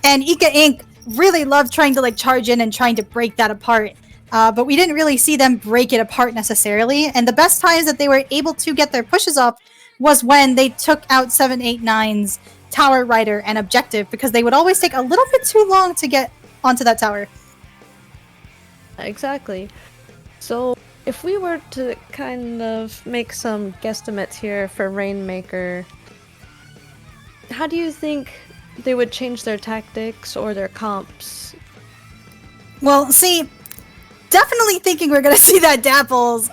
C: And Ika Inc. really loved trying to like charge in and trying to break that apart. But we didn't really see them break it apart necessarily. And the best times that they were able to get their pushes up was when they took out 789's Tower Rider and Objective, because they would always take a little bit too long to get onto that tower.
D: Exactly. So if we were to kind of make some guesstimates here for Rainmaker, how do you think they would change their tactics or their comps?
C: Well, see, definitely thinking we're gonna see that Dapples.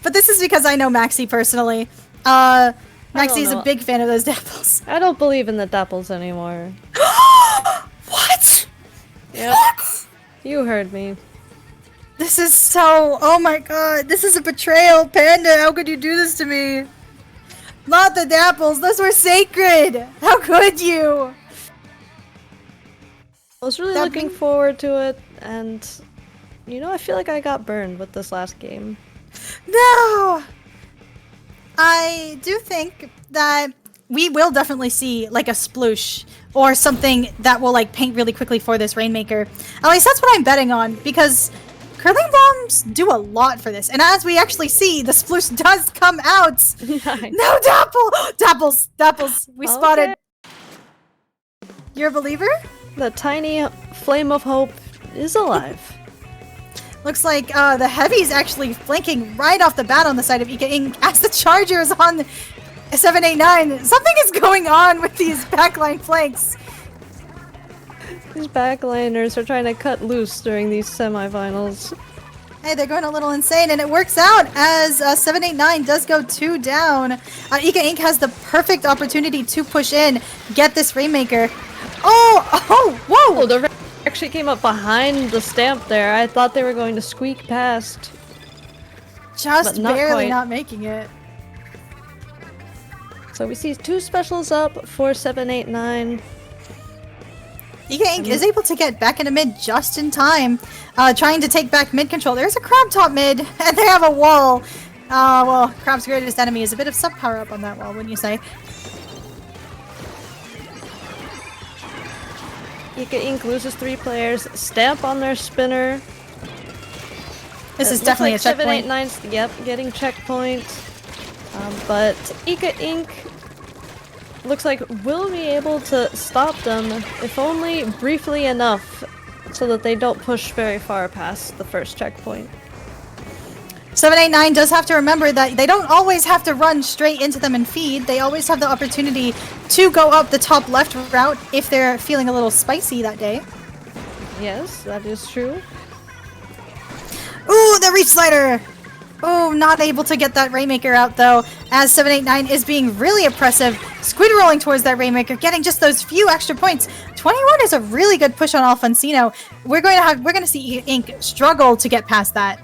C: But this is because I know Maxie personally. Maxie's a
D: know.
C: big fan of those Dapples.
D: I don't believe in the Dapples anymore.
C: What?
D: Yep.
C: What?
D: You heard me.
C: This is so... Oh my god, this is a betrayal, Panda. How could you do this to me? Not the Dapples, those were sacred. How could you?
D: I was really
C: That
D: looking
C: mean-
D: forward to it, and you know, I feel like I got burned with this last game.
C: No! I do think that we will definitely see like a sploosh or something that will like paint really quickly for this Rainmaker. At least that's what I'm betting on, because curling bombs do a lot for this. And as we actually see, the sploosh does come out.
D: Nice.
C: No, Dapple! Dapples, we spotted.
D: Okay.
C: You're a believer?
D: The tiny flame of hope is alive.
C: Looks like the Heavy's actually flanking right off the bat on the side of Ika Inc. as the Charger is on 789. Something is going on with these backline flanks.
D: These backliners are trying to cut loose during these semifinals.
C: Hey, they're going a little insane, and it works out as 789 does go 2 down. Ika Inc. has the perfect opportunity to push in, get this Rainmaker. Oh, whoa!
D: Oh, the Ray actually came up behind the stamp there. I thought they were going to squeak past.
C: Just
D: but not
C: barely
D: quite.
C: not making it.
D: So we see 2 specials up for 789.
C: Ika Inc. is able to get back into mid just in time, trying to take back mid control. There's a Crab top mid, and they have a wall. Well, Crab's greatest enemy is a bit of sub power up on that wall, wouldn't you say?
D: Ika Inc. loses 3 players. Stamp on their spinner.
C: This is
D: Looks
C: definitely
D: like
C: a checkpoint.
D: 789's, yep, getting checkpoint. But Ika Inc. looks like we'll be able to stop them, if only briefly enough, so that they don't push very far past the first checkpoint.
C: 789 does have to remember that they don't always have to run straight into them and feed. They always have the opportunity to go up the top left route if they're feeling a little spicy that day.
D: Yes, that is true.
C: Ooh, the reach slider! Oh, not able to get that Rainmaker out though, as 789 is being really oppressive. Squid rolling towards that Rainmaker, getting just those few extra points. 21 is a really good push on Alfonsino. We're going to see Inc. struggle to get past that.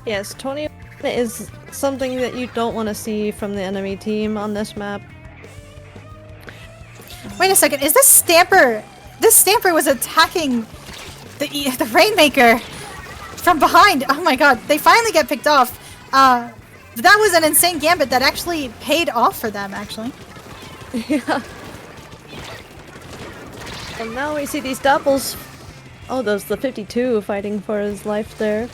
D: Yes, 20 is something that you don't want to see from the enemy team on this map.
C: Wait a second, is this Stamper? This Stamper was attacking the Rainmaker from behind. Oh my god, they finally get picked off. That was an insane gambit that actually paid off for them, actually.
D: Yeah. And now we see these doubles. Oh, there's the 52 fighting for his life there.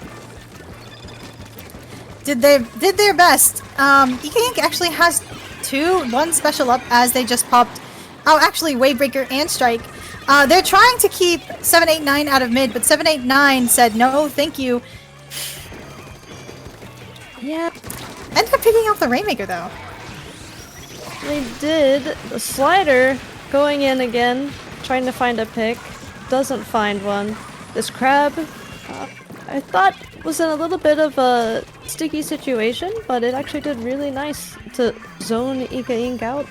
C: Did their best. Ika Inc. actually has 1 special up as they just popped. Oh, actually, Wavebreaker and Strike. They're trying to keep 789 out of mid, but 789 said no, thank you.
D: Yeah,
C: Ended up picking up the Rainmaker though.
D: they did. The slider going in again, trying to find a pick. Doesn't find one. This Crab, I thought was in a little bit of a sticky situation, but it actually did really nice to zone Ika Inc. out.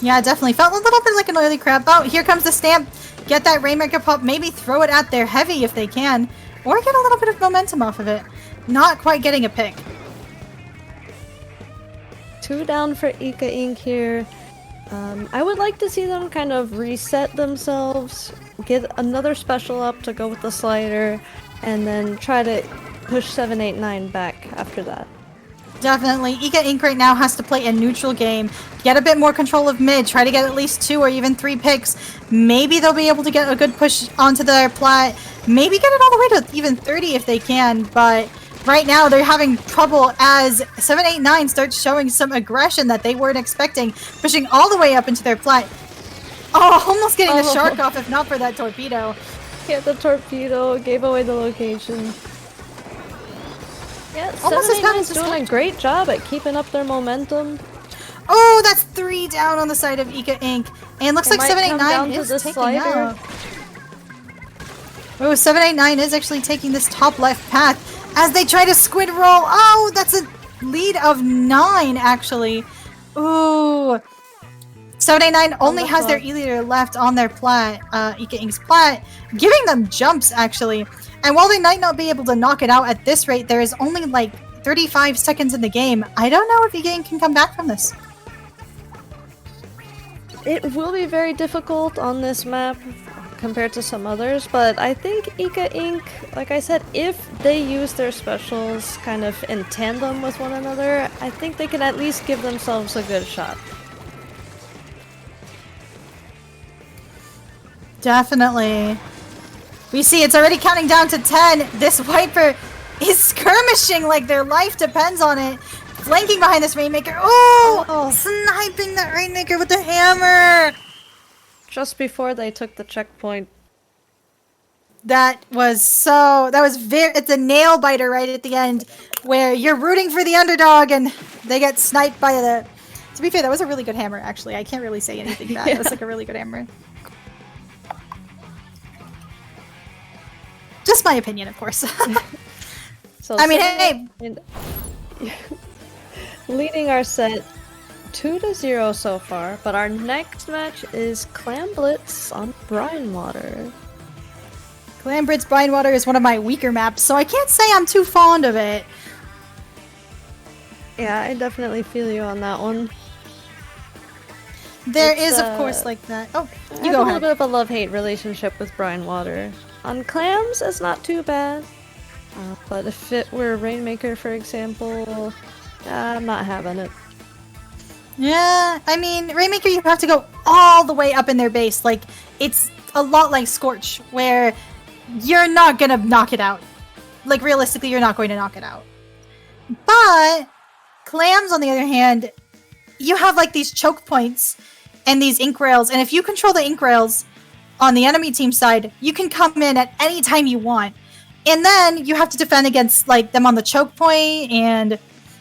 C: Yeah, definitely. Felt a little bit like an oily Crab. Oh, here comes the Stamp. Get that Rainmaker pop. Maybe throw it at their Heavy if they can. Or get a little bit of momentum off of it. Not quite getting a pick.
D: 2 down for Ika Inc. here. I would like to see them kind of reset themselves, get another special up to go with the slider, and then try to push 789 back after that.
C: Definitely. Ika Inc. right now has to play a neutral game. Get a bit more control of mid. Try to get at least 2 or even 3 picks. Maybe they'll be able to get a good push onto their plat. Maybe get it all the way to even 30 if they can, but right now they're having trouble as 789 starts showing some aggression that they weren't expecting, pushing all the way up into their plat. Oh, almost getting the shark off if not for that torpedo.
D: Hit the torpedo, gave away the location. Yeah,
C: Almost as bad as
D: 789's
C: the
D: doing a
C: Scorch.
D: great job at keeping up their momentum.
C: Oh, that's 3 down on the side of Ika Inc. And looks
D: It
C: like
D: might come
C: 789
D: down to
C: is
D: the
C: taking
D: slider.
C: out. Oh, 789 is actually taking this top left path as they try to squid roll. Oh, that's a lead of 9, actually. Ooh. 789 only has their E-leader left on their plat, Ika Inc.'s plat, giving them jumps, actually. And while they might not be able to knock it out at this rate, there is only like 35 seconds in the game. I don't know if Ika Inc. can come back from this.
D: It will be very difficult on this map compared to some others, but I think Ika Inc., like I said, if they use their specials kind of in tandem with one another, I think they can at least give themselves a good shot.
C: Definitely. We see it's already counting down to 10. This Viper is skirmishing like their life depends on it. Flanking behind this Rainmaker. Oh! Sniping that Rainmaker with the hammer!
D: Just before they took the checkpoint.
C: That was very, it's a nail biter right at the end where you're rooting for the underdog and they get sniped by the... To be fair, that was a really good hammer, actually. I can't really say anything bad.
D: Yeah.
C: It was like a really good hammer. Just my opinion, of course.
D: So
C: I mean, hey!
D: Leading our set 2-0 so far, but our next match is Clam Blitz on Brine Water.
C: Clam Blitz Brine Water is one of my weaker maps, so I can't say I'm too fond of it.
D: Yeah, I definitely feel you on that one.
C: There is, of course, like that. Oh, you go
D: I have a little
C: ahead.
D: bit of a love-hate relationship with Brine Water. On clams, it's not too bad. But if it were Rainmaker, for example, I'm not having it.
C: Yeah, I mean, Rainmaker, you have to go all the way up in their base. Like, it's a lot like Scorch, where you're not gonna knock it out. Like, realistically, you're not going to knock it out. But Clams, on the other hand, you have, like, these choke points and these ink rails, and if you control the ink rails on the enemy team side, you can come in at any time you want. And then you have to defend against, like, them on the choke point, and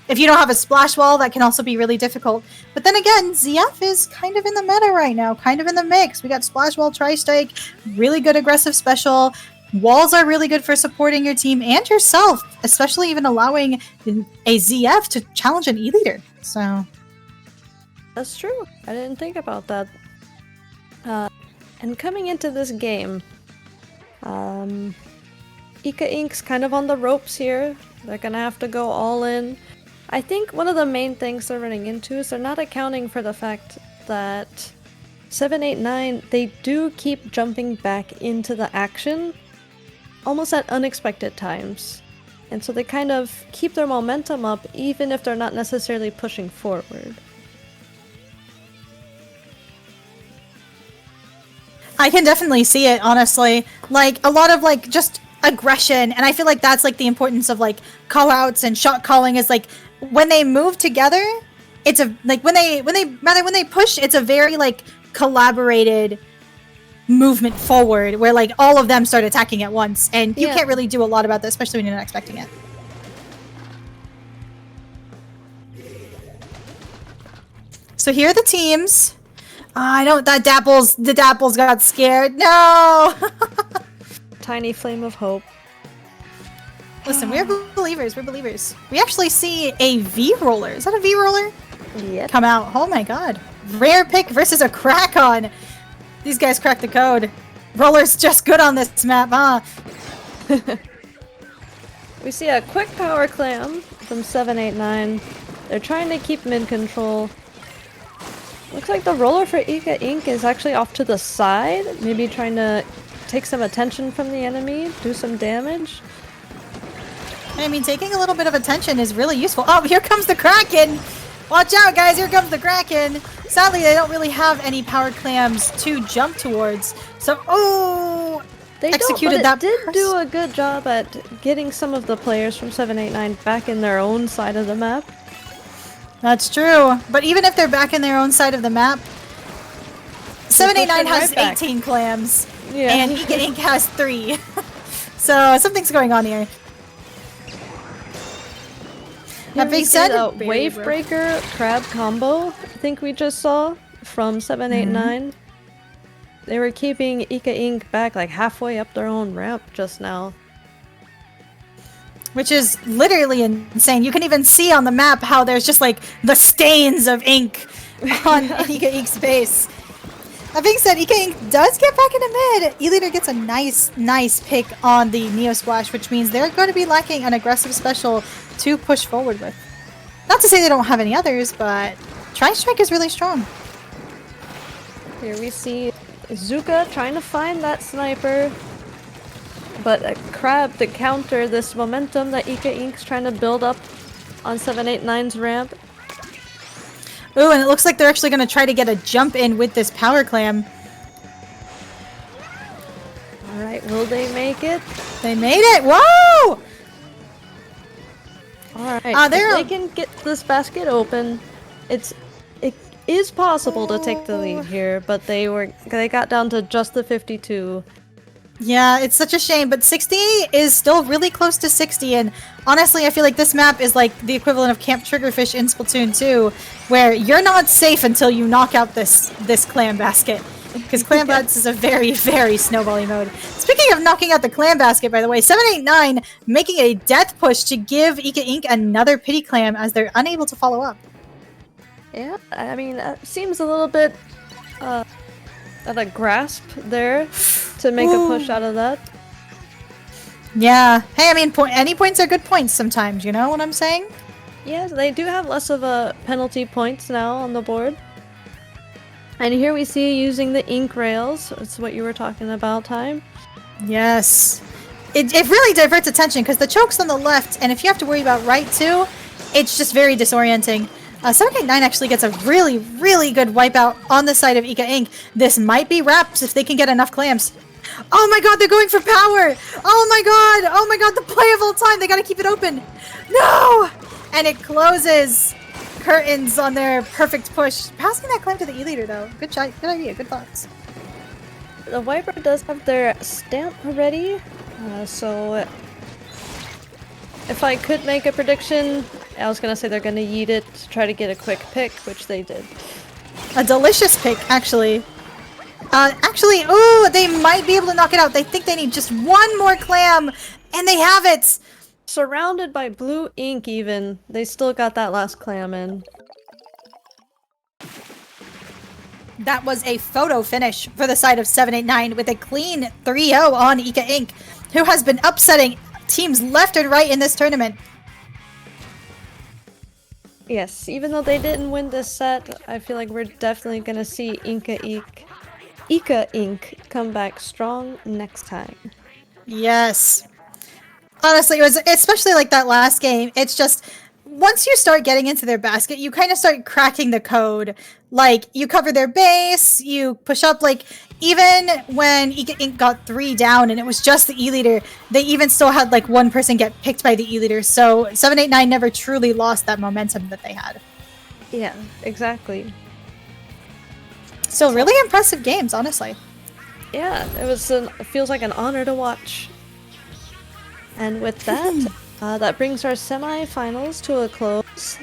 C: if you don't have a splash wall, that can also be really difficult. But then again, ZF is kind of in the meta right now, kind of in the mix. We got splash wall, tri-strike, really good aggressive special. Walls are really good for supporting your team and yourself, especially even allowing a ZF to challenge an E-leader. So
D: That's true. I didn't think about that. And coming into this game, Ika Inc.'s kind of on the ropes here. They're gonna have to go all in. I think one of the main things they're running into is they're not accounting for the fact that 789, they do keep jumping back into the action almost at unexpected times. And so they kind of keep their momentum up even if they're not necessarily pushing forward.
C: I can definitely see it, honestly. Like, a lot of, like, just aggression, and I feel like that's, like, the importance of, like, call-outs and shot calling is, like, when they move together, it's a, like, when they push, it's a very, like, collaborated movement forward, where, like, all of them start attacking at once, and you can't really do a lot about that, especially when you're not expecting it. So here are the teams. The Dapples got scared. No!
D: Tiny flame of hope.
C: Listen, we're believers, we're believers. We actually see a V-roller. Is that a V-roller?
D: Yep.
C: Come out. Oh my god. Rare pick versus a crack-on. These guys cracked the code. Roller's just good on this map, huh?
D: We see a quick power clam from 789. They're trying to keep mid control. Looks like the roller for Ika Inc. is actually off to the side, maybe trying to take some attention from the enemy, do some damage.
C: I mean, taking a little bit of attention is really useful. Oh, here comes the Kraken! Watch out, guys! Here comes the Kraken! Sadly, they don't really have any power clams to jump towards. So, oh!
D: They
C: executed
D: don't, but
C: that.
D: it did do a good job at getting some of the players from 789 back in their own side of the map.
C: That's true. But even if they're back in their own side of the map, 789 has
D: right
C: 18 clams,
D: Yeah.
C: and Ika Inc. has 3. So something's going on here. That being said,
D: a wave breaker crab combo, I think we just saw from 789. They were keeping Ika Inc. back like halfway up their own ramp just now.
C: Which is literally insane. You can even see on the map how there's just like the stains of ink on Ika Ink's base. That being said, Ika Inc. does get back into mid. E-Leader gets a nice pick on the Neo Splash, which means they're going to be lacking an aggressive special to push forward with. Not to say they don't have any others, but Tri-Strike is really strong.
D: Here we see Zuka trying to find that sniper, but a Crab to counter this momentum that Ika Inc.'s trying to build up on 789's ramp.
C: Ooh, and it looks like they're actually going to try to get a jump in with this power clam.
D: Alright, will they make it?
C: They made it! Whoa!
D: Alright, if they can get this basket open, it is possible to take the lead here, but they got down to just the 52.
C: Yeah, it's such a shame, but 60 is still really close to 60, and honestly, I feel like this map is like the equivalent of Camp Triggerfish in Splatoon 2, where you're not safe until you knock out this clam basket. Because clam bats is a very, very snowbally mode. Speaking of knocking out the clam basket, by the way, 789 making a death push to give Ika Inc. another pity clam as they're unable to follow up.
D: Yeah, I mean, it seems a little bit at a grasp there to make a push out of that.
C: Yeah. Hey, I mean, any points are good points sometimes, you know what I'm saying?
D: Yes, they do have less of a penalty points now on the board. And here we see using the ink rails. That's what you were talking about, Time.
C: Yes. It really diverts attention because the choke's on the left, and if you have to worry about right too, it's just very disorienting. 789 actually gets a really, really good wipeout on the side of Ika Inc. This might be wraps if they can get enough clams. Oh my god, they're going for power! Oh my god, the play of all time! They gotta keep it open! No! And it closes curtains on their perfect push. Passing that clam to the E-Leader though. Good shot, good idea, good thoughts.
D: The Viper does have their stamp ready, so if I could make a prediction, I was gonna say they're gonna yeet it to try to get a quick pick, which they did.
C: A delicious pick, actually. Ooh, they might be able to knock it out. They think they need just one more clam, and they have it!
D: Surrounded by blue ink even, they still got that last clam in.
C: That was a photo finish for the side of 789 with a clean 3-0 on Ika Inc., who has been upsetting teams left and right in this tournament.
D: Yes, even though they didn't win this set, I feel like we're definitely gonna see Ika Inc. come back strong next time.
C: Yes. Honestly, it was especially like that last game. It's just once you start getting into their basket, you kind of start cracking the code. Like, you cover their base, you push up, like, even when Ika Inc. got 3 down and it was just the E-Leader, they even still had, like, one person get picked by the E-Leader, so 789 never truly lost that momentum that they had.
D: Yeah, exactly.
C: So, really impressive games, honestly.
D: Yeah, it feels like an honor to watch. And with that, that brings our semi-finals to a close.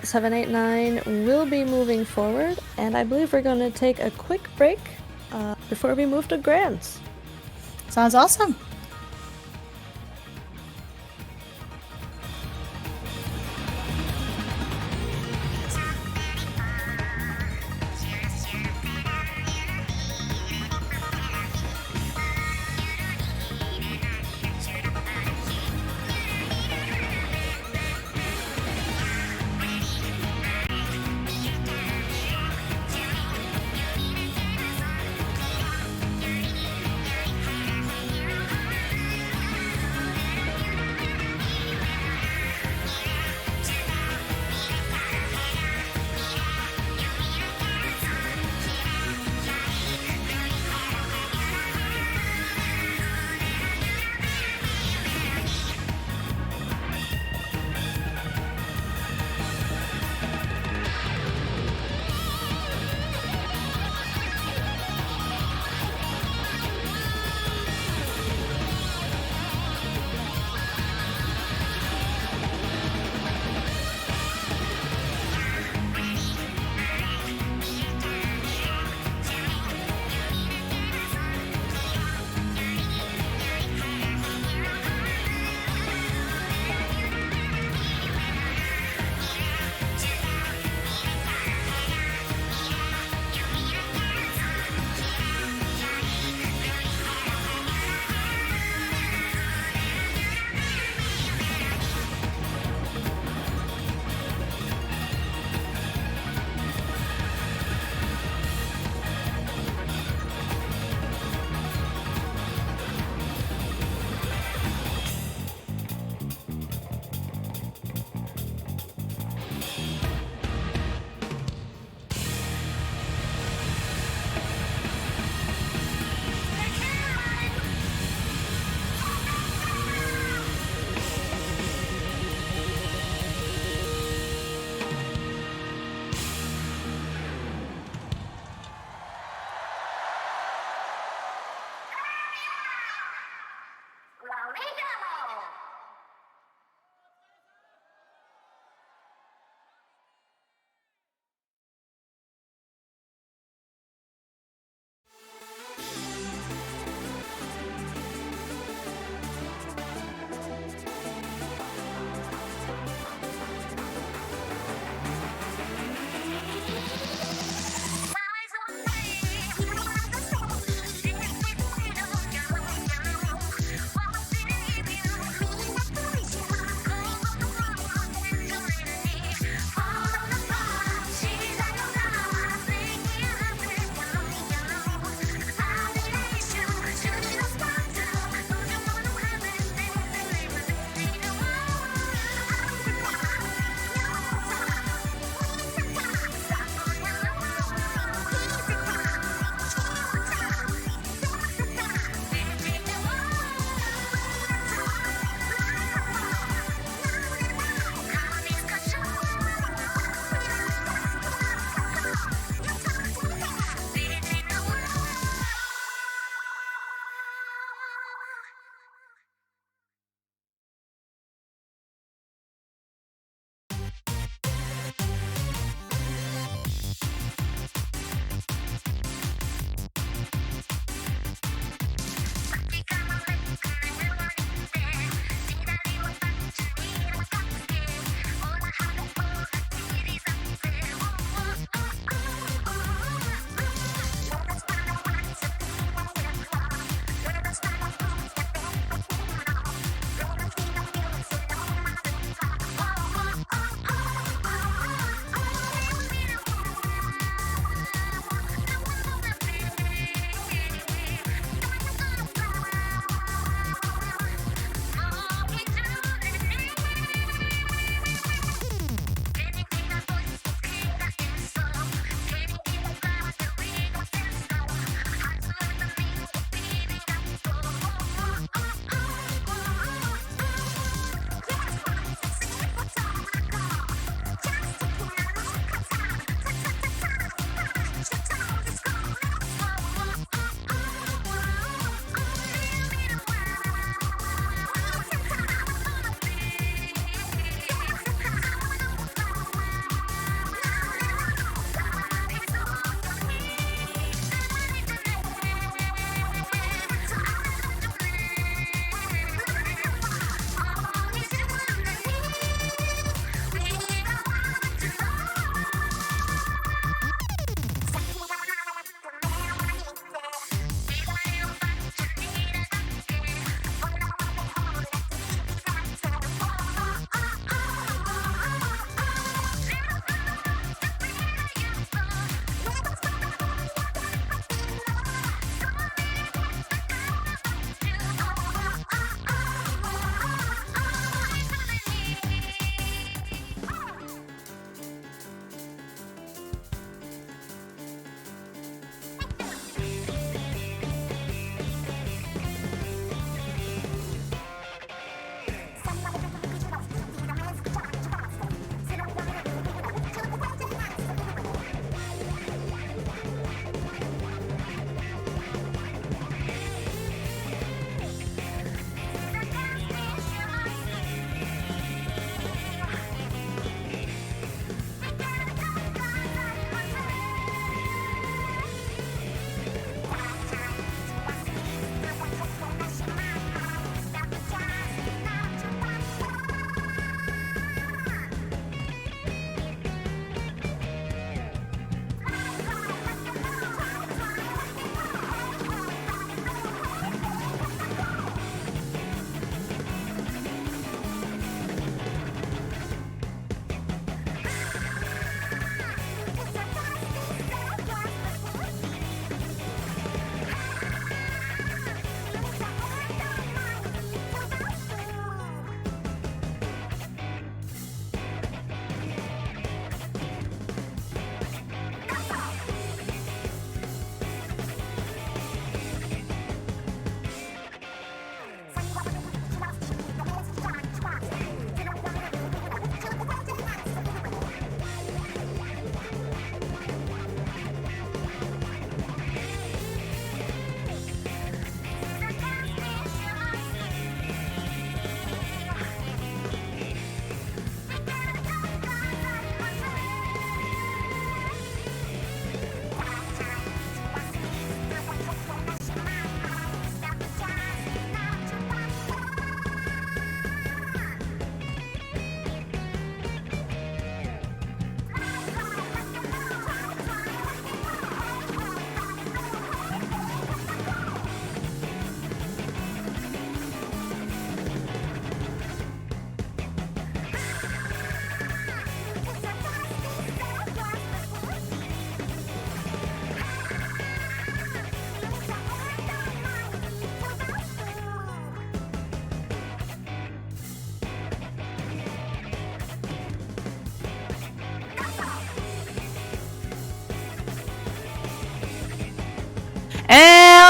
D: 789 will be moving forward, and I believe we're going to take a quick break before we move to Grands.
C: Sounds awesome.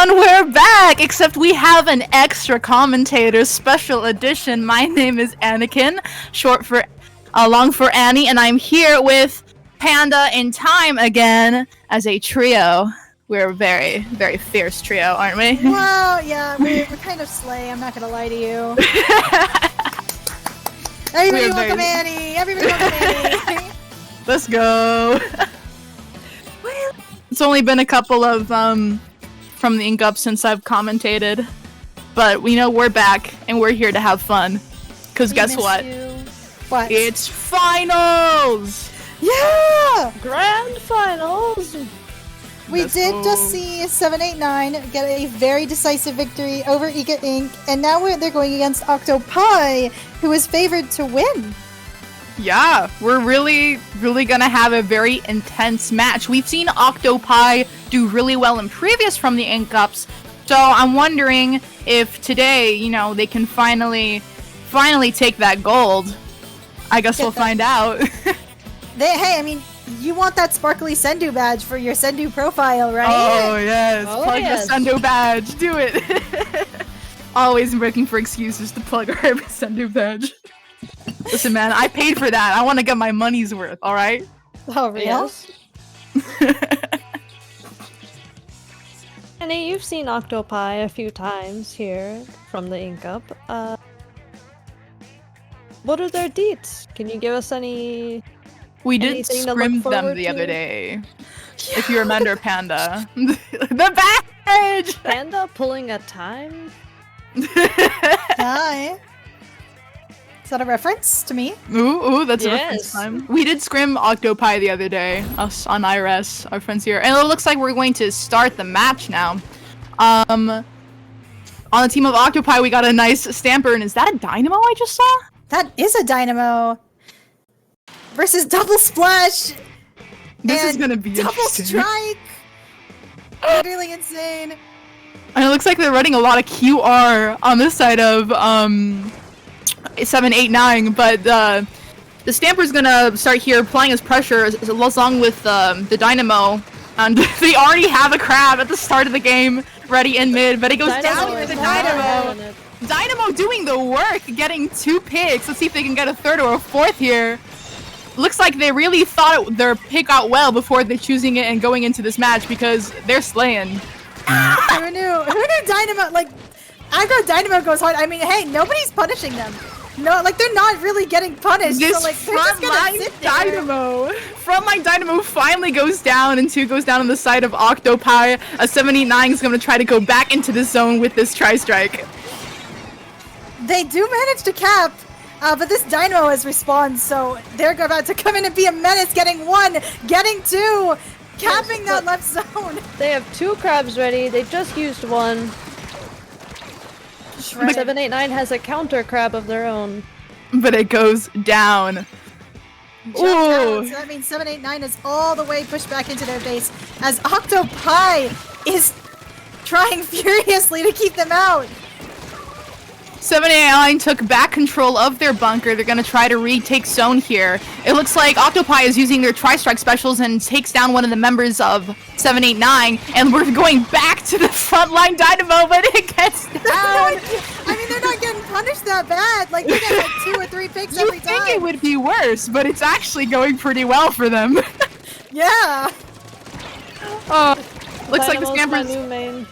E: everyone, we're back! Except we have an extra commentator special edition. My name is Anakin, long for Annie, and I'm here with Panda and Time again as a trio. We're a very, very fierce trio, aren't we?
C: Well, yeah, we're kind of slay, I'm not gonna lie to you. Everybody welcome Annie! Everybody welcome Annie!
E: Let's go! It's only been a couple of, from the Ink Up since I've commentated. But, we're back, and we're here to have fun. Because guess what?
C: What?
E: It's finals!
C: Yeah!
D: Grand finals!
C: We
E: Let's
C: did
E: go.
C: just see 789 get a very decisive victory over Ika Inc. And now they're going against Octopi, who is favored to win.
E: Yeah, we're really, really gonna have a very intense match. We've seen Octopi do really well in previous from the Ink Ups, so I'm wondering if today, they can finally take that gold. I guess we'll find out.
C: Hey, I mean, you want that sparkly Sendu badge for your Sendu profile, right?
E: Oh yes,
D: Oh,
E: plug
D: yes.
E: your Sendu badge, do it. Always looking for excuses to plug our Sendu badge. Listen, man, I paid for that. I want to get my money's worth. All right.
C: Oh, real?
D: Yes. Annie, you've seen Octopi a few times here from the Ink Up. What are their deets? Can you give us any?
E: We did
D: Anything to look
E: scrim them
D: forward
E: the
D: to?
E: other day. If you remember, Panda. The badge!
D: Panda pulling a time?
C: Hi. Is that a reference to me?
E: Ooh, that's a
D: Yes.
E: reference time. We did scrim Octopi the other day, us on IRS, our friends here. And it looks like we're going to start the match now. On the team of Octopi, we got a nice stamper. And is that a dynamo I just saw?
C: That is a dynamo. Versus double splash.
E: This is
C: and
E: gonna be
C: double
E: interesting.
C: strike. Literally insane.
E: And it looks like they're running a lot of QR on this side of 789, but the Stamper's gonna start here applying his pressure along with the Dynamo, and they already have a crab at the start of the game ready in mid, but it goes down
D: Dynamo
E: to
D: is
E: the
D: not
E: Dynamo.
D: having it.
E: Dynamo doing the work, getting 2 picks. Let's see if they can get a third or a fourth here. Looks like they really thought their pick out well before they're choosing it and going into this match because they're slaying.
C: Who knew? Who knew Dynamo? Like, aggro Dynamo goes hard. I mean, hey, nobody's punishing them. No, like they're not really getting punished.
E: This
C: so, like, they're just gonna
E: frontline
C: sit there.
E: Dynamo! Frontline Dynamo finally goes down, and 2 goes down on the side of Octopi. A 789 is going to try to go back into the zone with this tri-strike.
C: They do manage to cap, but this Dynamo has respawned, so they're about to come in and be a menace. Getting 1, getting 2, capping that left zone.
D: They have 2 crabs ready. They just used 1.
C: Shredded.
D: 789 has a counter crab of their own.
E: But it goes down.
C: Jump down,
E: Ooh!
C: so that means 789 is all the way pushed back into their base as Octopi is trying furiously to keep them out.
E: 789 took back control of their bunker. They're going to try to retake zone here. It looks like Octopi is using their tri-strike specials and takes down one of the members of 789. And we're going back to the frontline Dynamo, but it gets down.
C: I mean, they're not getting punished that bad. Like, they get like 2 or 3 picks
E: You
C: every
E: think
C: time.
E: it would be worse, but it's actually going pretty well for them.
C: Yeah.
E: Looks like the
D: Dynamo's my
E: Stamper's...
D: new main.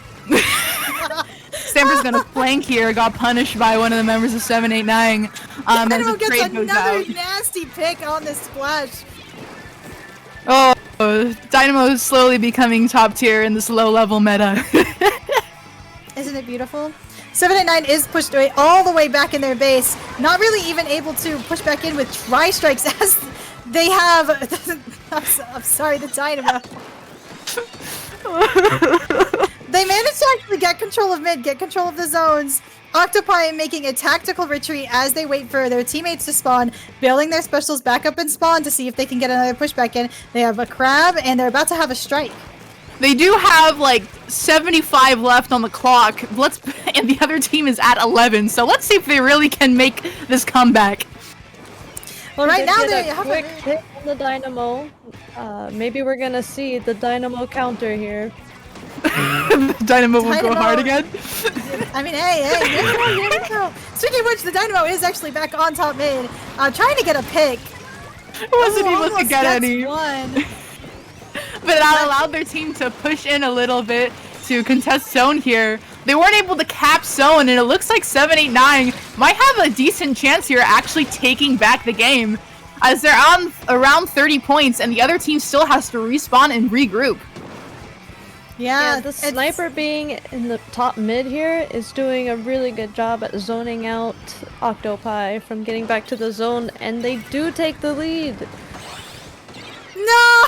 E: Stamper's gonna flank here, got punished by one of the members of 789. As
C: Dynamo
E: the
C: gets
E: trade goes
C: another
E: out.
C: nasty pick on this splash.
E: Oh, Dynamo is slowly becoming top tier in this low level meta.
C: Isn't it beautiful? 789 is pushed away all the way back in their base, not really even able to push back in with tri-strikes as they have... I'm sorry, the Dynamo. They managed to actually get control of mid, get control of the zones. Octopi making a tactical retreat as they wait for their teammates to spawn, building their specials back up and spawn to see if they can get another pushback in. They have a crab, and they're about to have a strike.
E: They do have like 75 left on the clock. And the other team is at 11. So let's see if they really can make this comeback.
C: Well, right now
D: did
C: they
D: a
C: have
D: quick
C: a...
D: hit on the Dynamo. Maybe we're gonna see the Dynamo counter here.
E: Dynamo will go
C: Dynamo-
E: hard again.
C: I mean, hey, you never know. Speaking of which, the Dynamo is actually back on top mid, trying to get a pick.
E: Wasn't
C: Ooh,
E: able to
C: almost
E: get
C: gets
E: any.
C: one.
E: But that allowed their team to push in a little bit to contest zone here. They weren't able to cap zone, and it looks like 789 might have a decent chance here actually taking back the game, as they're on around 30 points, and the other team still has to respawn and regroup.
C: Yeah,
D: the
C: it's-
D: sniper being in the top mid here is doing a really good job at zoning out Octopi from getting back to the zone, and they do take the lead.
C: No!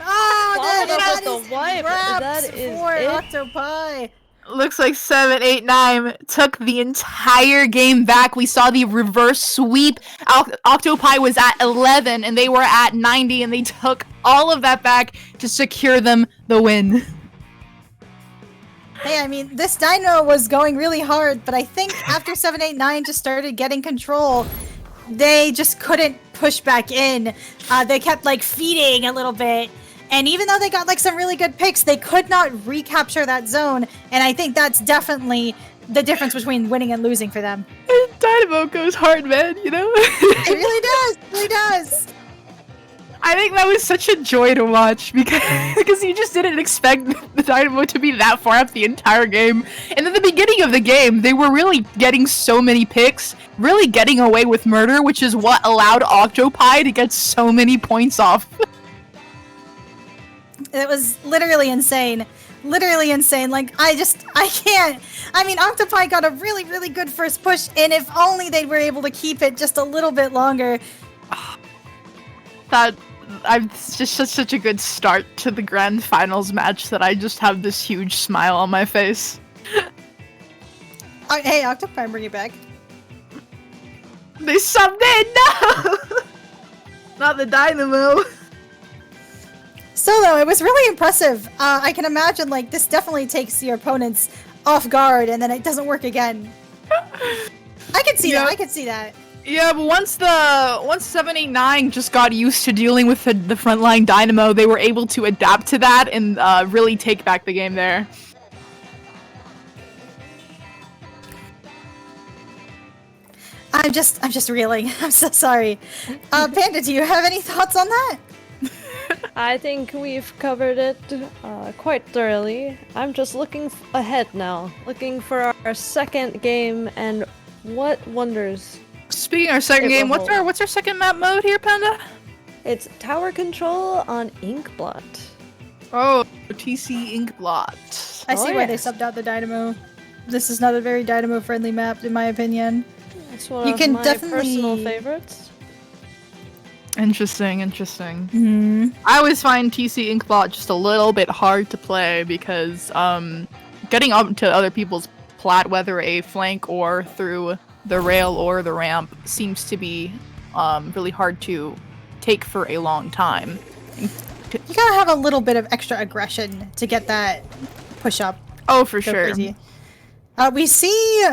C: Oh,
D: Followed up
C: that
D: with the
C: is
D: wipe.
C: wraps
D: That is
C: for
D: it.
C: Octopi.
E: Looks like 789 took the entire game back. We saw the reverse sweep. Octopi was at 11 and they were at 90, and they took all of that back to secure them the win.
C: Hey, I mean, this Dino was going really hard, but I think after 789 just started getting control, they just couldn't push back in. They kept like feeding a little bit. And even though they got like some really good picks, they could not recapture that zone. And I think that's definitely the difference between winning and losing for them.
E: Dynamo goes hard, man, you know?
C: It really does. It really does.
E: I think that was such a joy to watch because you just didn't expect the Dynamo to be that far up the entire game. And at the beginning of the game, they were really getting so many picks, really getting away with murder, which is what allowed Octopi to get so many points off.
C: It was literally insane. Literally insane. Like, I can't. I mean, Octopi got a really, really good first push, and if only they were able to keep it just a little bit longer.
E: It's just such a good start to the grand finals match that I just have this huge smile on my face.
C: Hey, Octopi, bring it back.
E: They subbed in! No! Not the Dynamo!
C: Still, though, it was really impressive. I can imagine, like, this definitely takes your opponents off guard, and then it doesn't work again. I can see that. I can see that.
E: Yeah, but once 789 just got used to dealing with the frontline Dynamo, they were able to adapt to that and really take back the game there.
C: I'm just reeling. I'm so sorry. Panda, do you have any thoughts on that?
D: I think we've covered it quite thoroughly. I'm just looking ahead now, looking for our second game and what wonders.
E: Speaking of our second game, what's our second map mode here, Panda?
D: It's tower control on Inkblot.
E: Oh, TC Inkblot.
C: I see
D: Oh,
C: why they
D: yes.
C: subbed out the Dynamo. This is not a very Dynamo-friendly map, in my opinion.
D: It's one
C: You
D: of
C: can
D: my
C: definitely-
D: personal favorites.
E: Interesting. I always find TC Inkblot just a little bit hard to play because getting up to other people's plat, whether a flank or through the rail or the ramp, seems to be really hard to take for a long time.
C: You gotta have a little bit of extra aggression to get that push up.
E: Oh, for
C: Go
E: sure.
C: crazy. We see.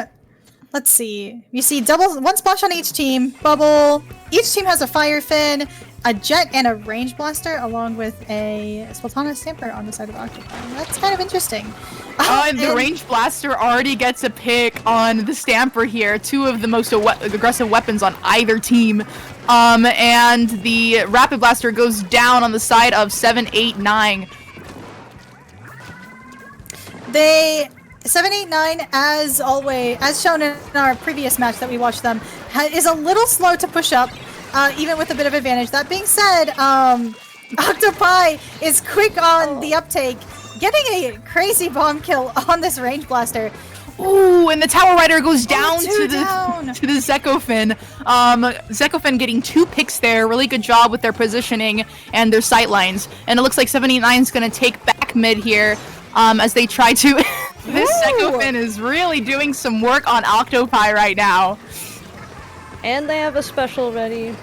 C: Let's see. You see one splash on each team. Bubble. Each team has a fire fin, a jet, and a range blaster, along with a Sultana Stamper on the side of Octopi. That's kind of interesting.
E: Oh, and the range blaster already gets a pick on the Stamper here. Two of the most aggressive weapons on either team. And the rapid blaster goes down on the side of 789.
C: 789, as always, as shown in our previous match that we watched them, is a little slow to push up, even with a bit of advantage. That being said, Octopi is quick on the uptake, getting a crazy bomb kill on this range blaster.
E: Ooh, and the Tower Rider goes down
C: two
E: to the
C: down.
E: Zekofin. Zekofin getting 2 picks there. Really good job with their positioning and their sight lines. And it looks like 789 is going to take back mid here as they try to... This Zekofin is really doing some work on Octopi right now.
D: And they have a special ready.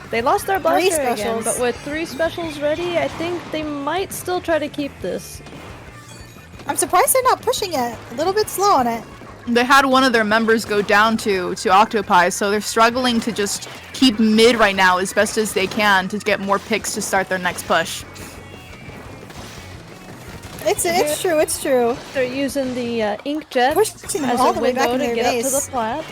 D: They lost their blaster again,
C: specials.
D: but with 3 specials ready, I think they might still try to keep this.
C: I'm surprised they're not pushing it. A little bit slow on it.
E: They had one of their members go down to Octopi, so they're struggling to just keep mid right now as best as they can to get more picks to start their next push.
C: It's true. It's true.
D: They're using the ink jet
C: Pushing them
D: as
C: all
D: a
C: the way back
D: window
C: into
D: to
C: their
D: get up to
C: base.
D: the plat.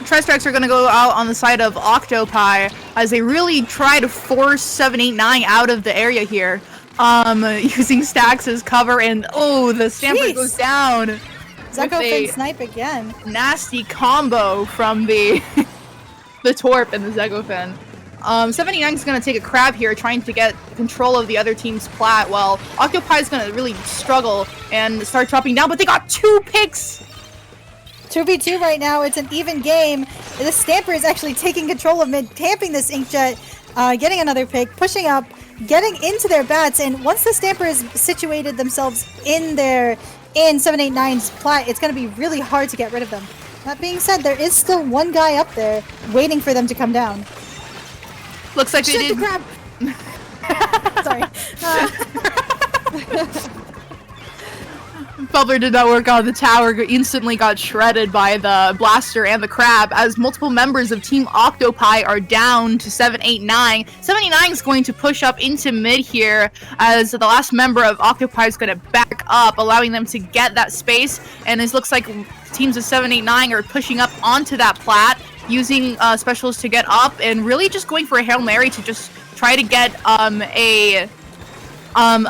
E: Tri-Strikes are going to go out on the side of Octopi as they really try to force 789 out of the area here. Using stacks as cover, and oh, the Stamper
C: Jeez.
E: goes down.
C: Zeko
E: with
C: Fin
E: a
C: snipe again.
E: nasty combo from the the Torp and the Zegofin. 79 is going to take a crab here, trying to get control of the other team's plat, while Octopi is going to really struggle and start dropping down, but they got 2 picks!
C: 2v2 right now, it's an even game. The Stamper is actually taking control of mid, tamping this Inkjet, getting another pick, pushing up, getting into their bats, and once the Stamper has situated themselves in 789's plat, it's going to be really hard to get rid of them. That being said, there is still one guy up there waiting for them to come down.
E: Looks like they
C: Shit,
E: did.
C: the crab! Sorry.
E: Bubbler did not work on the tower, instantly got shredded by the blaster and the crab as multiple members of Team Octopi are down to 789. 79 is going to push up into mid here as the last member of Octopi is going to back up, allowing them to get that space, and it looks like teams of 789 are pushing up onto that plat, using specials to get up, and really just going for a Hail Mary to just try to get a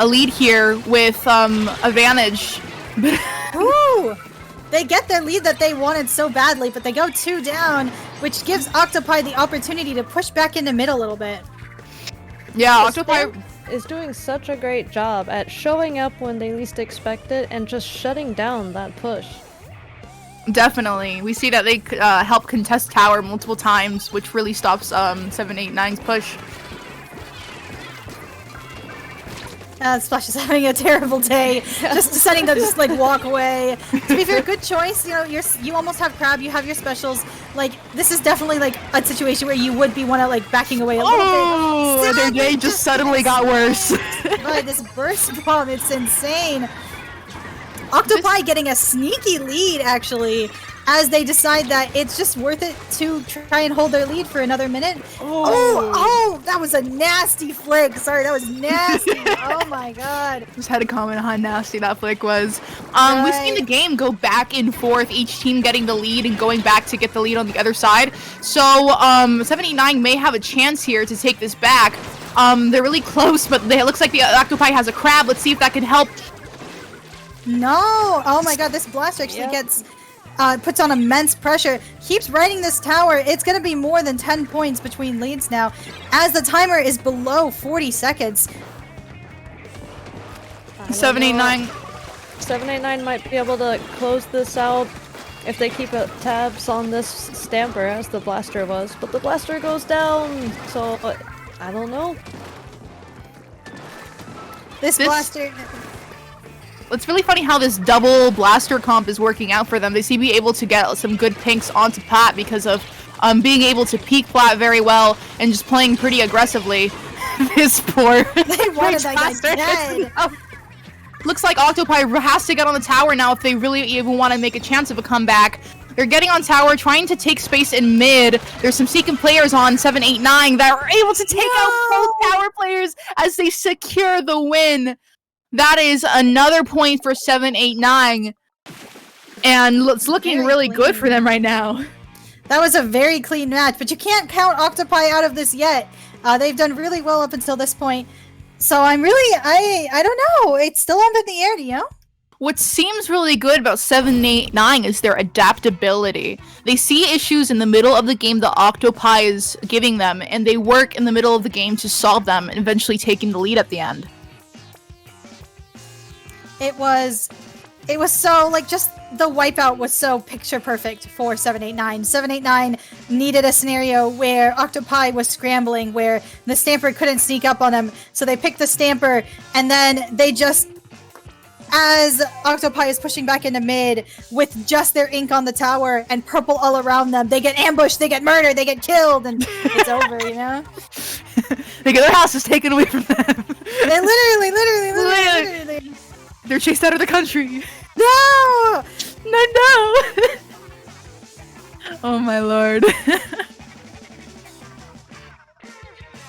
E: lead here with advantage.
C: Ooh! They get their lead that they wanted so badly, but they go 2 down, which gives Octopi the opportunity to push back into mid a little bit.
E: Yeah,
D: The
E: Octopi
D: Stamp is doing such a great job at showing up when they least expect it and just shutting down that push.
E: definitely. We see that they help contest tower multiple times, which really stops 789's push.
C: Splash is having a terrible day. Just deciding to just like walk away. To be fair, good choice. You know, you almost have crab. You have your specials. Like this is definitely like a situation where you would be like backing away a little bit.
E: Oh, their
C: Sadly,
E: day just suddenly got worse.
C: But this burst bomb, it's insane. Octopi getting a sneaky lead actually, as they decide that it's just worth it to try and hold their lead for another minute. Oh, that was a nasty flick. Sorry, that was nasty. Oh my god.
E: Just had to comment on how nasty that flick was. We've seen
C: Right.
E: the game go back and forth, each team getting the lead and going back to get the lead on the other side. So, 79 may have a chance here to take this back. They're really close, but it looks like the Octopi has a crab. Let's see if that can help.
C: No! Oh my god, this blast actually gets puts on immense pressure. Keeps riding this tower. It's gonna be more than 10 points between leads now, as the timer is below 40 seconds.
E: 789.
D: 789 might be able to close this out if they keep tabs on this Stamper as the blaster was, but the blaster goes down, so I don't know.
C: This blaster.
E: It's really funny how this double blaster comp is working out for them. They seem to be able to get some good pinks onto Pat because of being able to peek flat very well and just playing pretty aggressively. This poor
C: They wanted that guy dead.
E: Looks like Octopi has to get on the tower now if they really even want to make a chance of a comeback. They're getting on tower, trying to take space in mid. There's some second players on 789 that are able to take out both tower players as they secure the win. That is another point for 789. And it's looking
C: Very
E: really
C: clean.
E: good for them right now.
C: That was a very clean match, but you can't count Octopi out of this yet. They've done really well up until this point. So I'm really, I don't know. It's still up in the air, you know?
E: What seems really good about 789 is their adaptability. They see issues in the middle of the game that Octopi is giving them, and they work in the middle of the game to solve them and eventually taking the lead at the end.
C: It was so, like, just the wipeout was so picture perfect for 789. 789 needed a scenario where Octopi was scrambling, where the Stamper couldn't sneak up on them, so they picked the Stamper, and then they just, as Octopi is pushing back into mid, with just their ink on the tower and purple all around them, they get ambushed, they get murdered, they get killed, and it's over, you know?
E: They get their houses taken away from them.
C: They literally.
E: They're chased out of the country.
C: No!
E: No. Oh my lord.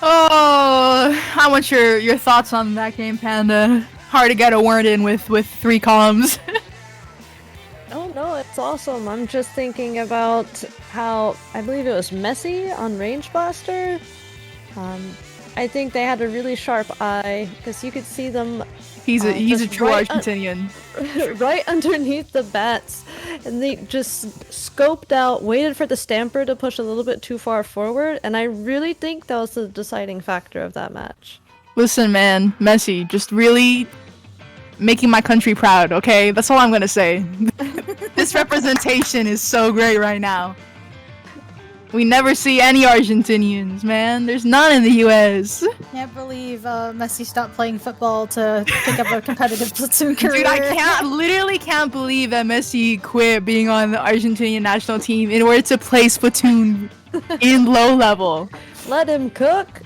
E: Oh, I want your thoughts on that game, Panda. Hard to get a word in with 3 columns.
D: Oh no, it's awesome. I'm just thinking about how I believe it was Messi on Range Blaster. I think they had a really sharp eye because you could see them.
E: He's a
D: just
E: true
D: right
E: Argentinian.
D: right underneath the bats, and they just scoped out, waited for the stamper to push a little bit too far forward, and I really think that was the deciding factor of that match.
E: Listen, man, Messi, just really making my country proud, okay? That's all I'm gonna say. This representation is so great right now. We never see any Argentinians, man. There's none in the US.
C: Can't believe Messi stopped playing football to pick up a competitive platoon career.
E: Dude, I literally can't believe that Messi quit being on the Argentinian national team in order to play Splatoon in low level.
D: Let him cook.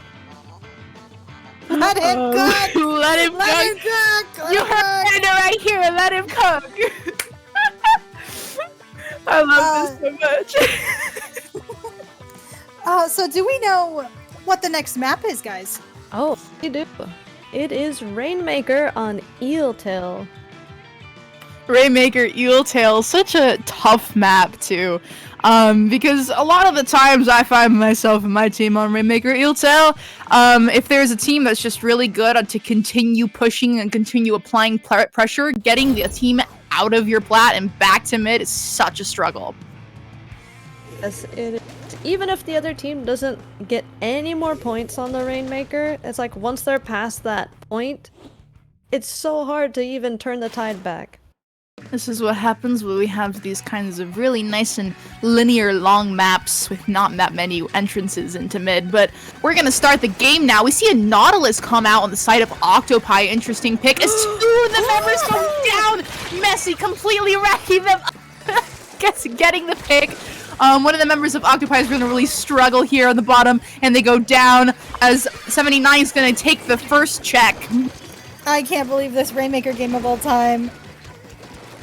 C: Let him cook!
E: Let him
C: Let
E: cook!
C: him cook!
E: You heard it right here. Let him cook. I love this so much.
C: So do we know what the next map is, guys?
D: Oh, we do. It is Rainmaker on Eeltail.
E: Rainmaker Eeltail, such a tough map too. Because a lot of the times I find myself and my team on Rainmaker Eeltail, if there's a team that's just really good to continue pushing and continue applying pressure, getting the team out of your plat and back to mid is such a struggle.
D: Yes, it is. Even if the other team doesn't get any more points on the Rainmaker, it's like once they're past that point, it's so hard to even turn the tide back.
E: This is what happens when we have these kinds of really nice and linear long maps with not that many entrances into mid. But we're gonna start the game now. We see a Nautilus come out on the side of Octopi. Interesting pick as 2 of the members go down. Messi completely racking them up. Getting the pick. One of the members of Octopi is going to really struggle here on the bottom, and they go down as 79 is going to take the first check.
C: I can't believe this Rainmaker game of all time.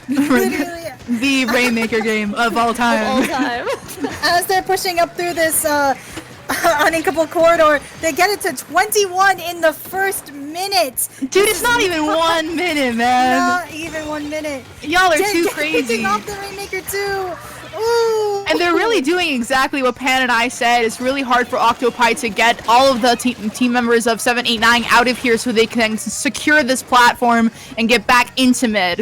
C: Literally.
E: The Rainmaker game of all time.
D: Of all time.
C: As they're pushing up through this uninkable corridor, they get it to 21 in the first minute.
E: Dude, it's not even 1 minute, man.
C: Not even 1 minute.
E: Y'all are too crazy.
C: Picking off the Rainmaker too. Ooh.
E: And they're really doing exactly what Pan and I said. It's really hard for Octopi to get all of the team members of 789 out of here so they can secure this platform and get back into mid.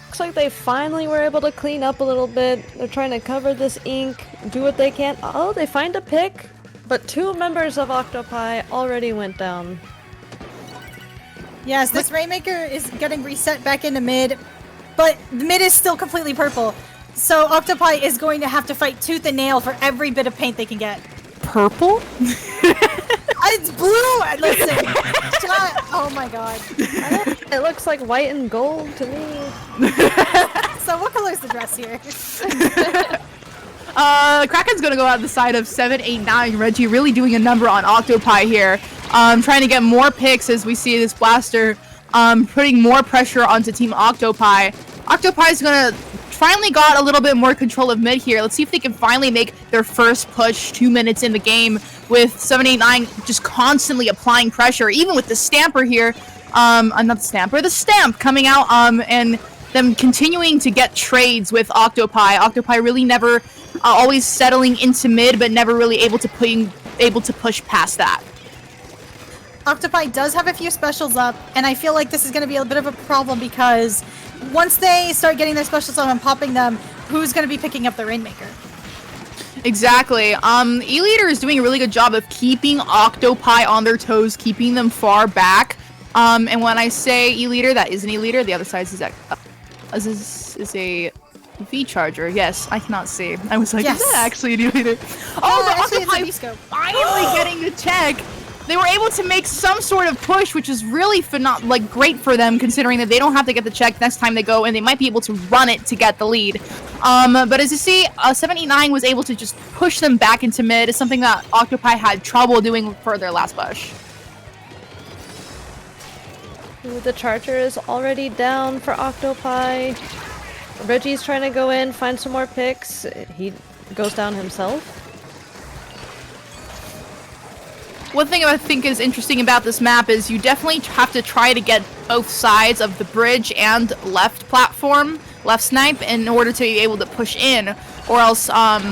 D: Looks like they finally were able to clean up a little bit. They're trying to cover this ink, do what they can. Oh, they find a pick, but 2 members of Octopi already went down.
C: Yes, this Rainmaker is getting reset back into mid, but the mid is still completely purple. So Octopi is going to have to fight tooth and nail for every bit of paint they can get.
E: Purple?
C: It's blue! Listen, oh my god.
D: It looks like white and gold to me.
C: So what color is the dress here?
E: Kraken's gonna go out the side of 789. Reggie really doing a number on Octopi here. Trying to get more picks as we see this blaster putting more pressure onto Team Octopi. Octopi's gonna finally got a little bit more control of mid here. Let's see if they can finally make their first push 2 minutes in the game with 789 just constantly applying pressure, even with the stamper here. Not the stamper, the stamp coming out, and them continuing to get trades with Octopi. Octopi really never always settling into mid, but never really able to push past that.
C: Octopi does have a few specials up, and I feel like this is going to be a bit of a problem because once they start getting their specials up and popping them, who's going to be picking up the Rainmaker?
E: Exactly. E-Leader is doing a really good job of keeping Octopi on their toes, keeping them far back. And when I say E-Leader, that is an E-Leader. The other side is a V-Charger. Yes, I cannot see. I was like,
C: yes.
E: Is that actually an E-Leader? Oh, but
C: actually,
E: Octopi
C: it's a V-scope.
E: finally getting the check. They were able to make some sort of push, which is really great for them, considering that they don't have to get the check next time they go, and they might be able to run it to get the lead. But as you see, 789 was able to just push them back into mid. It's something that Octopi had trouble doing for their last push.
D: Ooh, the Charger is already down for Octopi. Reggie's trying to go in, find some more picks. He goes down himself.
E: one thing I think is interesting about this map is you definitely have to try to get both sides of the bridge and left platform, left snipe, in order to be able to push in, or else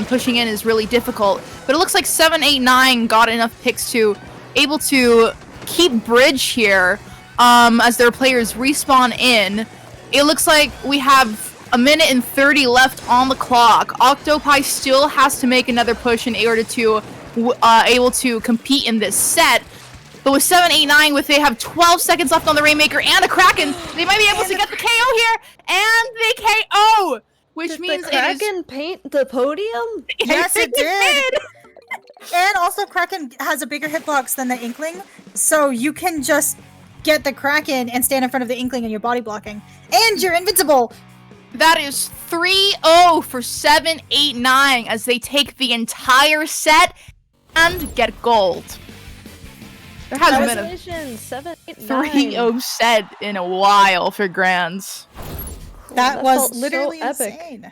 E: pushing in is really difficult. But it looks like 789 got enough picks to able to keep bridge here as their players respawn in. It looks like we have a minute and 30 left on the clock. Octopi still has to make another push in order to able to compete in this set. But with 789, with they have 12 seconds left on the Rainmaker and a Kraken, they might be able to get the KO here, and they KO! Which means
D: the Kraken paint the podium?
C: Yes, it did. And also, Kraken has a bigger hitbox than the Inkling, so you can just get the Kraken and stand in front of the Inkling and you're body blocking. And you're invincible!
E: That is 3-0 for 789 as they take the entire set and get gold. There hasn't been a
D: Congratulations, 7, 8,
E: 3-0 set in a while for Grands.
C: That was
D: felt so
C: literally
D: epic.
C: insane.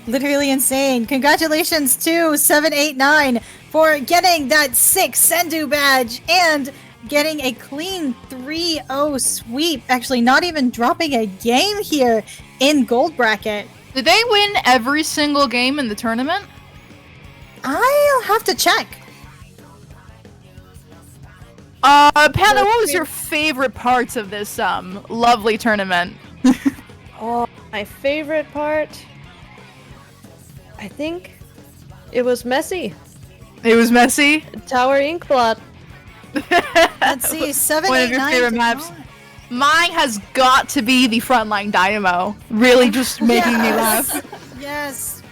C: Literally insane. Congratulations to 789 for getting that 6 Sendu badge and getting a clean 3-0 sweep. Actually, not even dropping a game here in gold bracket.
E: Did they win every single game in the tournament?
C: I'll have to check.
E: Panda, what was your favorite parts of this lovely tournament?
D: Oh, my favorite part, I think it was messy.
E: It was messy.
D: Tower Inkblot.
C: Let's see, 789.
E: One of your favorite maps. Mine has got to be the Frontline Dynamo. Really just making me laugh.
C: Yes.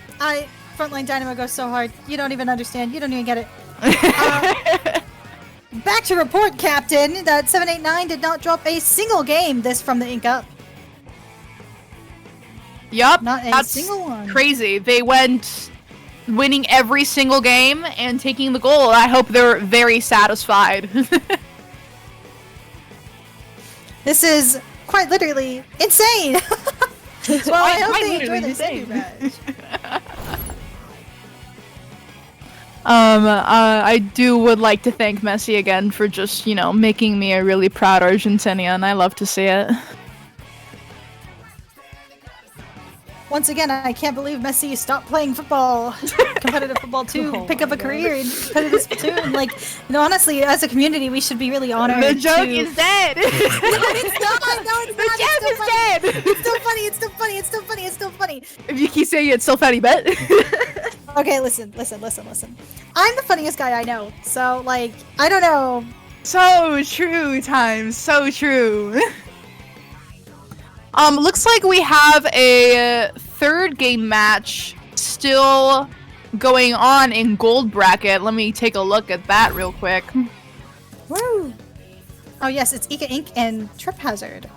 C: Frontline Dynamo goes so hard. You don't even understand. You don't even get it. Back to report, Captain, that 789 did not drop a single game this from the Ink Up.
E: Yup,
C: Not a
E: that's
C: single one.
E: crazy. They went winning every single game and taking the gold. I hope they're very satisfied.
C: This is quite literally insane. Well, I hope
E: quite
C: they enjoy
E: literally
C: their
E: insane.
C: Sendu badge.
E: I would like to thank Messi again for just, making me a really proud Argentinian. I love to see it.
C: Once again, I can't believe Messi stopped playing football, competitive football to pick up a career in competitive Splatoon. Like, honestly, as a community, we should be really honored.
E: The joke
C: to...
E: is dead!
C: No, it's not! No, it's
E: The
C: not!
E: joke
C: It's
E: is
C: still
E: dead!
C: funny! It's still funny! It's still funny! It's still funny! It's still funny!
E: If you keep saying it, still fatty bet.
C: Okay, listen. I'm the funniest guy I know, so, like, I don't know.
E: So true, times. So true. Looks like we have a third game match still going on in gold bracket. Let me take a look at that real quick.
C: Woo! Oh yes, it's Ika Inc. and Trip Hazard.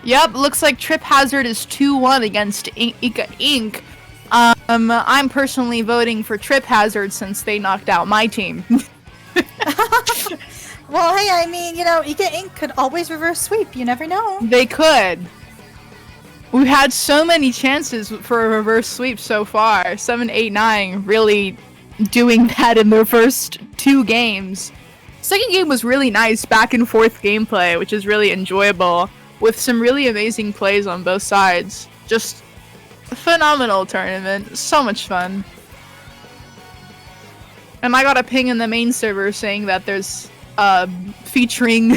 E: Yep, looks like Trip Hazard is 2-1 against Ika Inc. I'm personally voting for Trip Hazard since they knocked out my team.
C: Well, hey, I mean, Ika Inc. could always reverse sweep. You never know.
E: They could. We've had so many chances for a reverse sweep so far. 789 really doing that in their first 2 games. Second game was really nice back and forth gameplay, which is really enjoyable, with some really amazing plays on both sides. Just a phenomenal tournament. So much fun. And I got a ping in the main server saying that there's featuring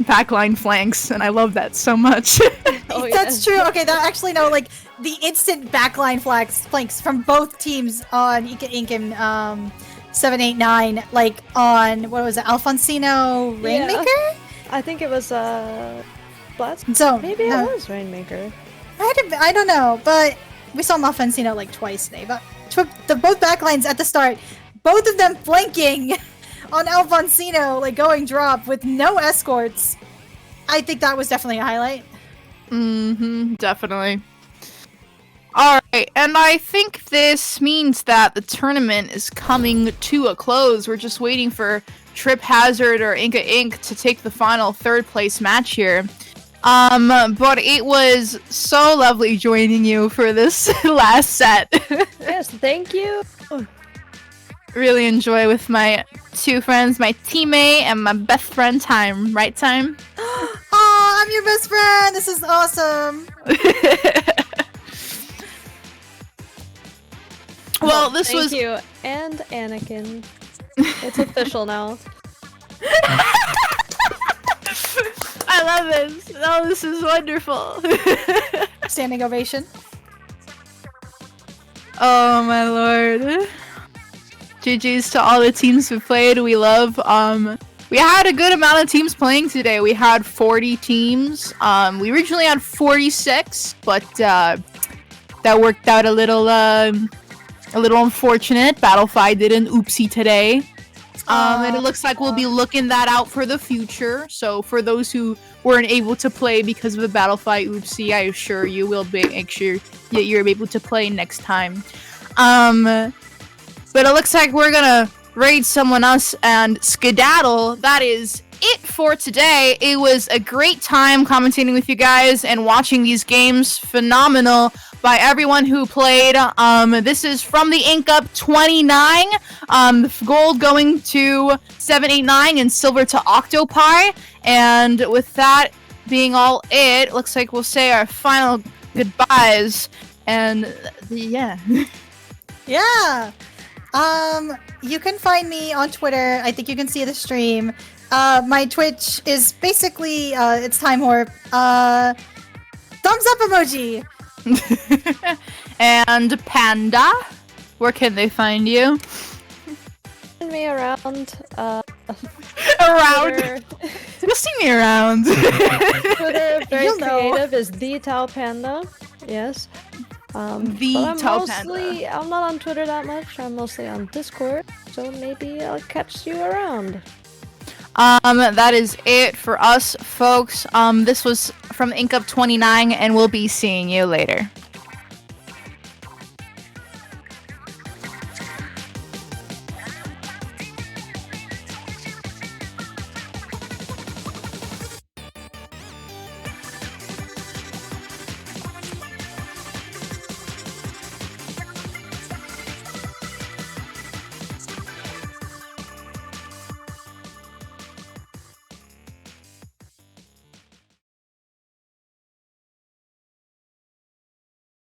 E: backline flanks, and I love that so much.
D: Oh,
C: That's true. Okay, the instant backline flanks from both teams on Ika Inc. and 789, like on, what was it, Alfonsino Rainmaker?
D: Yeah. I think it was Blast.
C: So
D: Maybe it was Rainmaker.
C: I don't know, but we saw Alfonsino like twice today. But both backlines at the start, both of them flanking on Alfonsino, like going drop with no escorts. I think that was definitely a highlight.
E: Mm-hmm, definitely. Alright, and I think this means that the tournament is coming to a close. We're just waiting for Trip Hazard or Inca Inc. to take the final 3rd place match here. But it was so lovely joining you for this last set.
D: Yes, thank you.
E: Really enjoy with my two friends, my teammate and my best friend Time. Right, Time?
C: Oh, I'm your best friend. This is awesome.
E: Well, this
D: Thank
E: was
D: you, and Anakin. It's official now.
E: I love this. Oh, this is wonderful.
C: Standing ovation.
E: Oh my lord. GG's to all the teams who played. We love we had a good amount of teams playing today. We had 40 teams. We originally had 46, but that worked out a little unfortunate. Battlefy did an oopsie today. And it looks like we'll be looking that out for the future. So for those who weren't able to play because of the Battlefy oopsie, I assure you we'll make sure that you're able to play next time. But it looks like we're gonna raid someone else and skedaddle. That is it for today. It was a great time commentating with you guys and watching these games. Phenomenal by everyone who played. This is from the Ink Up 29. Gold going to 789 and silver to Octopi. And with that being all it, looks like we'll say our final goodbyes. And yeah.
C: Yeah. You can find me on Twitter. I think you can see the stream. My Twitch is basically, it's Time Warp. Thumbs up emoji.
E: And Panda, where can they find you?
D: Send me around.
E: Around.
D: Twitter,
E: You'll see me around.
D: Twitter very
C: You'll know.
D: creative is the Tau Panda. Yes.
E: The
D: but I'm
E: Tau
D: mostly, I'm not on Twitter that much. I'm mostly on Discord, so maybe I'll catch you around.
E: That is it for us, folks. This was from Ink Up 29, and we'll be seeing you later.